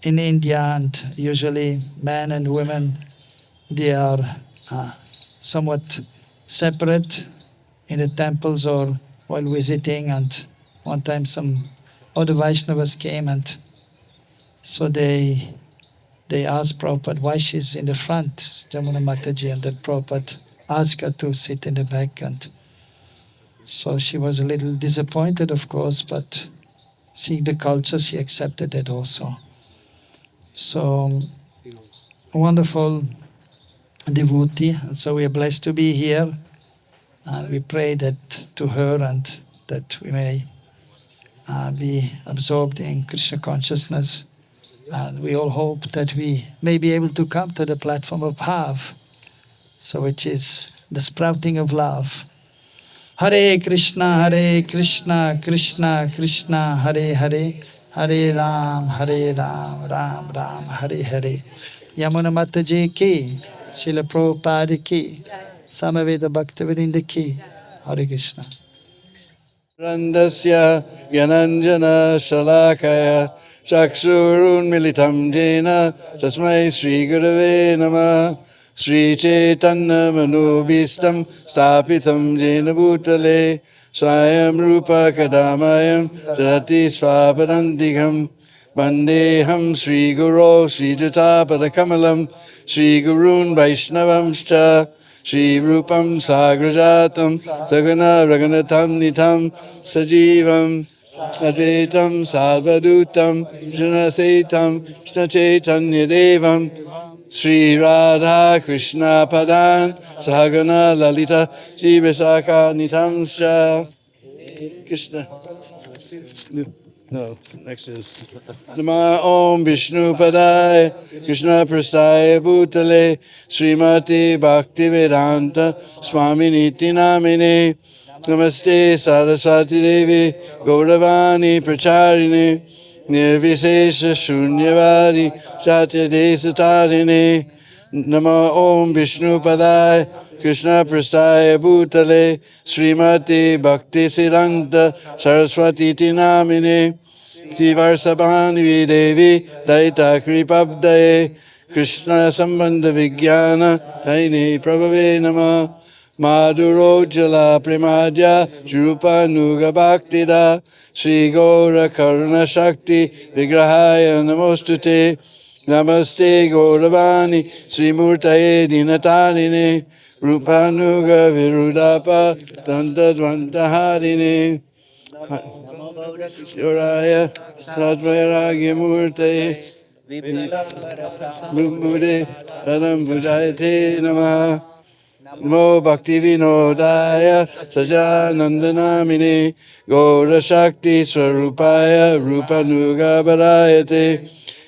in India, and usually men and women, they are somewhat separate in the temples or while visiting. And one time some other Vaishnavas came, and so they asked Prabhupada why she's in the front, Yamuna Mātājī, and then Prabhupada asked her to sit in the back. And so she was a little disappointed, of course, but seeing the culture, she accepted it also. So, a wonderful devotee, and so we are blessed to be here. And we pray that to her, and that we may be absorbed in Krishna consciousness. And we all hope that we may be able to come to the platform of Bhav, so which is the sprouting of love. Hare Krishna, Krishna Krishna, Hare Hare, Hare Ram, Ram Ram, Hare Hare. Yamuna Mātājī ki, Srila Prabhupada ki, Samaveda Bhaktivinoda ki, Hare Krishna. Randasya Gyananjana Shalakaya Chakshurun Militam Jena Tasmai Sri Gurave Namah Sri Chaitanya Manubhistam Stapitam Jena Bhutale Swayam Rupa Kadamayam Jati Svapadantikam Vandeham Sri Guru Sri Jatapada Kamalam Sri Gurun Vaishnavamscha Shri Rupam Sagrajatam Sagana Raganatam Nitam Sajivam Advaitam Sarvadutam Janasetam Krishna Chaitanya Devam Sri Radha Krishna Padan Sahagana Lalita Shri Visakha Nitam Sha Krishna. No, next is Nama Om Vishnu Padaya Krishna Prastaya Bhutale Śrīmatī Bhakti-vedanta Swaminiti Namine Namaste Saraswati Devi Gauravani Pracharine Nirvisesha Shunyavadi Satya Desatarine Nama Om Vishnu Padaya Krishna Prastaya Bhutale Śrīmatī Bhakti-vedanta Saraswati Namine Sivarsabhani Devi Daita Kripabdaye Krishna Sambandha Vijnana Daini Prabhave Nama Madhurojala Premadya Shrupa Nuga Bhaktida Sri Gaura Karuna Shakti Vigrahaya Namostute Namaste Gauravani Sri Murtaye Dinatarine Rupanuga Virudapa Danta Dvantaharine Yoraya Sadvairagya Murtaye Bhubhude Sadam Bhujayate Namah Namo Bhakti Vinodaya Sajanandanamine Gaura Shakti Swarupaya Rupanuga Bharayate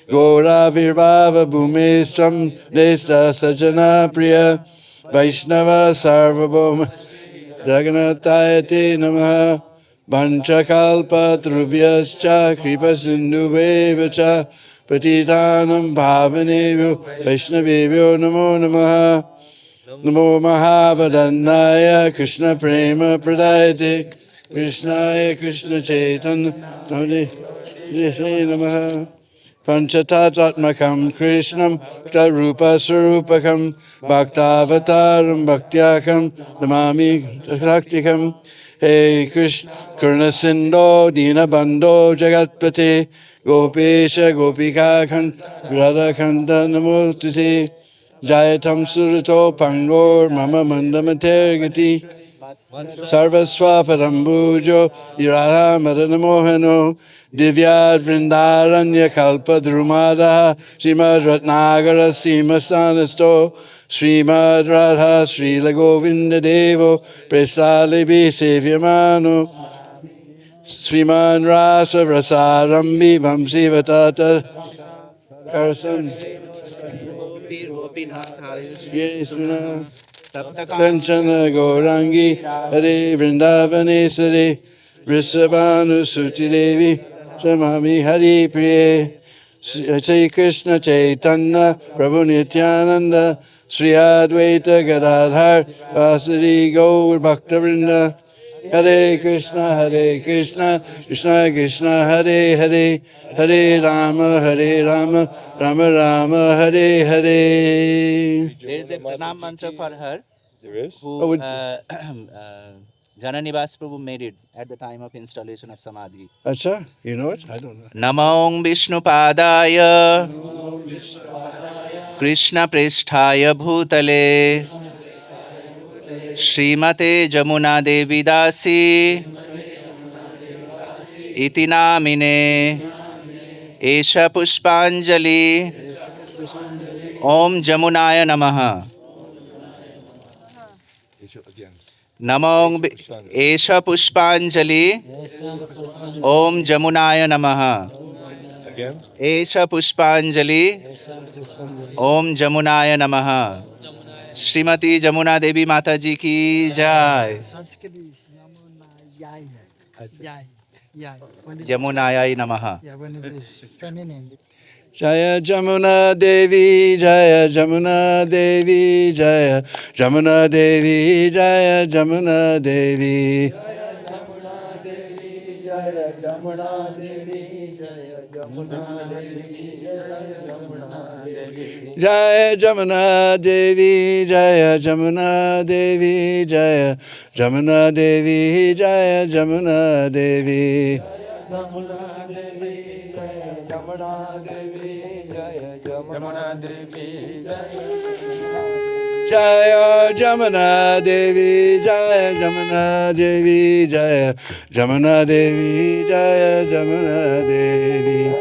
Gaura Virbhava Bhumestram Desta Sajana Priya Vaishnava Sarvabhauma Jagannatayate Namaha Vanchakalpa Trubhyascha Kripa Sindhubevacha Patitanam Bhavanebhyo Vaishnavebhyo Namo Namaha Namo Mahavadannaya Krishna Prema Pradayate Krishnaya Krishna Chaitanya Namaha Panchatatatmakam Krishnam Tarupa Sarupakam Bhaktavataram Bhaktyakam Namami Shaktikam Hey Krishna Karna Sindho Dina Bandho Jagatpate Gopesha Gopika Khan Radha Kanta Namostute Jayatam Surato Pangor Mama Mandamater Gati Sarvasva Parambujo Iraha Madanamohano Divyad Vrindaranya Kalpa Drumada Srimad Ratnagara Sima Sanasto Srimad Radha Srila Govinda Devo Presalibi Sevyamano Srimad Rasa Rasarambi Vamsi Vatata Karsan Yesuna Kanchana Gaurangi Hare Vrindavanesare Vrishabhanu Suti Devi Shamami Hari Priye Sri Krishna Chaitanya Prabhu Nityananda Sri Advaita Gadadhar Vasari Gaur Bhakta Vrinda Hare Krishna, Krishna Krishna, Hare Hare, Hare Rama, Rama Rama, Hare Hare. There is a pranam mantra for her. There is? Who Jananivas Prabhu made it at the time of installation of Samadhi. Acha, you know it? I don't know. Namong Vishnu Padaya Krishna Pristhaya Bhutale Śrīmatī Yamuna Devi Dasi Iti Namine Esha Pushpanjali Om Yamunaya Namaha. Again. Namong Esha Pushpanjali Om Yamunaya Namaha. Again. Esha Pushpanjali Om Yamunaya Namaha. Śrīmatī Yamuna Devi Mātājī ki jai. Sanskrit is Yamunā. Yamunāyai Namaha. Yeah, when it is feminine. Jaya Yamuna Devi, Jaya Yamuna Devi, Jaya Yamuna Devi, Jaya Yamuna Devi. Jaya Yamuna Devi, Jaya Yamuna Devi, Jaya Yamuna Devi, Jaya Yamuna Devi. Jaya Yamuna Devi, Jaya Yamuna Devi, Jaya Yamuna Devi, Jaya Yamuna Devi.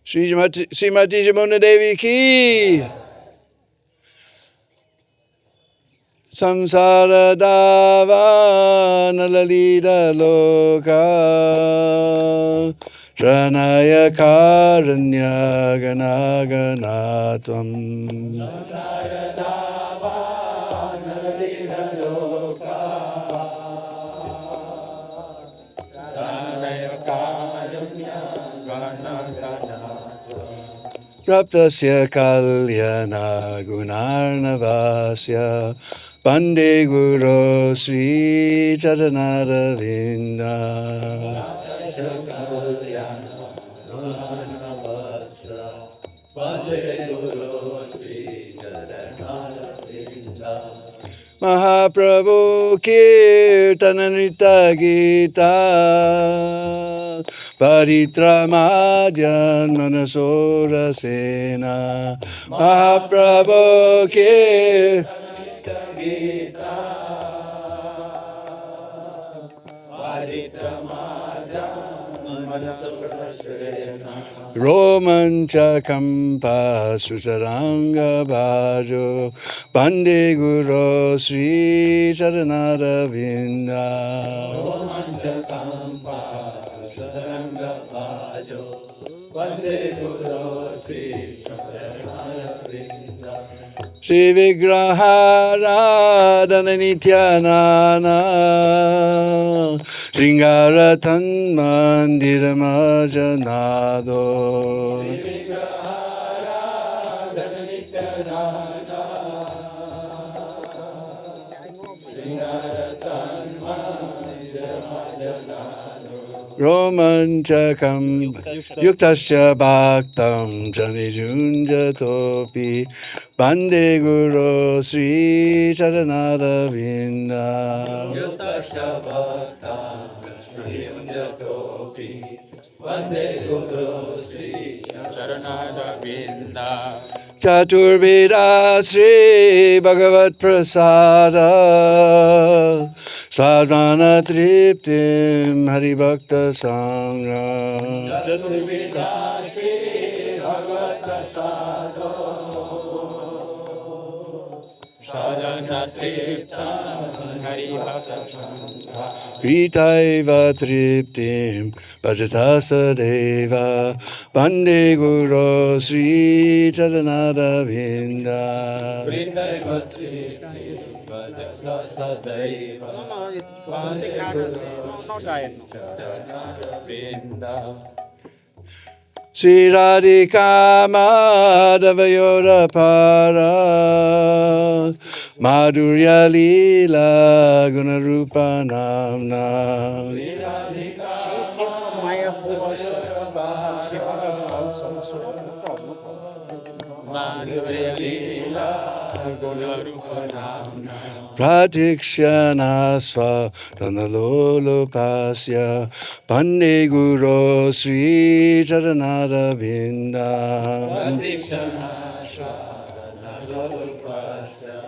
Śrīmatī Yamuna Devi ki. Samsara dava nalalita loka Shranaya karanya ganaganatam. Samsara dava nalalita loka Shranaya karanya ganaganatam. Praptasya kalyana gunarnavasya Pande Guru Sri Charanaravinda. Mahaprabhu Kirtananrita Gita Paritramadyan Manasora Sena. Mahaprabhu Kirtananrita Gita Paritramadyan Manasora Sena. Romancha Kampa Sutaranga Bhajo Pande Guru Sri Charanaravinda. Romancha Kampa Sutaranga Bhajo Pande Guru Sri Charanaravinda. Shri Vigraharadhana Nityanana Sringaratan Mandiramajanado. Romanchakam yuktascha bhaktam janijunjatopi Bande Guru Sri Charanaravinda. Yuktascha bhaktam janijunjatopi Bande Guru Sri Charanaravinda. Chaturveda Sri Bhagavat Prasada Sadvana Triptim Hari Bhakta Sangram. Chaturveda Sri Bhagavat Prasada Sadvana Triptim Hari Bhakta Sangram. Ritaiva Triptim Bhajatasa Deva Bande Guru Sri Charanaravinda. Ritaiva Triptim Bhajatasa Deva Bande Guru Sri Charanaravinda. Sri Radhika Madhavayoda Para Madhurya Lila Gunarupa Namna. She's here from Mayapur. Pratikshana sva dhanalolo pasya Pande Guru Sri Charanara Vinda. Pratikshana sva dhanalolo pasya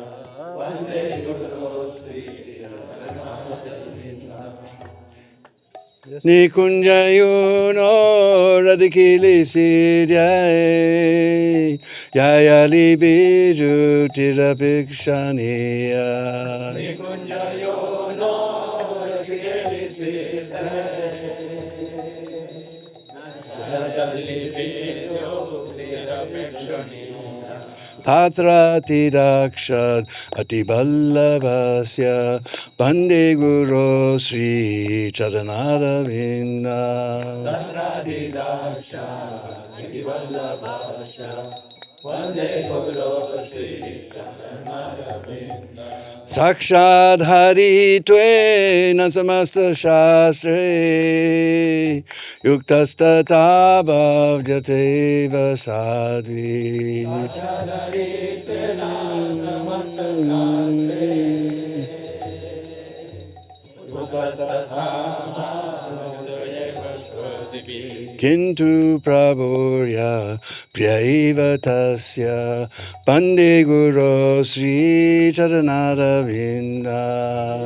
Pande Guru Sri Charanara Vinda. Nikunjayuno radikili siddhyaye Yayali biju tirapikshaniya. Nikunjayuno radikili siddhyaye Yayali biju tirapikshaniya. Tatra tidakshad atiballabhasya Bande Guru Sri Charanara Vinda. Tatra tidakshad atiballabhasya Bande Guru Sri Charanara Vinda. Sakshad Hari Tvena Samasta Shastre Yuktastata Bhavjateva Sadvi. Sakshad Hari Tvena Samasta Shastre Yuktastata Bhavjateva Sadvi. Kintu Prabhurya Priyaiva Tasya Bande Guru Sri Charanara Vinda.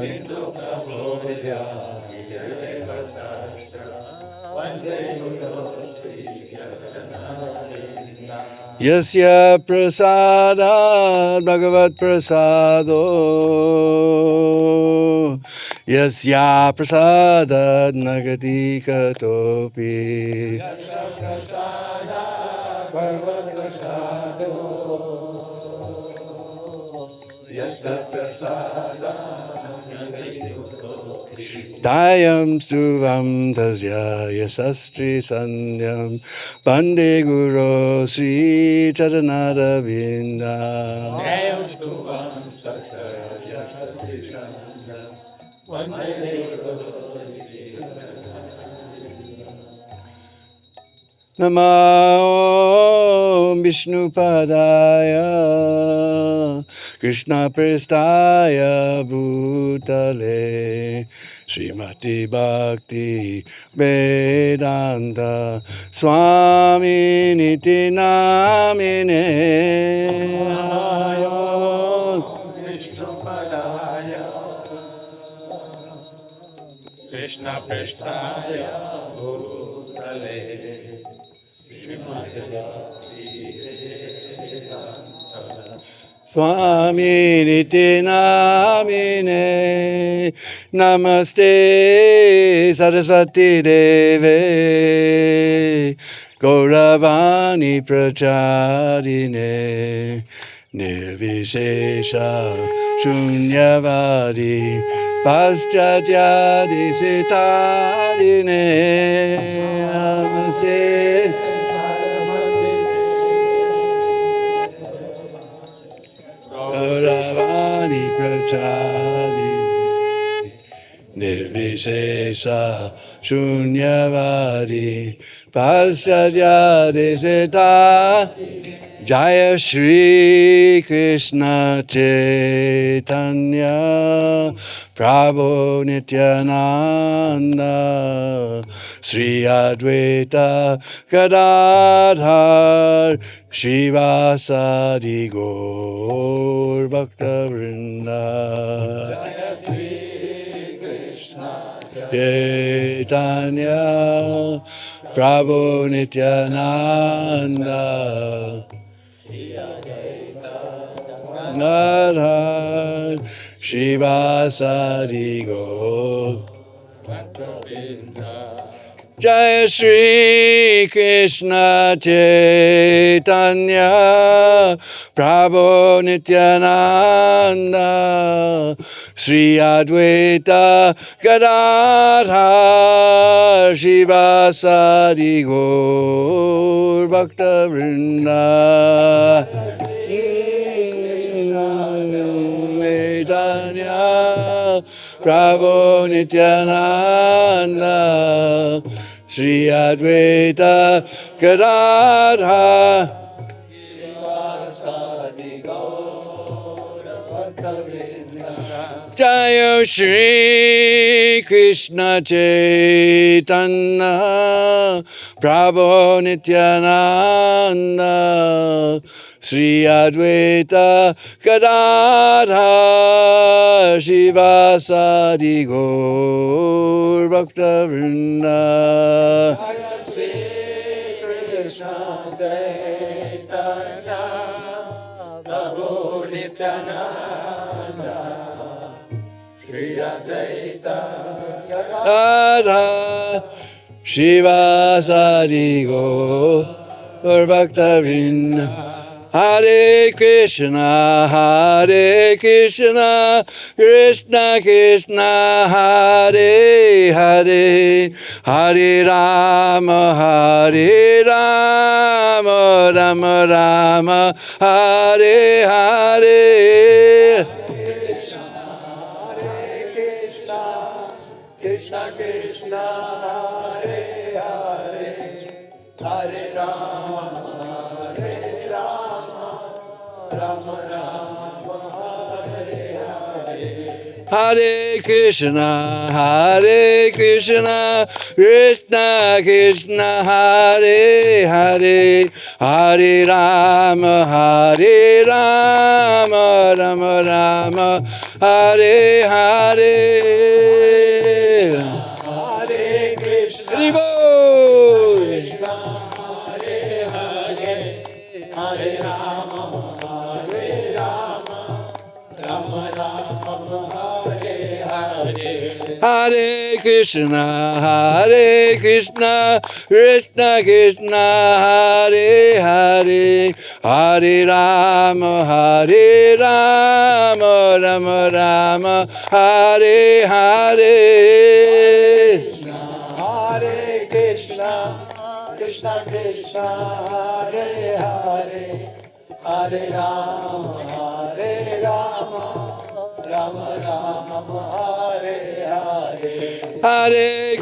Kintu Prabhurya Priyaiva Tasya Bande Guru Sri Charanara Vinda. Yasya Prasada Bhagavat Prasado Yasya Prasada Nagati Katopi. Yasya Prasada Bhagavat Prasado Yasya Prasada Nagati Katopi. Dayam Stuvam Tasya Yasastri Sandhyam Bande Guru Sri Charanara Vinda. Dayam Stuvam Tasya Yasastri Sandhyam Bande Guru Sri Namo Vishnu Padaya Krishna Prestaya Bhutale Śrīmatī Bhakti Vedanta Swami Niti Namine. Vishnu Padaya Krishna Prestaya Bhutale Swami Niti Namine. Namaste Saraswati Deve Gauravani Pracharine Nirvishesha Shunyavadi Paschatya Disitarine. Namaste Gauravani Pracharine Nirvishesha Shunyavadi Paschatya Desita. Jaya Shri Krishna Chaitanya Prabhu Nityananda Sri Advaita Gadadhar Shivasadi Gaur Bhakta Vrinda. Jaya Shri Krishna Chaitanya Prabhu Nityananda Gadadhar Shivasadi Gaur Jaya Shri Krishna Chaitanya Prabhu Nityananda Sri Advaita Gadadhar Shivasadi Gaur Bhakta Vrinda Chaitanya Prabhu Nityananda Sri Advaita Gadadhar Jaya Shri Krishna Chaitanya Prabhu Nityananda Sri Advaita Gadadhar Shivasadi Gaur Bhakta Vrinda Radha Shivasadi Gaur Bhakta Vrinda Hare Krishna, Krishna Krishna, Hare Hare, Hare Rama, Rama Rama, Hare Hare. Krishna Krishna, Hare Hare, Hare Rama, Rama Rama, Hare Hare. Hare Krishna, Krishna Krishna, Hare Hare, Hare Rama, Rama Rama, Hare Hare. Hare Krishna, Krishna Hare Hare, Hare Rama, Rama Rama, Hare Hare. Hare Krishna, Krishna Krishna, Hare Hare, Hare Rama, Rama Rama, Hare Hare. Hare Krishna, Krishna Krishna, Hare Hare, Hare Rama, Rama Rama, Hare Hare. Hare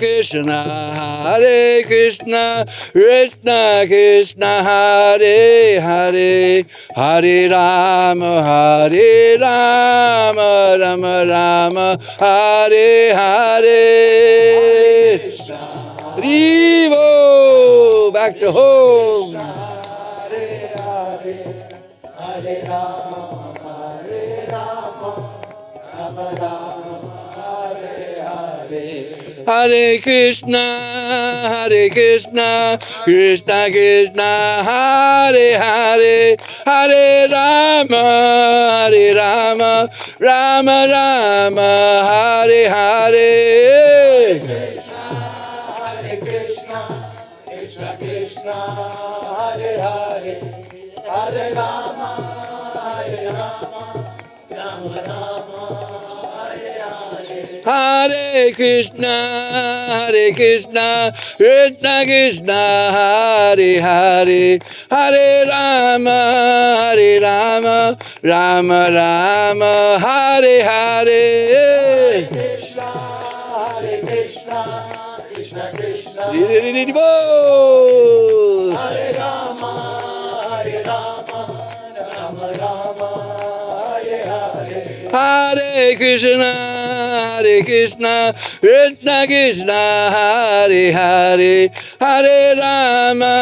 Krishna, Krishna Krishna, Hare Hare, Hare Rama, Rama Rama, Hare Hare. Rivo, back to home. Hare Hare, Hare Rama, Rama Rama, Hare Hare. Hare Krishna, Krishna Krishna, Hare Hare, Hare Rama, Rama Rama, Hare Hare. Krishna, Krishna, Hare Hare, Hare Rama, Rama Rama, Hare Hare. Hare Krishna, Krishna Krishna, Hare Hare, Hare Rama, Rama Rama, Hare Hare. Krishna, Krishna Krishna, Hare Rama, Rama Rama, Hare Hare. Hare Krishna, Krishna Krishna, Hare Hare, Hare Rama,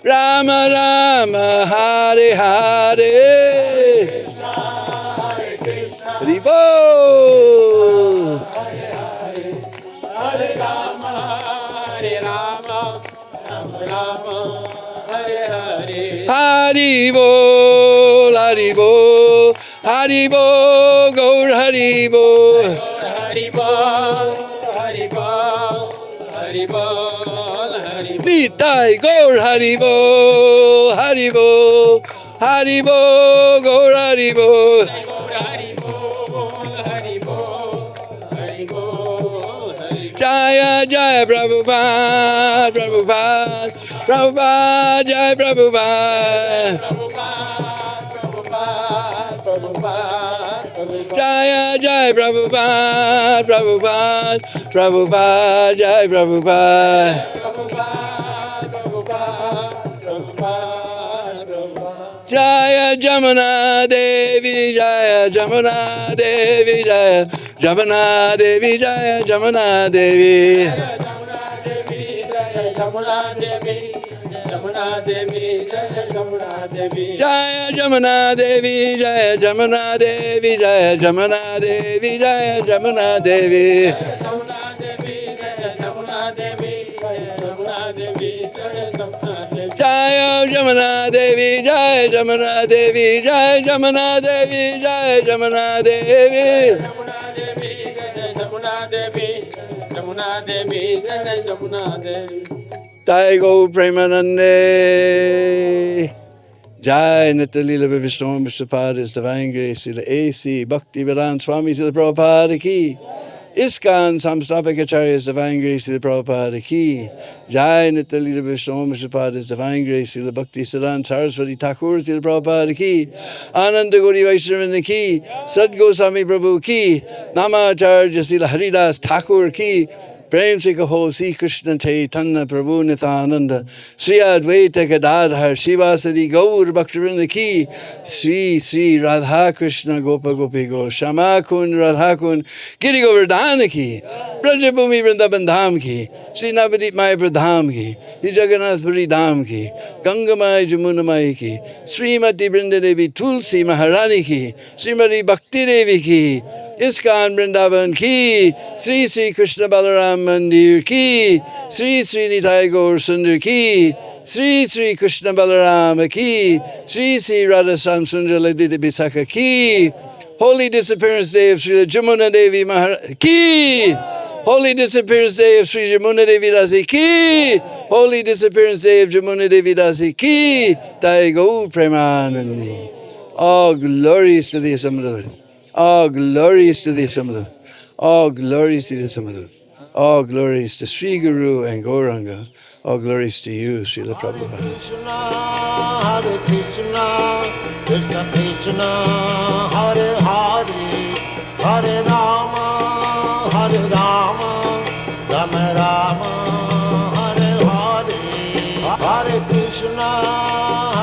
Rama Rama, Hare Hare. Hare Bol. Hare Rama, Rama Rama, Hare Hare. Hari Bol, Hari Bol, Hari Bol, Gaur Hari Bol. Hari Bol, Hari Bol, Nitai Gaur Haribo, Haribo, Haribo, Gaur Haribo. Jaya Jaya Prabhupada, Prabhupada, Prabhupada, Jaya Prabhupada. Jaya Jaya Prabhupada, Prabhupada, Prabhupada, Jaya Prabhupada. Jaya Yamuna Devi, Jaya Yamuna Devi, Jaya Yamuna Devi, Jaya Yamuna Devi. Jaya Yamuna Devi, Jaya Yamuna Devi, Jaya Yamuna Devi, Jaya Yamuna Devi. Jaya Yamuna Devi, Jaya Yamuna Devi, Jaya Yamuna Devi, Jaya Yamuna Devi. Jai Go Premanande. Jai Natalila Vishnu Prabhupada's Divine Grace, Srila A.C. Bhakti-Vedanta Swami Srila Prabhupada ki. ISKCON Samstapakacharya's Divine Grace, Srila Prabhupada ki. Jai Natalila Vishnu Prabhupada's Divine Grace, Srila Bhakti Siddhanta Saraswati Thakur, Srila Prabhupada ki. Ananda Gauri Vaishnavanda ki. Sad Goswami Prabhu ki. Namacharya Srila Haridas Thakur ki. Prem se kaho Sri Krishna Chaitanya Prabhu Nityananda Sri Advaita Gadadhar Shivasadi Gaur Bhaktivinoda ki. Sri Sri Radha Krishna Gopa Gopi Go Shama Kun Radha Kun Giri Govardhana ki. Brajabhumi Vrindavan Dham ki. Sri Navadip Maya Pradham ki. Sri Jagannath Puri Dham ki. Gangamai Yamuna Mai ki. Śrīmatī Vrindavan Tulsi Maharani ki. Śrīmati Bhakti Devi ki. ISKCON Vrindavan ki. Sri Sri Krishna Balaram Mandir ki. Sri Sri Nitai Gaur Sundar ki. Sri Sri Krishna Balarama ki. Sri Sri Radha Sam Sundar Ladita Bisaka ki. Holy Disappearance Day of Srila Yamuna Devi Maharani ki. Holy Disappearance Day of Sri Yamuna Devi Dasi ki. Holy Disappearance Day of Yamuna Devi Dasi ki. Jai Gaur Premanandi. All glories to the Assembly. All glories to the Assembly. All glories to the Assembly. All glories to Sri Guru and Gauranga. All glories to you, Srila Prabhupada. Hare Krishna, Krishna Krishna, Hare Hare, Hare Rama, Hare Rama, Rama Rama, Hare Hare, Hare Krishna.